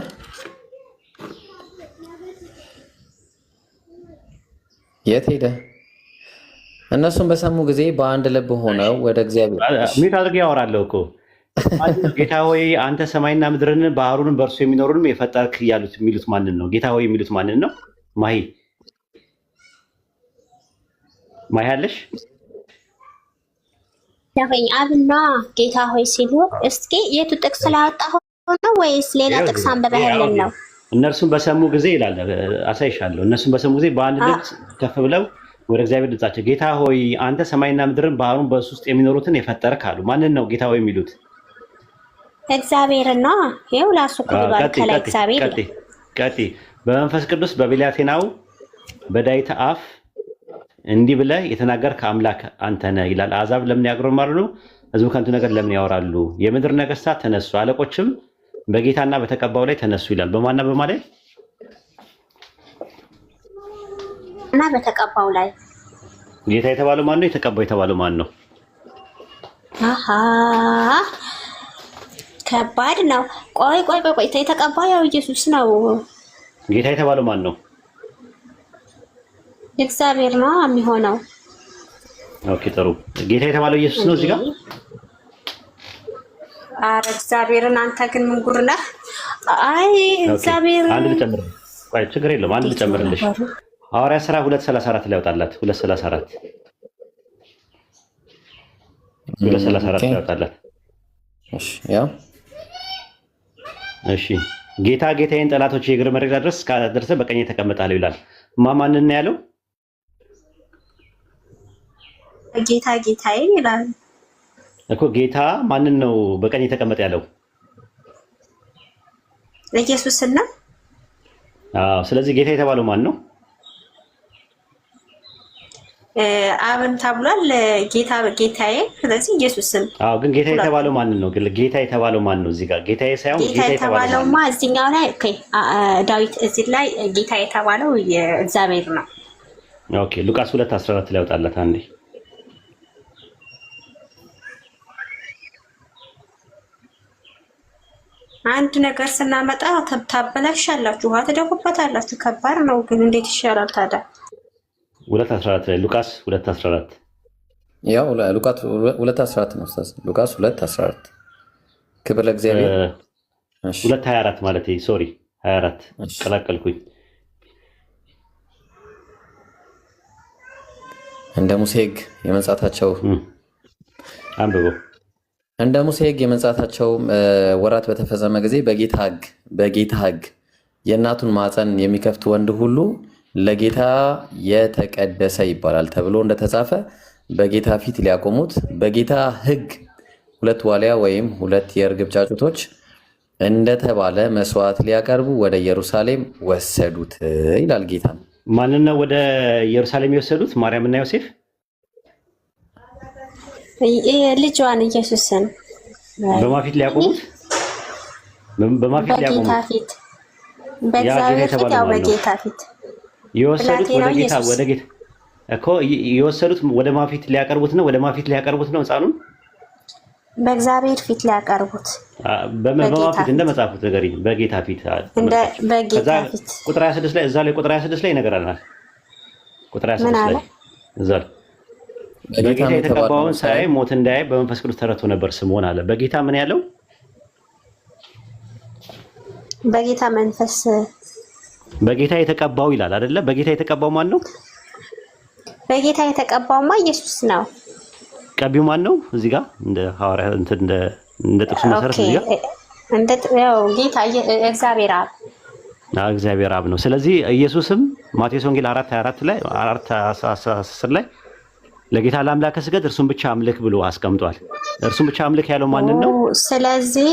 የት ሄደ? እነሱም በሰሙ ጊዜ በአንድ ልብ ሆነው ወደ እግዚአብሔር ሚት አድርጌ ያወራለሁ እኮ ጌታ ሆይ አንተ ሰማይና ምድርን ባህሩንም በእርሱ የሚኖሩንም የፈጠርክ እያሉት የሚሉት ማንን ነው? ጌታ ሆይ የሚሉት ማንን ነው? ማሂ አለሽ? ያፈኝ አብና ጌታ ሆይ ሲሉ እስኪ የቱ ጥቅስ ስላወጣሁ ነው ወይስ ሌላ ጥቅስ አንበበህልን ነው? እነርሱም በሰሙ ጊዜ ይላል፣ አሳይሻለሁ። እነርሱም በሰሙ ጊዜ በአንድ ድምፅ ከፍ ብለው ወደ እግዚአብሔር ድምፃቸው ጌታ ሆይ አንተ ሰማይና ምድርን ባህሩን በእሱ ውስጥ የሚኖሩትን የፈጠርክ አሉ። ማንን ነው ጌታ ሆይ የሚሉት? እግዚአብሔር ነው። ይኸው ላሱ ኩባል ከላይ እግዚአብሔር ቀጢ በመንፈስ ቅዱስ በብላቴናው በዳዊት አፍ እንዲህ ብለህ የተናገርክ አምላክ አንተ ነህ ይላል። አሕዛብ ለምን ያጉረመርማሉ? ሕዝቡ ከንቱ ነገር ለምን ያወራሉ? የምድር ነገስታት ተነሱ፣ አለቆችም በጌታና በተቀባው ላይ ተነሱ ይላል። በማና በማ ላይ እና በተቀባው ላይ ጌታ የተባለው ማን ነው? የተቀባው የተባለው ማን ነው? አሃ ከባድ ነው። ቆይ የተቀባው ያው ኢየሱስ ነው። ጌታ የተባለው ማን ነው? እግዚአብሔር ነው የሚሆነው። ኦኬ ጥሩ። ጌታ የተባለው ኢየሱስ ነው እዚህ ጋር። አረ እግዚአብሔርን አንተ ግን ምን ጉር ነህ? አይ እግዚአብሔር አንድ ልጨምር። ቆይ ችግር የለውም አንድ ልጨምርልሽ። ሐዋርያ ሥራ 2:34 ላይ ያወጣላት 2:34 ላይ ያወጣላት። እሺ ጌታ ጌታዬን ጠላቶች የእግር መረገጫ ድረስ እስካደርሰ በቀኝ ተቀመጣለሁ ይላል። ማንን ነው ያለው? ጌታ ጌታዬ ይላል እኮ። ጌታ ማንን ነው በቀኝ ተቀመጠ ያለው? ኢየሱስን ነው። አዎ። ስለዚህ ጌታ የተባለው ማን ነው? አብን ተብሏል። ጌታ ጌታዬ። ስለዚህ ኢየሱስን። አዎ። ግን ጌታ የተባለው ማን ነው? ግን ጌታ የተባለው ማን ነው? እዚህ ጋር ጌታዬ ሳይሆን ጌታ የተባለውማ እዚህኛው ላይ ኦኬ፣ ዳዊት እዚህ ላይ ጌታ የተባለው እግዚአብሔር ነው። ኦኬ። ሉቃስ 2:14 ላይ ያወጣላት አንዴ። አንድ ነገር ስናመጣ ታበላሻላችሁ፣ ውሃ ትደፉበታላችሁ። ከባድ ነው። ግን እንዴት ይሻላል ታዲያ? 2:14 ላይ ሉቃስ 2:14 ያው ሉቃስ 2:14 ነው ኡስታዝ። ሉቃስ 2:14 ክብር ለእግዚአብሔር። 2:24 ማለት ሶሪ 24 ቀላቀልኩኝ። እንደ ሙሴ ሕግ የመንጻታቸው አንብበው። እንደ ሙሴ ሕግ የመንጻታቸው ወራት በተፈጸመ ጊዜ በጌታ ሕግ የእናቱን ማፀን የሚከፍት ወንድ ሁሉ ለጌታ የተቀደሰ ይባላል ተብሎ እንደተጻፈ በጌታ ፊት ሊያቆሙት በጌታ ሕግ 2 ዋሊያ ወይም 2 የርግብ ጫጩቶች እንደተባለ መስዋዕት ሊያቀርቡ ወደ ኢየሩሳሌም ወሰዱት ይላል ጌታ። ማንን ነው ወደ ኢየሩሳሌም የወሰዱት? ማርያምና ዮሴፍ ልጇን ኢየሱስን በማፊት ሊያቆሙት በጌታ ፊት በእግዚአብሔር ፊት ያው በጌታ ፊት የወሰዱት ወደ ጌታ እኮ የወሰዱት ወደ ማፊት ሊያቀርቡት ነው። ወደ ማፊት ሊያቀርቡት ነው ሕፃኑን በእግዚአብሔር ፊት ሊያቀርቡት በማፊት እንደ መጽሐፉት ነገር በጌታ ፊት በጌታ ፊት ቁጥር 26 ላይ እዛ ላይ ቁጥር 26 ላይ ይነገራል። ቁጥር 26 ላይ እዛ በጌታ የተቀባውን ሳይ ሞት እንዳያይ በመንፈስ ቅዱስ ተረቶ ነበር ስምዖን አለ። በጌታ ምን ያለው? በጌታ መንፈስ በጌታ የተቀባው ይላል አይደለ? በጌታ የተቀባው ማን ነው? በጌታ የተቀባውማ ኢየሱስ ነው። ቀቢው ማን ነው? እዚህ ጋር እንደ ሐዋርያ እንደ ጥቅሱ መሰረት እዚህ ጋር እንደ ያው ጌታ እግዚአብሔር አብ እግዚአብሔር አብ ነው። ስለዚህ ኢየሱስም ማቴዎስ ወንጌል 4:24 ላይ 4:10 ላይ ለጌታ ለአምላክ ስገድ እርሱን ብቻ አምልክ ብሎ አስቀምጧል። እርሱን ብቻ አምልክ ያለው ማንን ነው? ስለዚህ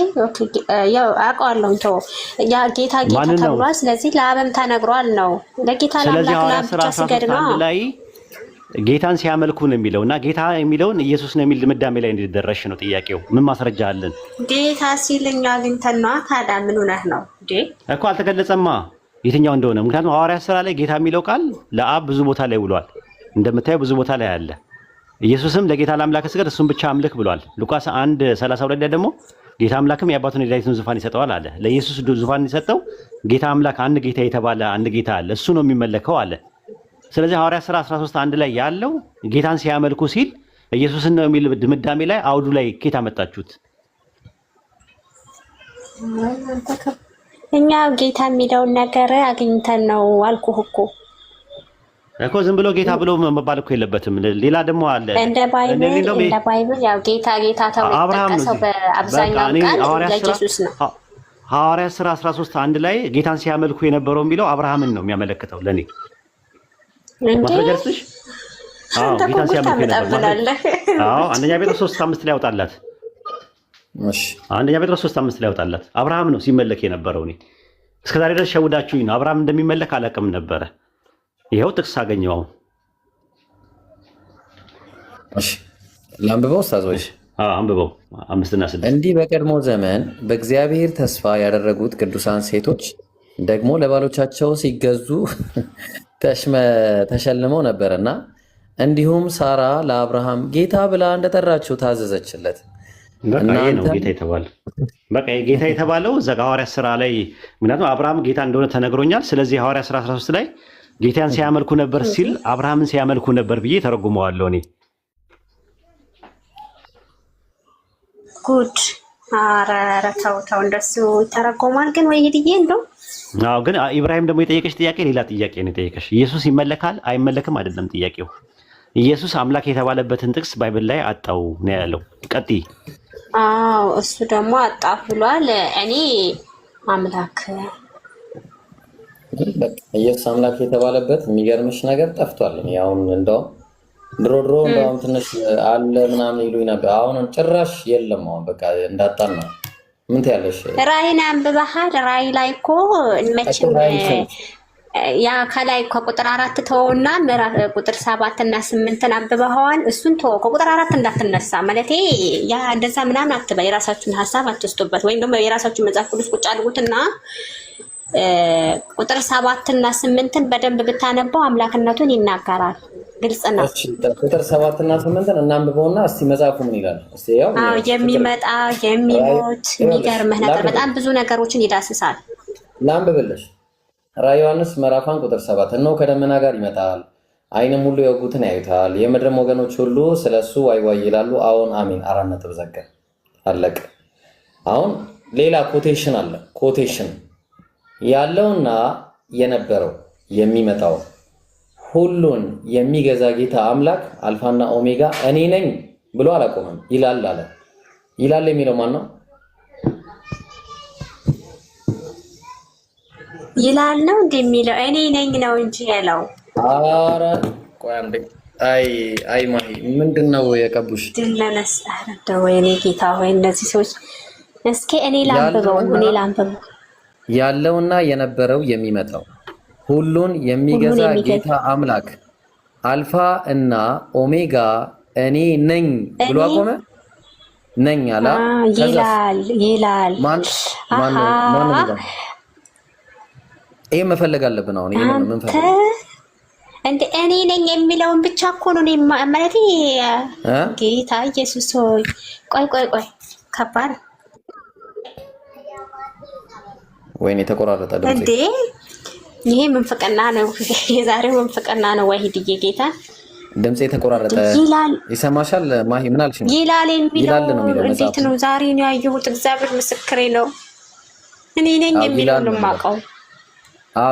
ያው አውቀዋለሁ እንተው ያ ጌታ ተብሏል። ስለዚህ ለአብም ተነግሯል ነው ለጌታ ለአምላክ ብቻ ስገድ ነው ላይ ጌታን ሲያመልኩ ነው የሚለውና ጌታ የሚለውን ኢየሱስ ነው የሚል ድምዳሜ ላይ እንዲደረሽ ነው ጥያቄው። ምን ማስረጃ አለን? ጌታ ሲልኛ አግኝተና ታዲያ ምን ሆነህ ነው እንዴ? እኮ አልተገለጸማ የትኛው እንደሆነ። ምክንያቱም ሐዋርያ ሥራ ላይ ጌታ የሚለው ቃል ለአብ ብዙ ቦታ ላይ ውሏል። እንደምታየው ብዙ ቦታ ላይ አለ። ኢየሱስም ለጌታ ለአምላክ ስገድ እሱን ብቻ አምልክ ብሏል። ሉቃስ 1:32 ላይ ደግሞ ጌታ አምላክም የአባቱን የዳዊትን ዙፋን ይሰጠዋል አለ። ለኢየሱስ ዙፋን የሰጠው ጌታ አምላክ አንድ ጌታ የተባለ አንድ ጌታ አለ፣ እሱ ነው የሚመለከው አለ። ስለዚህ ሐዋርያት ሥራ 13:1 ላይ ያለው ጌታን ሲያመልኩ ሲል ኢየሱስን ነው የሚል ድምዳሜ ላይ አውዱ ላይ ኬት አመጣችሁት? እኛ ጌታ የሚለውን ነገር አግኝተን ነው አልኩህ እኮ ዝም ብሎ ጌታ ብሎ መባል እኮ የለበትም። ሌላ ደግሞ አለ እንደ ባይብል ያው ጌታ ተብሎ የተጠቀሰው በአብዛኛው ቃል ለኢየሱስ ነው። ሐዋርያት ሥራ 13:1 ላይ ጌታን ሲያመልኩ የነበረው የሚለው አብርሃምን ነው የሚያመለክተው። ለኔ ማስረጃስሽ ጌታን ሲያመልኩ የነበረው አንደኛ ጴጥሮስ 3:5 ላይ ያወጣላት። አንደኛ ጴጥሮስ 3:5 ላይ ያወጣላት አብርሃም ነው ሲመለክ የነበረው። እኔ እስከዛሬ ድረስ ሸውዳችሁኝ ነው። አብርሃም እንደሚመለክ አላውቅም ነበረ። ይሄው ጥቅስ አገኘው። እሺ ላንብበው ኡስታዞች? አንብበው 5 እና 6 እንዲህ በቀድሞ ዘመን በእግዚአብሔር ተስፋ ያደረጉት ቅዱሳን ሴቶች ደግሞ ለባሎቻቸው ሲገዙ ተሸልመው ነበርና እንዲሁም ሳራ ለአብርሃም ጌታ ብላ እንደጠራችው ታዘዘችለት። ነው ጌታ የተባለው። በቃ ጌታ የተባለው እዛ ሐዋርያት ሥራ ላይ ምክንያቱም አብርሃም ጌታ እንደሆነ ተነግሮኛል። ስለዚህ ሐዋርያት ሥራ 13 ላይ ጌታን ሲያመልኩ ነበር ሲል አብርሃምን ሲያመልኩ ነበር ብዬ ተረጉመዋለሁ እኔ። ጉድ ኧረ ተው እንደሱ ይተረጎማል ግን ወይ ሄድዬ እንደው ግን ኢብራሂም ደግሞ የጠየቀሽ ጥያቄ ሌላ ጥያቄ ነው የጠየቀሽ። ኢየሱስ ይመለካል አይመለክም አይደለም ጥያቄው። ኢየሱስ አምላክ የተባለበትን ጥቅስ ባይብል ላይ አጣው ነው ያለው። ቀጥይ። እሱ ደግሞ አጣፍ ብሏል። እኔ አምላክ ኢየሱስ አምላክ የተባለበት የሚገርምሽ ነገር ጠፍቷል። አሁን እንደውም ድሮ እንደውም ትንሽ አለ ምናምን ይሉኝ ነበር። አሁን ጭራሽ የለም። አሁን በቃ እንዳጣን ነው። ምን ትያለሽ? ራእይን አንብበሃል? ራእይ ላይ እኮ መቼም ያ ከላይ ከቁጥር 4 ተወውና ቁጥር 7 እና 8 አንብበዋል። እሱን ተወው። ከቁጥር 4 እንዳትነሳ ማለቴ ያ እንደዛ ምናምን አትበይ። የራሳችሁን ሀሳብ አትስጡበት። ወይም ደግሞ የራሳችሁን መጽሐፍ ቅዱስ ቁጭ አድርጉትና ቁጥር 7 እና 8ን በደንብ ብታነበው አምላክነቱን ይናገራል። ግልጽ ነው። ቁጥር 7 እና 8ን እናንብበውና እስቲ መጽሐፉ ምን ይላል? እስቲ ያው የሚመጣ የሚሞት የሚገርምህ ነገር በጣም ብዙ ነገሮችን ይዳስሳል። ላንብብልሽ። ራዕየ ዮሐንስ ምዕራፍ 1 ቁጥር 7 እነሆ ከደመና ጋር ይመጣል፣ ዓይንም ሁሉ ያዩትን ያዩታል፣ የምድርም ወገኖች ሁሉ ስለሱ ዋይ ዋይ ይላሉ። አዎን አሜን። 4 ነጥብ ዘጋ። አለቀ። አሁን ሌላ ኮቴሽን አለ። ኮቴሽን ያለውና የነበረው የሚመጣው ሁሉን የሚገዛ ጌታ አምላክ አልፋና ኦሜጋ እኔ ነኝ ብሎ አላቆመም። ይላል አለ። ይላል የሚለው ማን ነው? ይላል ነው እንደሚለው እኔ ነኝ ነው እንጂ ያለው። ኧረ ቆይ አንዴ። አይ ማሂ ምንድነው የቀቡሽ? ድለነስ አረደ ወይኔ ጌታ ሆይ እነዚህ ሰዎች እስኪ እኔ ላንብበው። ያለውና የነበረው የሚመጣው ሁሉን የሚገዛ ጌታ አምላክ አልፋ እና ኦሜጋ እኔ ነኝ ብሎ አቆመ። ነኝ አላ ይላል ማን ይሄ መፈለግ አለብን። አሁን ይሄ ምን ፈልግ እንደ እኔ ነኝ የሚለውን ብቻ እኮ ነው ማለት ጌታ ኢየሱስ ሆይ ቆይ ከባድ ወይኔ የተቆራረጠ ድምጽ እንዴ! ይሄ መንፈቀና ነው። የዛሬው መንፈቀና ነው። ወሂድዬ ጌታ ድምጽ የተቆራረጠ ይሰማሻል? ማሂ ምን አልሽ? ይላል የሚለው እንዴት ነው? ዛሬ ነው ያየሁት። እግዚአብሔር ምስክሬ ነው። እኔ ነኝ የሚለው ነው የማውቀው።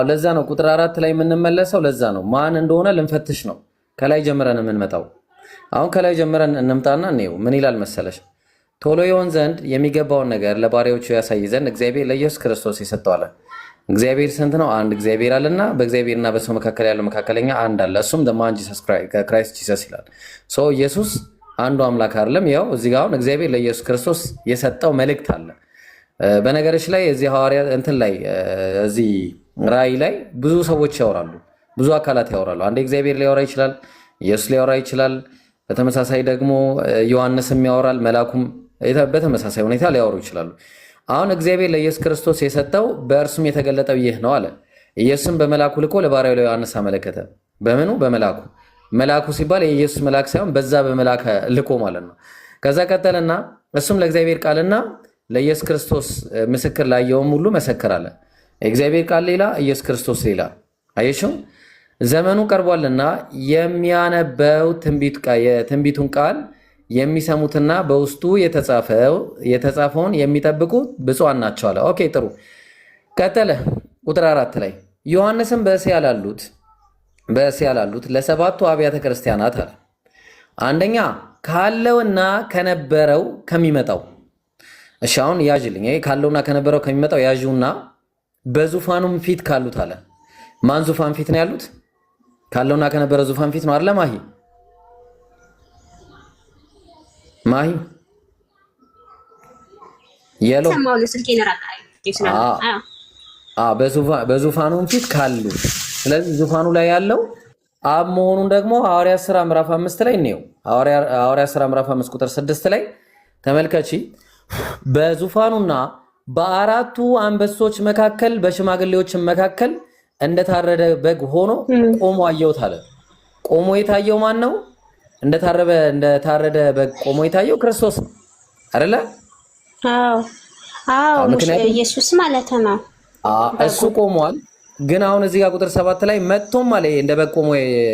ለዛ ነው ቁጥር 4 ላይ የምንመለሰው። ለዛ ነው ማን እንደሆነ ልንፈትሽ ነው ከላይ ጀምረን የምንመጣው። አሁን ከላይ ጀምረን እንምጣና እንየው ምን ይላል መሰለሽ። ቶሎ ይሆን ዘንድ የሚገባውን ነገር ለባሪያዎቹ ያሳይ ዘንድ እግዚአብሔር ለኢየሱስ ክርስቶስ የሰጠው አለ። እግዚአብሔር ስንት ነው? አንድ እግዚአብሔር አለና በእግዚአብሔርና በሰው መካከል ያለው መካከለኛ አንድ አለ፣ እሱም ማን ጂሰስ ክራይስት ጂሰስ ይላል። ኢየሱስ አንዱ አምላክ አይደለም። ያው እዚህ ጋር አሁን እግዚአብሔር ለኢየሱስ ክርስቶስ የሰጠው መልእክት አለ። በነገርሽ ላይ እዚህ ሐዋርያ እንትን ላይ እዚህ ራእይ ላይ ብዙ ሰዎች ያወራሉ፣ ብዙ አካላት ያወራሉ። አንዴ እግዚአብሔር ሊያወራ ይችላል፣ ኢየሱስ ሊያወራ ይችላል። በተመሳሳይ ደግሞ ዮሐንስም ያወራል፣ መላኩም በተመሳሳይ ሁኔታ ሊያወሩ ይችላሉ። አሁን እግዚአብሔር ለኢየሱስ ክርስቶስ የሰጠው በእርሱም የተገለጠው ይህ ነው አለ። ኢየሱስም በመላኩ ልኮ ለባሪያው ለዮሐንስ አመለከተ። በምኑ? በመላኩ። መላኩ ሲባል የኢየሱስ መልአክ ሳይሆን በዛ በመላክ ልኮ ማለት ነው። ከዛ ቀጠለና እሱም ለእግዚአብሔር ቃልና ለኢየሱስ ክርስቶስ ምስክር ላየውም ሁሉ መሰከር አለ። የእግዚአብሔር ቃል ሌላ፣ ኢየሱስ ክርስቶስ ሌላ። አየሽው? ዘመኑ ቀርቧልና የሚያነበው የትንቢቱን ቃል የሚሰሙትና በውስጡ የተጻፈውን የሚጠብቁ ብፁዓን ናቸው አለ። ኦኬ ጥሩ። ቀጠለ ቁጥር 4 ላይ ዮሐንስም በእስያ ላሉት ለሰባቱ አብያተ ክርስቲያናት አለ። አንደኛ ካለውና ከነበረው ከሚመጣው። እሺ አሁን ያዥልኝ። ካለውና ከነበረው ከሚመጣው ያዥውና በዙፋኑም ፊት ካሉት አለ። ማን ዙፋን ፊት ነው ያሉት? ካለውና ከነበረው ዙፋን ፊት ነው አይደል? ማሂ የሎ በዙፋኑም ፊት ካሉ። ስለዚህ ዙፋኑ ላይ ያለው አብ መሆኑን ደግሞ ሐዋርያት ሥራ ምዕራፍ 5 ላይ ነው። ሐዋርያት ሥራ ምዕራፍ 5 ቁጥር 6 ላይ ተመልከቺ። በዙፋኑና በአራቱ አንበሶች መካከል በሽማግሌዎችም መካከል እንደታረደ በግ ሆኖ ቆሞ አየሁት አለ። ቆሞ የታየው ማን ነው? እንደታረደ በግ ቆሞ የታየው ክርስቶስ ነው አይደለ? አዎ ኢየሱስ ማለት ነው። እሱ ቆሟል። ግን አሁን እዚህ ጋር ቁጥር 7 ላይ መጥቶም አለ እንደ በግ ቆሞ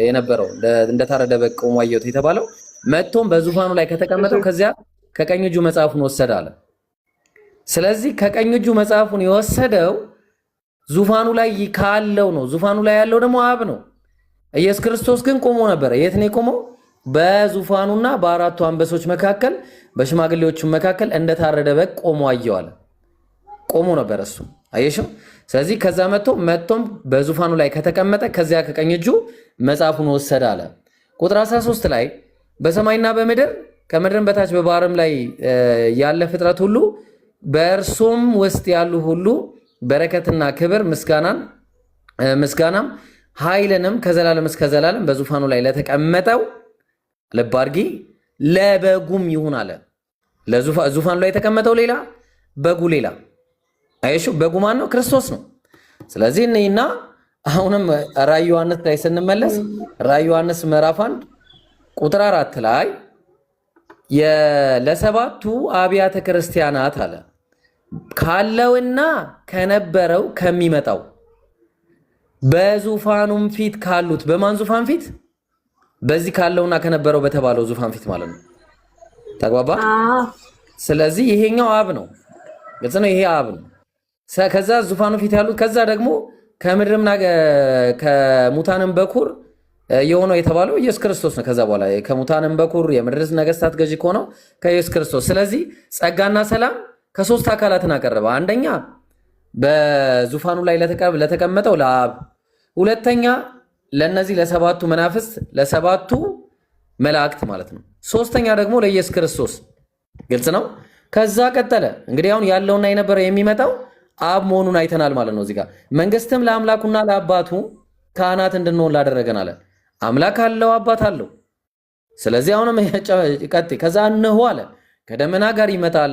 የነበረው እንደታረደ በግ ቆሞ አየሁት የተባለው መጥቶም በዙፋኑ ላይ ከተቀመጠው ከዚያ ከቀኝ እጁ መጽሐፉን ወሰደ አለ። ስለዚህ ከቀኝ እጁ መጽሐፉን የወሰደው ዙፋኑ ላይ ካለው ነው። ዙፋኑ ላይ ያለው ደግሞ አብ ነው። ኢየሱስ ክርስቶስ ግን ቆሞ ነበር። የት ነው የቆመው? በዙፋኑና በአራቱ አንበሶች መካከል በሽማግሌዎቹ መካከል እንደታረደ በግ ቆሞ አየው አለ። ቆሞ ነበር እሱ። አየሽው? ስለዚህ ከዛ መጥቶም በዙፋኑ ላይ ከተቀመጠ ከዚያ ከቀኝ እጁ መጽሐፉን ወሰደ አለ። ቁጥር 13 ላይ በሰማይና በምድር ከምድርም በታች በባህርም ላይ ያለ ፍጥረት ሁሉ በእርሱም ውስጥ ያሉ ሁሉ በረከትና ክብር ምስጋናም ኃይልንም ከዘላለም እስከ ዘላለም በዙፋኑ ላይ ለተቀመጠው ልብ አድርጊ ለበጉም ይሁን አለ። ዙፋኑ ላይ የተቀመጠው ሌላ፣ በጉ ሌላ። አይሹ በጉ ማን ነው? ክርስቶስ ነው። ስለዚህ እኔና አሁንም ራዕይ ዮሐንስ ላይ ስንመለስ ራዕይ ዮሐንስ ምዕራፍ 1 ቁጥር 4 ላይ ለሰባቱ አብያተ ክርስቲያናት አለ ካለውና ከነበረው ከሚመጣው በዙፋኑም ፊት ካሉት። በማን ዙፋን ፊት? በዚህ ካለውና ከነበረው በተባለው ዙፋን ፊት ማለት ነው። ተግባባ? ስለዚህ ይሄኛው አብ ነው። ግልጽ ነው። ይሄ አብ ነው። ከዛ ዙፋኑ ፊት ያሉት ከዛ ደግሞ ከምድርምና ከሙታንም በኩር የሆነው የተባለው ኢየሱስ ክርስቶስ ነው። ከዛ በኋላ ከሙታንም በኩር የምድር ነገስታት ገዢ ከሆነው ከኢየሱስ ክርስቶስ። ስለዚህ ጸጋና ሰላም ከሶስት አካላትን አቀረበ። አንደኛ በዙፋኑ ላይ ለተቀመጠው ለአብ፣ ሁለተኛ ለነዚህ ለሰባቱ መናፍስት ለሰባቱ መላእክት ማለት ነው፣ ሶስተኛ ደግሞ ለኢየሱስ ክርስቶስ። ግልጽ ነው። ከዛ ቀጠለ። እንግዲህ አሁን ያለውና የነበረው የሚመጣው አብ መሆኑን አይተናል ማለት ነው። እዚህ ጋር መንግስትም ለአምላኩና ለአባቱ ካህናት እንድንሆን ላደረገን አለ። አምላክ አለው፣ አባት አለው። ስለዚህ አሁንም ቀጥ ከዛ እንሆ አለ ከደመና ጋር ይመጣል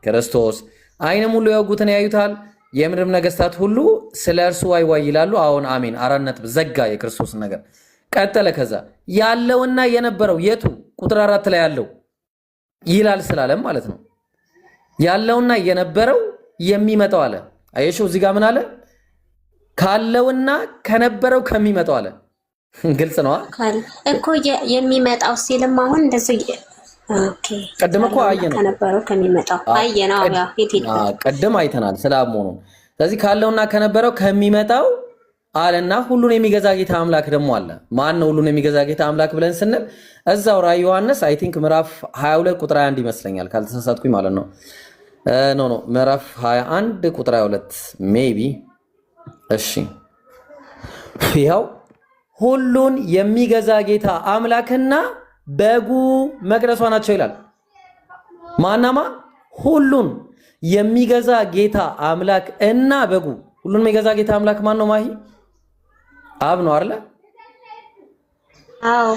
ክርስቶስ። ዓይንም ሁሉ ያዩትን ያዩታል፣ የምድርም ነገስታት ሁሉ ስለ እርሱ ዋይ ዋይ ይላሉ። አሁን አሜን። 4 ነጥብ ዘጋ የክርስቶስን ነገር። ቀጠለ። ከዛ ያለውና የነበረው የቱ? ቁጥር 4 ላይ ያለው ይላል ስላለም ማለት ነው። ያለውና የነበረው የሚመጣው አለ። አየሽው? እዚህ ጋር ምን አለ? ካለውና ከነበረው ከሚመጣው አለ። ግልጽ ነው እኮ የሚመጣው ሲልም አሁን እንደዚህ ቀደም እኮ አየነው። ከነበረው ከሚመጣው አየነው። ቀደም አይተናል ስለ አብ መሆኑን። ስለዚህ ካለውና ከነበረው ከሚመጣው አለና ሁሉን የሚገዛ ጌታ አምላክ ደግሞ አለ። ማን ነው ሁሉን የሚገዛ ጌታ አምላክ ብለን ስንል እዛው ራዕይ ዮሐንስ አይ ቲንክ ምዕራፍ 22 ቁጥር 21 ይመስለኛል ካልተሳሳትኩኝ ማለት ነው። ኖ ምዕራፍ 21 ቁጥር 22 ሜቢ። እሺ ይኸው ሁሉን የሚገዛ ጌታ አምላክና በጉ መቅደሷ ናቸው ይላል። ማናማ? ሁሉን የሚገዛ ጌታ አምላክ እና በጉ። ሁሉን የሚገዛ ጌታ አምላክ ማን ነው? ማሂ አብ ነው አይደለ? አዎ።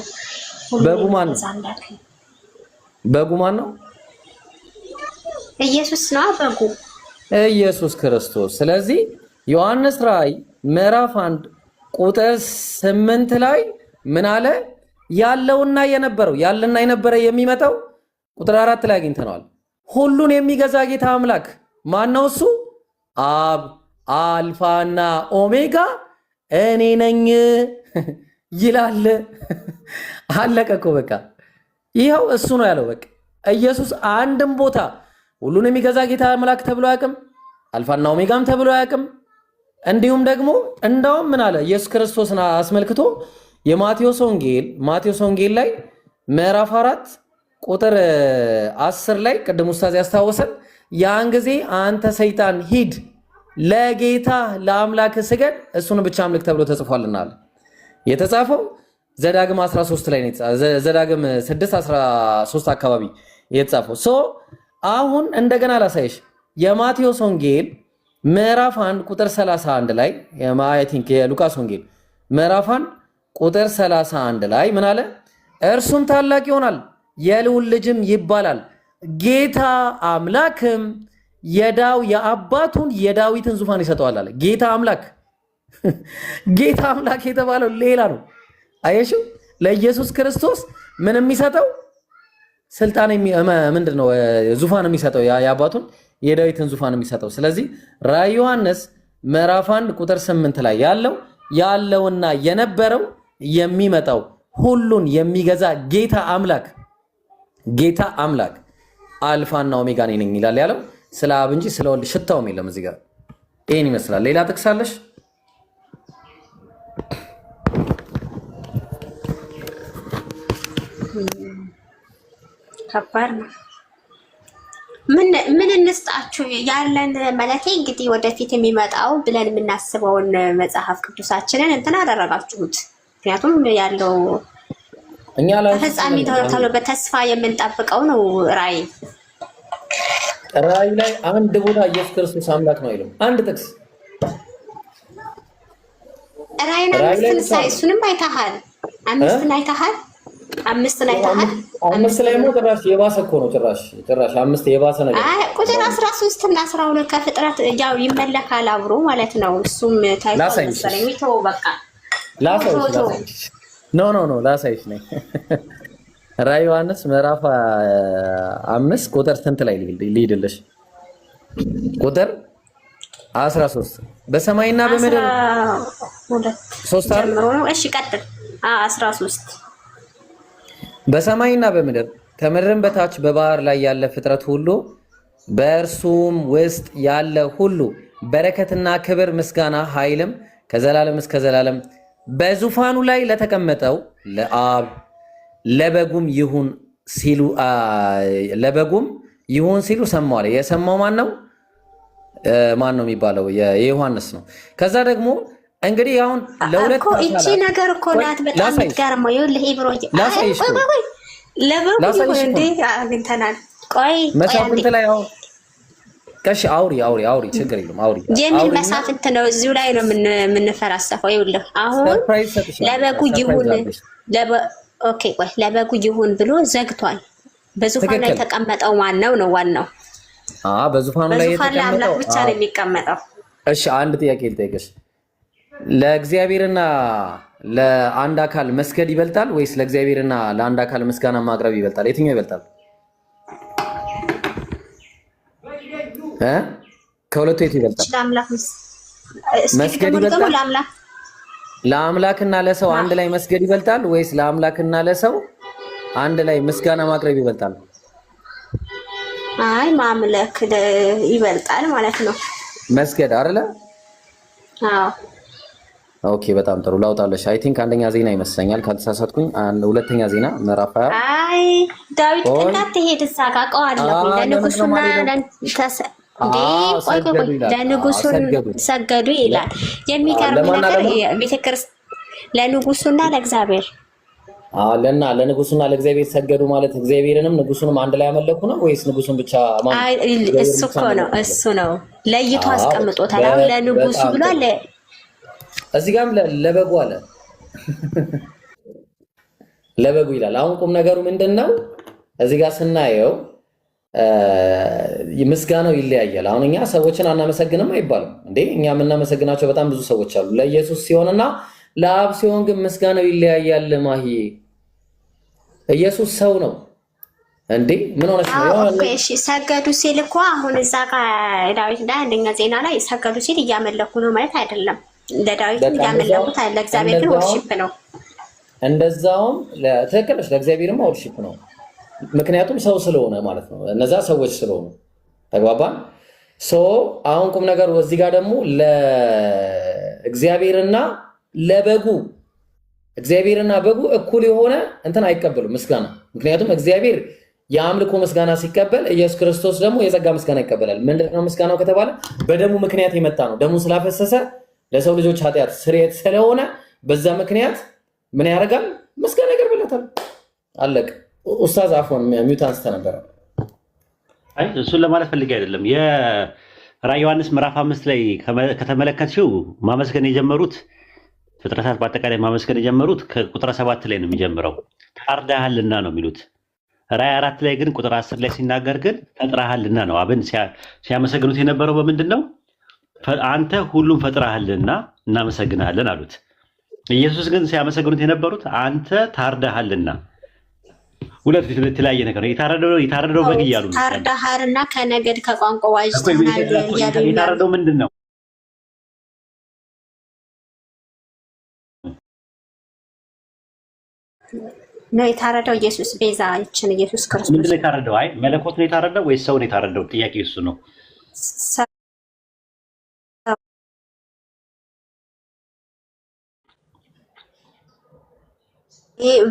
በጉ ማን ነው? በጉ ማን ነው? ኢየሱስ ነው በጉ፣ ኢየሱስ ክርስቶስ። ስለዚህ ዮሐንስ ራዕይ ምዕራፍ 1 ቁጥር 8 ላይ ምን አለ? ያለውና የነበረው ያለና የነበረ የሚመጣው ቁጥር 4 ላይ አግኝተነዋል። ሁሉን የሚገዛ ጌታ አምላክ ማነው? እሱ አብ አልፋና ኦሜጋ እኔ ነኝ ይላል። አለቀ እኮ በቃ ይኸው እሱ ነው ያለው። በቃ ኢየሱስ አንድም ቦታ ሁሉን የሚገዛ ጌታ አምላክ ተብሎ አያውቅም። አልፋና ኦሜጋም ተብሎ አያውቅም። እንዲሁም ደግሞ እንዳውም ምን አለ ኢየሱስ ክርስቶስን አስመልክቶ የማቴዎስ ወንጌል ላይ ምዕራፍ 4 ቁጥር 10 ላይ ቅድም ኡስታዝ ያስታወሰን ያን ጊዜ አንተ ሰይጣን ሂድ ለጌታ ለአምላክ ስገድ እሱን ብቻ አምልክ ተብሎ ተጽፏልና አለ። የተጻፈው ዘዳግም 13 ላይ ነው። ዘዳግም 6:13 አካባቢ የተጻፈው አሁን እንደገና ላሳይሽ የማቴዎስ ወንጌል ምዕራፍ 1 ቁጥር 31 ላይ የሉቃስ ወንጌል ምዕራፍ 1 ቁጥር 31 ላይ ምን አለ? እርሱም ታላቅ ይሆናል የልዑል ልጅም ይባላል፣ ጌታ አምላክም የአባቱን የዳዊትን ዙፋን ይሰጠዋል አለ። ጌታ አምላክ የተባለው ሌላ ነው። አየሽው? ለኢየሱስ ክርስቶስ ምን የሚሰጠው ስልጣን ምንድነው? ዙፋን የሚሰጠው የአባቱን የዳዊትን ዙፋን የሚሰጠው። ስለዚህ ራዕየ ዮሐንስ ምዕራፍ 1 ቁጥር 8 ላይ ያለውና የነበረው የሚመጣው ሁሉን የሚገዛ ጌታ አምላክ አልፋና ኦሜጋ ነኝ ይላል ያለው ስለ አብ እንጂ ስለ ወልድ ሽታውም የለም እዚህ ጋር። ይሄን ይመስላል። ሌላ ጥቅስ አለሽ? ከባድ ነው። ምን እንስጣችሁ ያለን ማለት እንግዲህ ወደፊት የሚመጣው ብለን የምናስበውን መጽሐፍ ቅዱሳችንን እንትን አደረጋችሁት። ምክንያቱም ያለው እኛ ላይ ተፈጻሚ ተብሎ በተስፋ የምንጠብቀው ነው። ራእይ ላይ አንድ ቦታ ኢየሱስ ክርስቶስ አምላክ ነው አይልም። አንድ ጥቅስ ራእይን እሱንም አይተሃል። አምስትን አይተሃል። አምስት ላይ ነው ጭራሽ የባሰ እኮ ነው። ጭራሽ አምስት የባሰ ነገር። ቁጥር 13 እና 12 ከፍጥረት ያው ይመለካል አብሮ ማለት ነው። እሱም ታይቷል መሰለኝ። ይተው በቃ ላሳይሽ። ኖ ላሳይሽ ነኝ። ራዕየ ዮሐንስ ምዕራፍ 5 ቁጥር ስንት ላይ ልሂድልሽ? ቁጥር 13 በሰማይና በምድር 3 ጀምሮ ነው። እሺ ቀጥል። 13 በሰማይና በምድር ከምድርም በታች በባህር ላይ ያለ ፍጥረት ሁሉ በእርሱም ውስጥ ያለ ሁሉ በረከትና ክብር፣ ምስጋና፣ ኃይልም ከዘላለም እስከ ዘላለም በዙፋኑ ላይ ለተቀመጠው ለአብ ለበጉም ይሁን ሲሉ ሰማዋል። የሰማው ማን ነው? ማን ነው የሚባለው? የዮሐንስ ነው። ከዛ ደግሞ እንግዲህ አሁን ለሁለት እቺ ነገር እኮ ናት በጣም የምትገርመው። ይኸውልህ ኢብሮዬ ለበጉ ይሁን እንዴ አግኝተናል። ቆይ መሳፍንት ላይ አሁን ከሺ አውሪ ችግር የለም አውሪ የሚል መሳፍንት ነው። እዚሁ ላይ ነው የምንፈራሰፈው። ይኸውልህ አሁን ለበጉ ይሁን ኦኬ ቆይ ለበጉ ይሁን ብሎ ዘግቷል። በዙፋኑ ላይ የተቀመጠው ማን ነው ነው ዋናው? በዙፋኑ ላይ የተቀመጠው አምላክ ብቻ ነው የሚቀመጠው። እሺ አንድ ጥያቄ ልጠይቅሽ። ለእግዚአብሔርና ለአንድ አካል መስገድ ይበልጣል ወይስ ለእግዚአብሔርና ለአንድ አካል ምስጋና ማቅረብ ይበልጣል? የትኛው ይበልጣል? ከሁለቱ የቱ ይበልጣል? መስገድ ይበልጣል? ለአምላክና ለሰው አንድ ላይ መስገድ ይበልጣል ወይስ ለአምላክና ለሰው አንድ ላይ ምስጋና ማቅረብ ይበልጣል? አይ ማምለክ ይበልጣል ማለት ነው። መስገድ አይደለ? አዎ ኦኬ በጣም ጥሩ ላውጣለሽ። አይ ቲንክ አንደኛ ዜና ይመስለኛል ካልተሳሳትኩኝ። ሁለተኛ ዜና ምዕራፍ 20 አይ ዳዊት እንዳትሄድ እዛ ጋር ቀዋለሁ ለንጉሱና ለንጉሱን ሰገዱ ይላል። የሚገርም ነገር ቤተክርስቲያን ለንጉሱና ለእግዚአብሔር ለንጉሱና ለእግዚአብሔር ሰገዱ ማለት እግዚአብሔርንም ንጉሱንም አንድ ላይ ያመለኩ ነው ወይስ ንጉሱን ብቻ ማለት? እሱ እኮ ነው እሱ ነው ለይቶ አስቀምጦታል። አሁን ለንጉሱ ብሏል። እዚህ ጋርም ለበጉ አለ ለበጉ ይላል። አሁን ቁም ነገሩ ምንድነው? እዚህ ጋር ስናየው ምስጋናው ይለያያል። አሁን እኛ ሰዎችን አናመሰግንም አይባልም እንዴ? እኛ የምናመሰግናቸው በጣም ብዙ ሰዎች አሉ። ለኢየሱስ ሲሆንና ለአብ ሲሆን ግን ምስጋናው ይለያያል። ማሂ ኢየሱስ ሰው ነው። እንዴ ምን ሆነሽ ነው? ኦኬ እሺ፣ ሰገዱ ሲል እኮ አሁን እዛ ጋር ዳዊት ላይ አንደኛ ዜና ላይ ሰገዱ ሲል እያመለኩ ነው ማለት አይደለም። ለዳዊት እያመለኩት አለ፣ ለእግዚአብሔር ግን ወርሺፕ ነው። እንደዛውም ትክክል ነሽ፣ ለእግዚአብሔርማ ወርሺፕ ነው። ምክንያቱም ሰው ስለሆነ ማለት ነው፣ እነዛ ሰዎች ስለሆኑ ተግባባን። አሁን ቁም ነገሩ እዚህ ጋር ደግሞ ለእግዚአብሔርና ለበጉ እግዚአብሔርና በጉ እኩል የሆነ እንትን አይቀበሉም ምስጋና። ምክንያቱም እግዚአብሔር የአምልኮ ምስጋና ሲቀበል ኢየሱስ ክርስቶስ ደግሞ የጸጋ ምስጋና ይቀበላል። ምንድነው ምስጋናው ከተባለ በደሙ ምክንያት የመጣ ነው። ደሙ ስላፈሰሰ ለሰው ልጆች ኃጢአት ስርየት ስለሆነ በዛ ምክንያት ምን ያደርጋል? ምስጋና ይቀርብለታል። አለቅ ኡስታዝ አፎን ሚውት አንስተ ነበር። አይ እሱን ለማለት ፈልጌ አይደለም። የራዕየ ዮሐንስ ምዕራፍ 5 ላይ ከተመለከትሽው ማመስገን የጀመሩት ፍጥረታት በአጠቃላይ ማመስገን የጀመሩት ከቁጥር 7 ላይ ነው የሚጀምረው። ታርዳሃልና ነው የሚሉት። ራዕይ 4 ላይ ግን ቁጥር 10 ላይ ሲናገር ግን ፈጥረሃልና ነው። አብን ሲያመሰግኑት የነበረው በምንድን ነው? አንተ ሁሉም ፈጥረሃልና እናመሰግናለን አሉት። ኢየሱስ ግን ሲያመሰግኑት የነበሩት አንተ ታርዳሃልና። ሁለት የተለያየ ነገር ነው። የታረደው በግ እያሉ ነው። ታርዳሃልና ከነገድ ከቋንቋ ዋጅተናል እያሉ የታረደው ምንድን ነው? ነው የታረደው ኢየሱስ ቤዛችን ኢየሱስ ክርስቶስ። ምንድን ነው የታረደው? አይ መለኮት ነው የታረደው ወይስ ሰው ነው የታረደው? ጥያቄ እሱ ነው።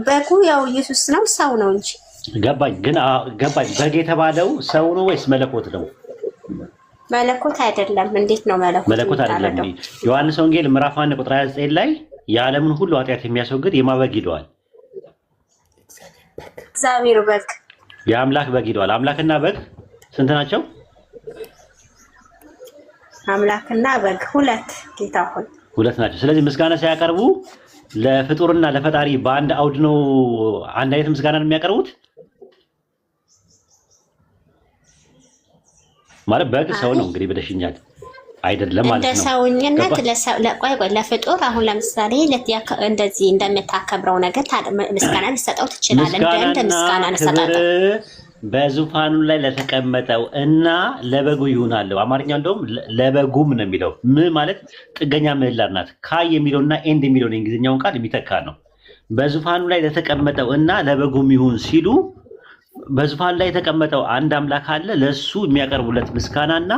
በጉ ያው ኢየሱስ ነው፣ ሰው ነው እንጂ። ገባኝ። ግን ገባኝ። በግ የተባለው ሰው ነው ወይስ መለኮት ነው? መለኮት አይደለም። እንዴት ነው መለኮት አይደለም? ዮሐንስ ወንጌል ምዕራፍ 1 ቁጥር 29 ላይ የዓለምን ሁሉ ኃጢአት የሚያስወግድ የማበግ ይለዋል። እግዚአብሔር በግ የአምላክ በግ ይለዋል። አምላክና በግ ስንት ናቸው? አምላክና በግ ሁለት፣ ጌታ ሆይ ሁለት ናቸው። ስለዚህ ምስጋና ሲያቀርቡ ለፍጡርና ለፈጣሪ በአንድ አውድ ነው አንድ አይነት ምስጋና ነው የሚያቀርቡት ማለት። በግ ሰው ነው እንግዲህ ብለሽኛል አይደለም ማለት ነው። እንደ ሰውኝነት ለፍጡር አሁን ለምሳሌ እንደዚህ እንደምታከብረው ነገር ምስጋና ልሰጠው ትችላለህ። እንደ ምስጋና ልሰጣለሁ በዙፋኑ ላይ ለተቀመጠው እና ለበጉ ይሆናል። አማርኛው እንደውም ለበጉም ነው የሚለው። ማለት ጥገኛ ምህላር ናት። ካይ የሚለውና ኤንድ የሚለውን የእንግሊዝኛውን ቃል የሚተካ ነው። በዙፋኑ ላይ ለተቀመጠው እና ለበጉም ይሁን ሲሉ በዙፋኑ ላይ የተቀመጠው አንድ አምላክ አለ። ለሱ የሚያቀርቡለት ምስጋናና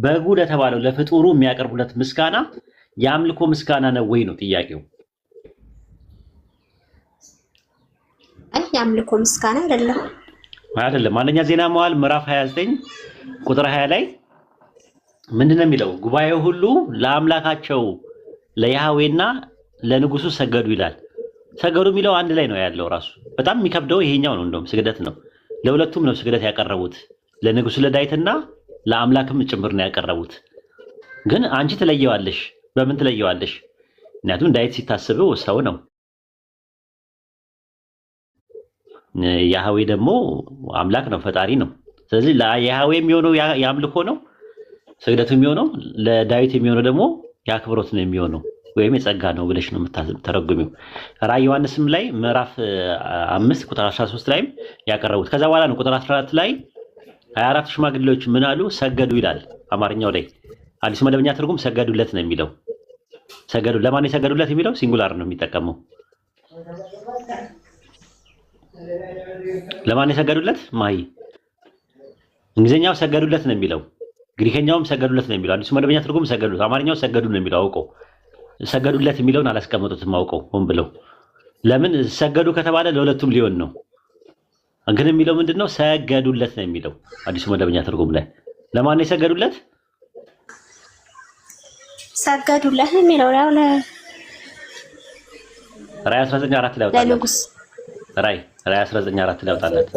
በጉ ለተባለው ለፍጡሩ የሚያቀርቡለት ምስጋና የአምልኮ ምስጋና ነው ወይ ነው ጥያቄው። አይ የአምልኮ ምስጋና አይደለም። አንደኛ ዜና መዋዕል ምዕራፍ 29 ቁጥር 20 ላይ ምንድነው የሚለው? ጉባኤው ሁሉ ለአምላካቸው ለያህዌና ለንጉሱ ሰገዱ ይላል። ሰገዱ የሚለው አንድ ላይ ነው ያለው። ራሱ በጣም የሚከብደው ይሄኛው ነው። እንደውም ስግደት ነው። ለሁለቱም ነው ስግደት ያቀረቡት፣ ለንጉሱ ለዳዊትና ለአምላክም ጭምር ነው ያቀረቡት። ግን አንቺ ትለየዋለሽ። በምን ትለየዋለሽ? ምክንያቱም ዳዊት ሲታስበው ሰው ነው። ያህዌ ደግሞ አምላክ ነው፣ ፈጣሪ ነው። ስለዚህ ለያህዌ የሚሆነው የአምልኮ ነው ስግደቱ የሚሆነው፣ ለዳዊት የሚሆነው ደግሞ የአክብሮት ነው የሚሆነው ወይም የጸጋ ነው ብለሽ ነው የምታተረጉሚው። ራዕየ ዮሐንስም ላይ ምዕራፍ 5 ቁጥር 13 ላይም ያቀረቡት። ከዛ በኋላ ነው ቁጥር 14 ላይ 24 ሽማግሌዎች ምን አሉ? ሰገዱ ይላል አማርኛው ላይ። አዲሱ መደበኛ ትርጉም ሰገዱለት ነው የሚለው። ሰገዱ ለማን የሰገዱለት የሚለው ሲንጉላር ነው የሚጠቀመው። ለማን የሰገዱለት? ማይ እንግሊዝኛው ሰገዱለት ነው የሚለው፣ ግሪከኛውም ሰገዱለት ነው የሚለው። አዲሱ መደበኛ ትርጉም ሰገዱ፣ አማርኛው ሰገዱ ነው የሚለው። አውቀው ሰገዱለት የሚለውን አላስቀመጡትም አውቀው ሆን ብለው። ለምን ሰገዱ ከተባለ ለሁለቱም ሊሆን ነው። ግን የሚለው ምንድነው? ሰገዱለት ነው የሚለው አዲሱ መደበኛ ትርጉም ላይ። ለማን ነው የሰገዱለት? ሰገዱለት ነው የሚለው ያው ራዕይ 19:4 ላይ ወጣለት። ለንጉስ ራዕይ 19:4 ላይ ወጣለት።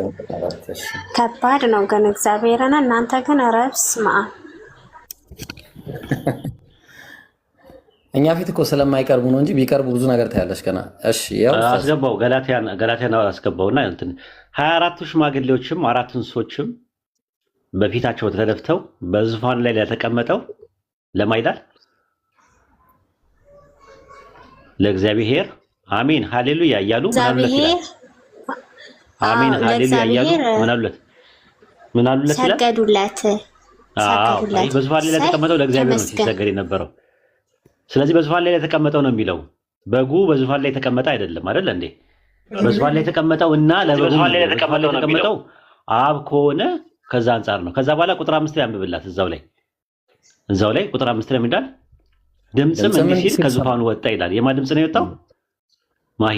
ከባድ ነው ግን እግዚአብሔርና እናንተ ግን ረብስ እኛ ፊት እኮ ስለማይቀርቡ ነው እንጂ ቢቀርቡ ብዙ ነገር ታያለሽ ገና። እሺ ያው አስገባው ገላትያን አስገባውና እንትን 24ቱ ሽማግሌዎችም አራት እንስሶችም በፊታቸው ተደፍተው በዙፋን ላይ ለተቀመጠው ለማይዳል ለእግዚአብሔር አሜን ሃሌሉያ እያሉ አሜን ሃሌሉያ እያሉ ምን አሉለት ይላል ሰገዱለት። በዙፋን ላይ የተቀመጠው ለእግዚአብሔር ነው ሲሰገድ የነበረው። ስለዚህ በዙፋን ላይ የተቀመጠው ነው የሚለው በጉ በዙፋን ላይ የተቀመጠ አይደለም አይደል እንዴ? በዙፋን ላይ የተቀመጠው እና ለበጉ ላይ የተቀመጠው አብ ከሆነ ከዛ አንፃር ነው። ከዛ በኋላ ቁጥር 5 ላይ አንብብላት እዛው ላይ ቁጥር 5 ላይ ምንድነው? ድምጽም እንዲህ ሲል ከዙፋኑ ወጣ ይላል። የማን ድምጽ ነው የወጣው? ማሂ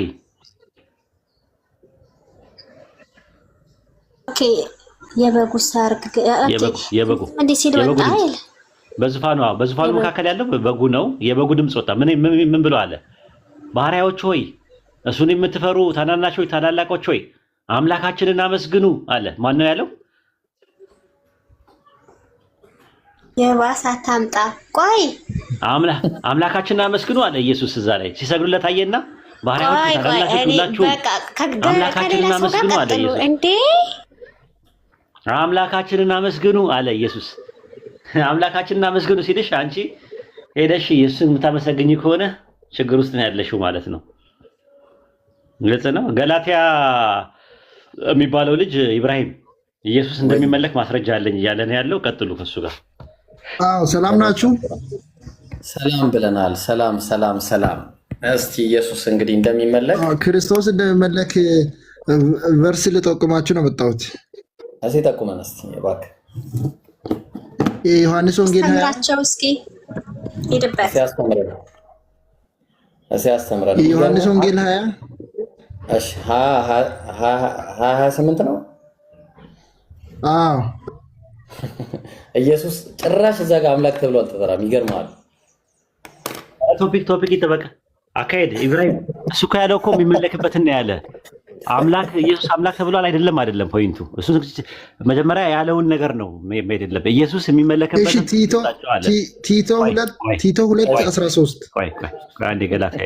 ኦኬ የበጉ ሰርግ የበጉ እንዲህ ሲል ወጣ አይደል? በዙፋኑ መካከል ያለው በጉ ነው። የበጉ ድምጽ ወጣ። ምን ብሎ አለ? ባሪያዎች ሆይ እሱን የምትፈሩ ታናናሾች ታላላቆች ሆይ አምላካችንን አመስግኑ አለ። ማን ነው ያለው? የባሰ አታምጣ። ቆይ አምላካችንን አመስግኑ አለ ኢየሱስ። እዛ ላይ ሲሰግዱለት አየና ባሪያዎች ታናናሾች ሁላችሁ አምላካችንን አመስግኑ አለ ኢየሱስ። እንዴ አምላካችንን አመስግኑ አለ ኢየሱስ። አምላካችንን አመስግኑ ሲልሽ አንቺ ሄደሽ ኢየሱስን የምታመሰግኝ ከሆነ ችግር ውስጥ ነው ያለሽው ማለት ነው። ግልጽ ነው። ገላትያ የሚባለው ልጅ ኢብራሂም ኢየሱስ እንደሚመለክ ማስረጃ አለኝ እያለ ነው ያለው። ቀጥሉ ከሱ ጋር። አዎ ሰላም ናችሁ? ሰላም ብለናል። ሰላም። እስቲ ኢየሱስ እንግዲህ እንደሚመለክ ክርስቶስ እንደሚመለክ ቨርስ ልጠቁማችሁ ነው መጣሁት። እዚህ ጠቁመን እስቲ እባክህ። የዮሐንስ ወንጌል አስተምራቸው እስኪ ሄድበት ያስተምራል። የዮሐንስ ወንጌል 20 እሺ 28 ነው። አዎ ኢየሱስ ጭራሽ እዛ ጋር አምላክ ተብሎ አልተጠራም። ይገርማል። ቶፒክ ይጠበቅ አካሄድ ኢብራሂም እሱ ያለው እኮ የሚመለክበትን ነው ያለ አምላክ ኢየሱስ አምላክ ተብሏል። አይደለም ፖይንቱ እሱ መጀመሪያ ያለውን ነገር ነው አይደለም። ኢየሱስ የሚመለክበት ቲቶ 2:13 ቆይ አንዴ ገላትያ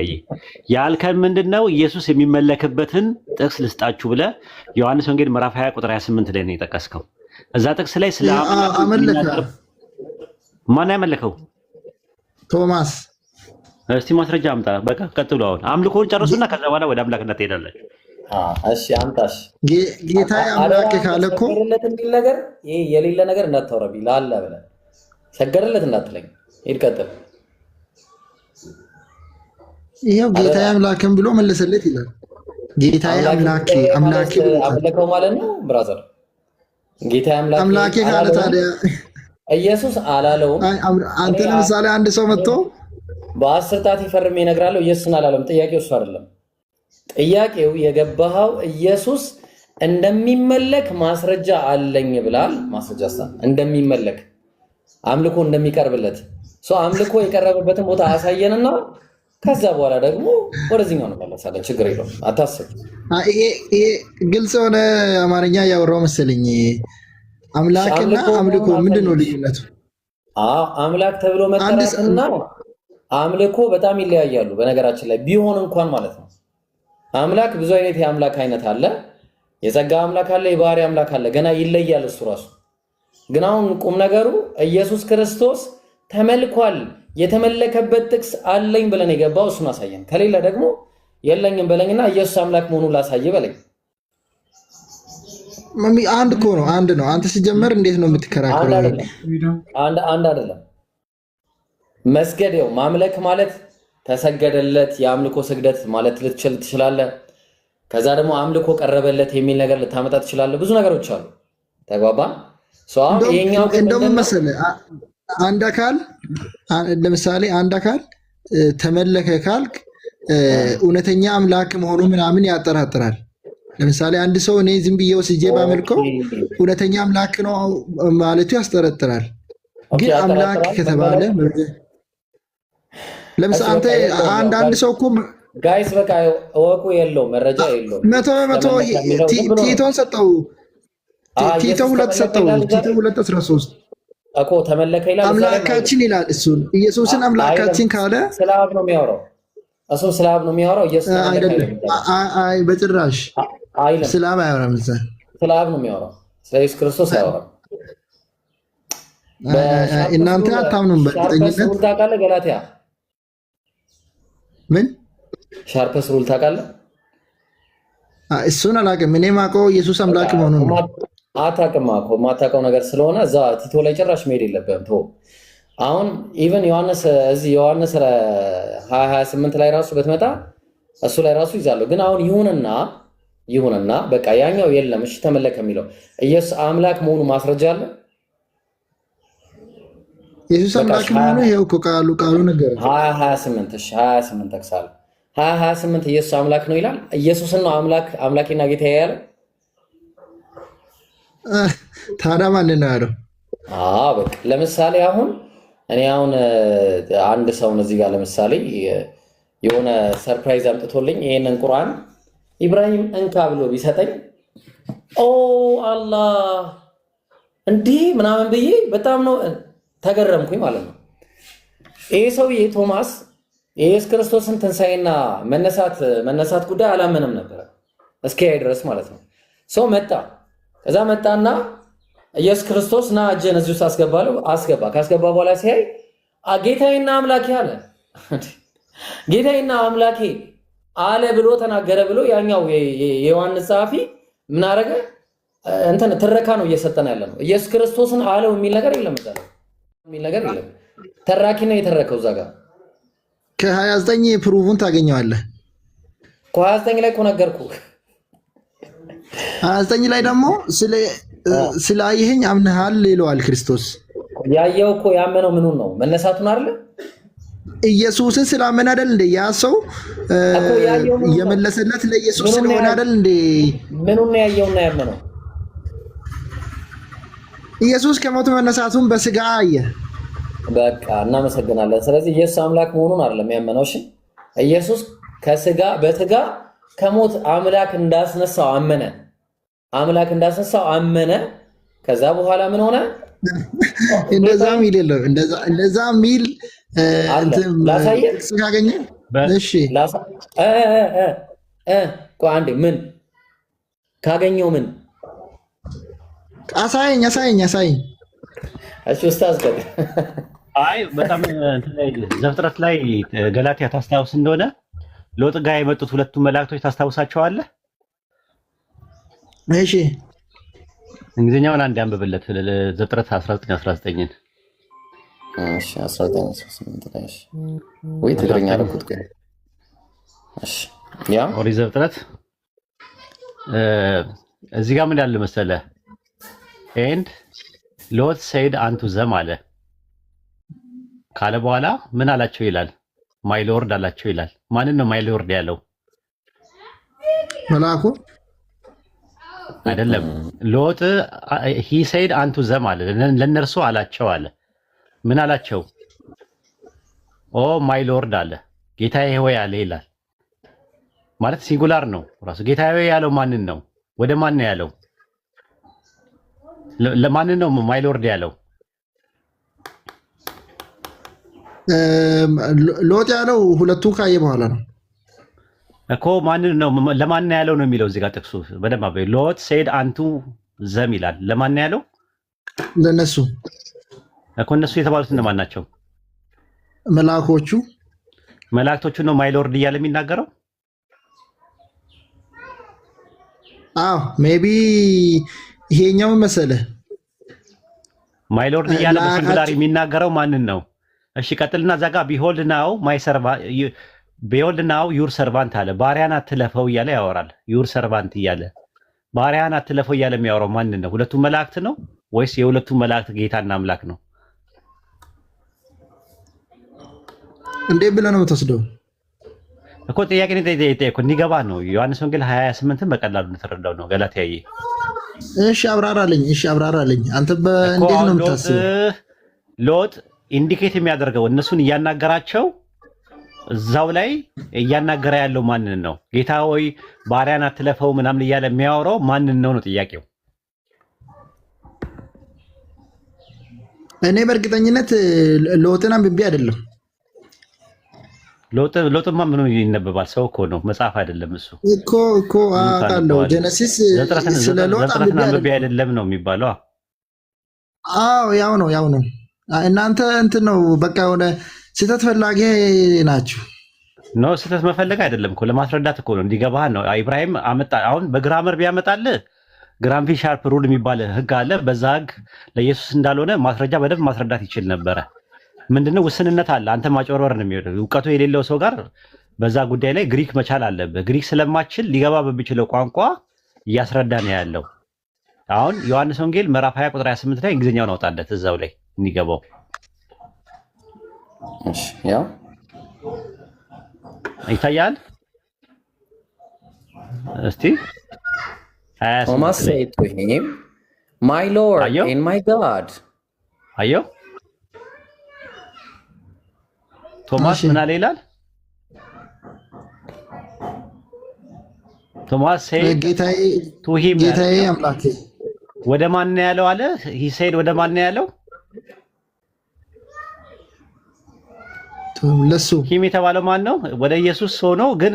ያልከን ምንድነው? ኢየሱስ የሚመለክበትን ጥቅስ ልስጣችሁ ብለ ዮሐንስ ወንጌል ምዕራፍ 20 ቁጥር 28 ላይ ነው የጠቀስከው። እዛ ጥቅስ ላይ ስለ አመለከ ማን ያመለከው? ቶማስ። እስቲ ማስረጃ አምጣ። በቃ ቀጥሉ። አሁን አምልኮውን ጨርሱና ከዛ በኋላ ወደ አምላክነት ትሄዳላችሁ። እሺ አምጣሽ። ጌታ አምላክ ካለ እኮ ነገር ይሄ የሌለ ነገር እንዳታወራቢ ላላ ብለህ ሰገደለት እንዳትለኝ። ሂድ ቀጥል። ይሄው ጌታ አምላክም ብሎ መለሰለት ይላል። ጌታ አምላክ አምልከው ማለት ነው ብራዘር። ጌታ አምላክ ካለ ታዲያ ኢየሱስ አላለውም። አንተ ለምሳሌ አንድ ሰው መጥቶ በ10 ጣት ይፈርም ይነግራለሁ። ኢየሱስን አላለም። ጥያቄው እሱ አይደለም። ጥያቄው የገባኸው ኢየሱስ እንደሚመለክ ማስረጃ አለኝ ብላል። ማስረጃ እንደሚመለክ አምልኮ እንደሚቀርብለት አምልኮ የቀረበበትን ቦታ አሳየንና ከዛ በኋላ ደግሞ ወደዚህኛው እንመለሳለን። ችግር የለውም አታስብ። ይሄ ግልጽ የሆነ አማርኛ ያወራው መሰለኝ። አምላክና አምልኮ ምንድነው ልዩነቱ? አምላክ ተብሎ መጠራትና አምልኮ በጣም ይለያያሉ። በነገራችን ላይ ቢሆን እንኳን ማለት ነው። አምላክ ብዙ አይነት የአምላክ አይነት አለ። የጸጋ አምላክ አለ፣ የባህሪ አምላክ አለ። ገና ይለያል እሱ ራሱ። ግን አሁን ቁም ነገሩ ኢየሱስ ክርስቶስ ተመልኳል። የተመለከበት ጥቅስ አለኝ ብለን የገባው እሱን አሳየን። ከሌለ ደግሞ የለኝም በለኝና ኢየሱስ አምላክ መሆኑን ላሳየ በለኝ። አንድ እኮ ነው፣ አንድ ነው። አንተ ሲጀመር እንዴት ነው የምትከራከረው? አንድ አይደለም። መስገድ ያው ማምለክ ማለት ተሰገደለት የአምልኮ ስግደት ማለት ልትችል ትችላለህ። ከዛ ደግሞ አምልኮ ቀረበለት የሚል ነገር ልታመጣ ትችላለህ። ብዙ ነገሮች አሉ። ተግባባን? ይሄኛው እንደውም መሰለህ አንድ አካል ለምሳሌ አንድ አካል ተመለከ ካልክ እውነተኛ አምላክ መሆኑ ምናምን ያጠራጥራል። ለምሳሌ አንድ ሰው እኔ ዝም ብዬ ወስጄ ባመልከው እውነተኛ አምላክ ነው ማለቱ ያስጠረጥራል። ግን አምላክ ከተባለ ለምሳሌ አንድ ሰው እኮ ጋይስ በቃ እወቁ የለው መረጃ የለው 100 ቲቶን ሰጠው። ቲቶ 2 ሰጠው። ቲቶ 2:13 እኮ ተመለከ ይላል። አምላካችን ይላል። እሱን ኢየሱስን አምላካችን ካለ ስለ አብ ነው የሚያወራው። እሱን ስለ አብ ነው የሚያወራው። ኢየሱስ አይ በጭራሽ ስለ አብ አያወራም። ስለ አብ ነው የሚያወራው። ስለ ኢየሱስ ክርስቶስ አያወራም። እናንተ አታምኑም። በእርግጠኝነት ታውቃለህ። ገላትያ ምን ሻርፕስ ሩል ታውቃለህ? እሱን አላውቅም። እኔ የማውቀው ኢየሱስ አምላክ መሆኑን ነው። አታውቅም እኮ የማታውቀው ነገር ስለሆነ እዛ ቲቶ ላይ ጭራሽ መሄድ የለብህም። ቶ አሁን ኢቨን ዮሐንስ እዚህ ዮሐንስ 28 ላይ ራሱ ብትመጣ እሱ ላይ ራሱ ይዛለሁ። ግን አሁን ይሁንና በቃ ያኛው የለም። እሺ ተመለከ የሚለው ኢየሱስ አምላክ መሆኑ ማስረጃ አለ። ኢየሱስ አምላክ መሆኑ ይሄው እኮ ቃሉ ነገር 28 እሺ 28 ተክሳለ 28 ኢየሱስ አምላክ ነው ይላል። ኢየሱስን ነው አምላኬና ጌታዬ ያለው። ታዲያ ማንን ነው ያለው? በቃ ለምሳሌ አሁን እኔ አንድ ሰውን እዚህ ጋር ለምሳሌ የሆነ ሰርፕራይዝ አምጥቶልኝ ይሄንን ቁርአን ኢብራሂም እንካ ብሎ ቢሰጠኝ አላህ እንዲህ ምናምን ብዬ በጣም ነው ተገረምኩኝ ማለት ነው። ይሄ ሰውዬ ቶማስ የኢየሱስ ክርስቶስን ትንሣኤና መነሳት ጉዳይ አላመነም ነበር እስኪያይ ድረስ ማለት ነው። ሰው ከዛ መጣና ኢየሱስ ክርስቶስ ና እጄን እዚህ ውስጥ አስገባ። ካስገባ በኋላ ሲያይ ጌታዬና አምላኬ አለ። ጌታዬና አምላኬ አለ ብሎ ተናገረ ብሎ ያኛው የዮሐንስ ጸሐፊ ምን አደረገ? እንትን ትረካ ነው እየሰጠን ያለ ነው። ኢየሱስ ክርስቶስን አለው የሚል ነገር የለም። ተራኪ ነው የተረከው። እዛ ጋር ከ29 ፕሩቭን ታገኘዋለህ። ከ29 ላይ እኮ ነገርኩህ። 29 ላይ ደግሞ ስላየኸኝ አምነሃል ይለዋል ክርስቶስ። ያየው እኮ ያመነው ምኑን ነው? መነሳቱን አይደለ? ኢየሱስን ስላመነ አይደል እንደ ያ ሰው የመለሰለት ለኢየሱስ ስለሆነ አይደል እንደ ምኑን ነው ያየውና ያመነው? ኢየሱስ ከሞት መነሳቱን በስጋ አየ። በቃ እናመሰግናለን። ስለዚህ ኢየሱስ አምላክ መሆኑን አይደለም ያመነው። እሺ ኢየሱስ በስጋ ከሞት አምላክ እንዳስነሳው አመነ። ከዛ በኋላ ምን ሆነ? እንደዛ ሚል የለም። እንደዛ ሚል ካገኘ እሺ አንዴ ምን ካገኘው ምን አሳየኝ። እሺ ኡስታዝ ገድ በጣም ዘፍጥረት ላይ ገላትያ ታስታውስ እንደሆነ ሎጥ ጋር የመጡት ሁለቱ መላእክቶች ታስታውሳቸዋለህ? እሺ እንግሊዝኛውን አንድ አንብብለት። ዘፍጥረት 19:19 እሺ 19:18 ላይ እሺ ወይ ትግርኛ አልኩት ግን እሺ ያ ኦሪት ዘፍጥረት እዚህ ጋር ምን ያለ መሰለህ? ኤንድ ሎት ሴድ አንቱ ዘም አለ ካለ በኋላ ምን አላቸው ይላል? ማይ ሎርድ አላቸው ይላል። ማንን ነው ማይ ሎርድ ያለው? መልአኩ አይደለም። ሎጥ ሂ ሴድ አንቱ ዘም አለ ለነርሱ አላቸው አለ። ምን አላቸው? ኦ ማይ ሎርድ አለ። ጌታዬ ሆይ አለ ይላል። ማለት ሲንጉላር ነው ራሱ። ጌታዬ ሆይ ያለው ማንን ነው? ወደ ማን ነው ያለው? ለማንን ነው ማይ ሎርድ ያለው? ሎጥ ያለው ሁለቱን ካየ በኋላ ነው እኮ። ማንን ነው ለማን ነው ያለው ነው የሚለው እዚህ ጋር ጥቅሱ በደንብ አበይ። ሎጥ ሴድ አንቱ ዘም ይላል። ለማን ነው ያለው? ለነሱ እኮ። እነሱ የተባሉት እነማን ናቸው? መላእክቶቹ ነው ማይ ሎርድ እያለ የሚናገረው። ሜቢ ይሄኛው መሰለህ ማይ ሎርድ እያለ በሲንጉላር የሚናገረው ማንን ነው? እሺ ቀጥልና እዛ ጋር ቢሆልድ ናው ዩር ሰርቫንት አለ። ባሪያን አትለፈው እያለ ያወራል። ዩር ሰርቫንት እያለ ባሪያን አትለፈው እያለ የሚያወራው ማንን ነው? ሁለቱ መላእክት ነው ወይስ የሁለቱ መላእክት ጌታና አምላክ ነው? እንዴ ብለህ ነው የምትወስደው እኮ። ጥያቄ ነው ጠየቀ እንዲገባ ነው። ዮሐንስ ወንጌል 28ን በቀላሉ እንተረዳው ነው። ገላትያዬ እሺ አብራራልኝ። አንተ እንዴት ነው የምታስበው? ሎጥ ኢንዲኬት የሚያደርገው እነሱን እያናገራቸው እዛው ላይ እያናገረ ያለው ማንን ነው? ጌታ ሆይ ባሪያን አትለፈው ምናምን እያለ የሚያወራው ማንን ነው ነው ጥያቄው። እኔ በእርግጠኝነት ሎጥን አንብቤ አይደለም። ሎጥማ ምኑ ይነበባል? ሰው እኮ ነው፣ መጽሐፍ አይደለም እሱ እኮ አውቃለሁ። ጀነሲስ ስለ ሎጥ አንብቤ አይደለም ነው የሚባለው። ያው ነው። እናንተ እንትን ነው በቃ የሆነ ስህተት ፈላጊ ናችሁ። ነው ስህተት መፈለግ አይደለም እኮ ለማስረዳት እኮ ነው፣ እንዲገባህ ነው። ኢብራሂም አመጣ። አሁን በግራመር ቢያመጣልህ ግራምፊ ሻርፕ ሩል የሚባል ህግ አለ። በዛ ህግ ለኢየሱስ እንዳልሆነ ማስረጃ በደንብ ማስረዳት ይችል ነበረ። ምንድነው ውስንነት አለ። አንተ ማጭበርበር ነው የሚሆነው። እውቀቱ የሌለው ሰው ጋር በዛ ጉዳይ ላይ ግሪክ መቻል አለብህ። ግሪክ ስለማችል ሊገባ በሚችለው ቋንቋ እያስረዳ ነው ያለው። አሁን ዮሐንስ ወንጌል ምዕራፍ 20 ቁጥር 28 ላይ እንግሊዝኛውን አውጣለት እዛው ላይ እንዲገባው። እሺ ያው ይታያል። እስቲ ቶማስ said to him, my Lord and my God. አየው ቶማስ ምን አለ ይላል? ቶማስ said to him ጌታዬ አምላኬ ወደ ማን ነው ያለው አለ? he said ወደ ማን ነው ያለው? ለሱ ሂም የተባለው ማን ነው? ወደ ኢየሱስ ሆኖ ግን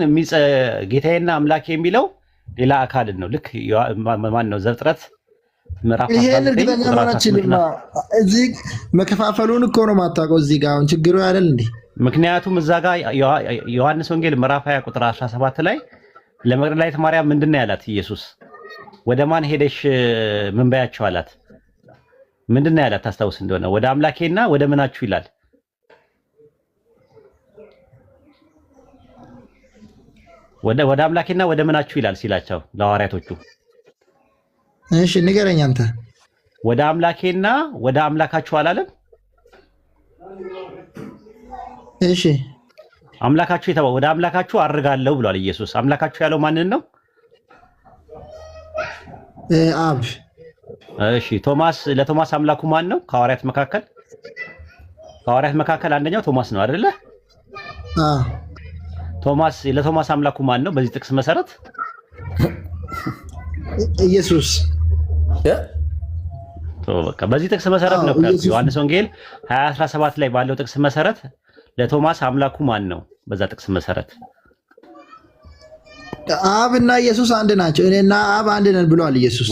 ጌታዬና አምላኬ የሚለው ሌላ አካልን ነው። ልክ ማን ነው? ዘፍጥረት ምዕራፍ 19 ይሄን እርግጠኛ ማናችንማ እዚህ መከፋፈሉን እኮ ነው ማታውቀው። እዚህ ጋር አሁን ችግሩ አይደል እንዴ? ምክንያቱም እዛ ጋር ዮሐንስ ወንጌል ምዕራፍ 20 ቁጥር 17 ላይ ለመግደላዊት ማርያም ምንድነው ያላት? ኢየሱስ ወደ ማን ሄደሽ ምን ባያቸው አላት? ምንድነው ያላት? ታስታውስ እንደሆነ ወደ አምላኬና ወደ ምናችሁ ይላል። ወደ አምላኬና ወደ ምናችሁ ይላል ሲላቸው ለሐዋርያቶቹ። እሺ ንገረኝ አንተ። ወደ አምላኬና ወደ አምላካችሁ አላለም? እሺ አምላካችሁ የተባለው ወደ አምላካችሁ አርጋለሁ ብሏል ኢየሱስ። አምላካችሁ ያለው ማንን ነው? አብ። እሺ ቶማስ፣ ለቶማስ አምላኩ ማን ነው? ከሐዋርያት መካከል አንደኛው ቶማስ ነው አይደለ? ቶማስ፣ ለቶማስ አምላኩ ማን ነው? በዚህ ጥቅስ መሰረት ኢየሱስ። በቃ በዚህ ጥቅስ መሰረት ነው ዮሐንስ ወንጌል 20:17 ላይ ባለው ጥቅስ መሰረት ለቶማስ አምላኩ ማን ነው? በዛ ጥቅስ መሰረት አብ እና ኢየሱስ አንድ ናቸው። እኔና አብ አንድ ነን ብሏል ኢየሱስ።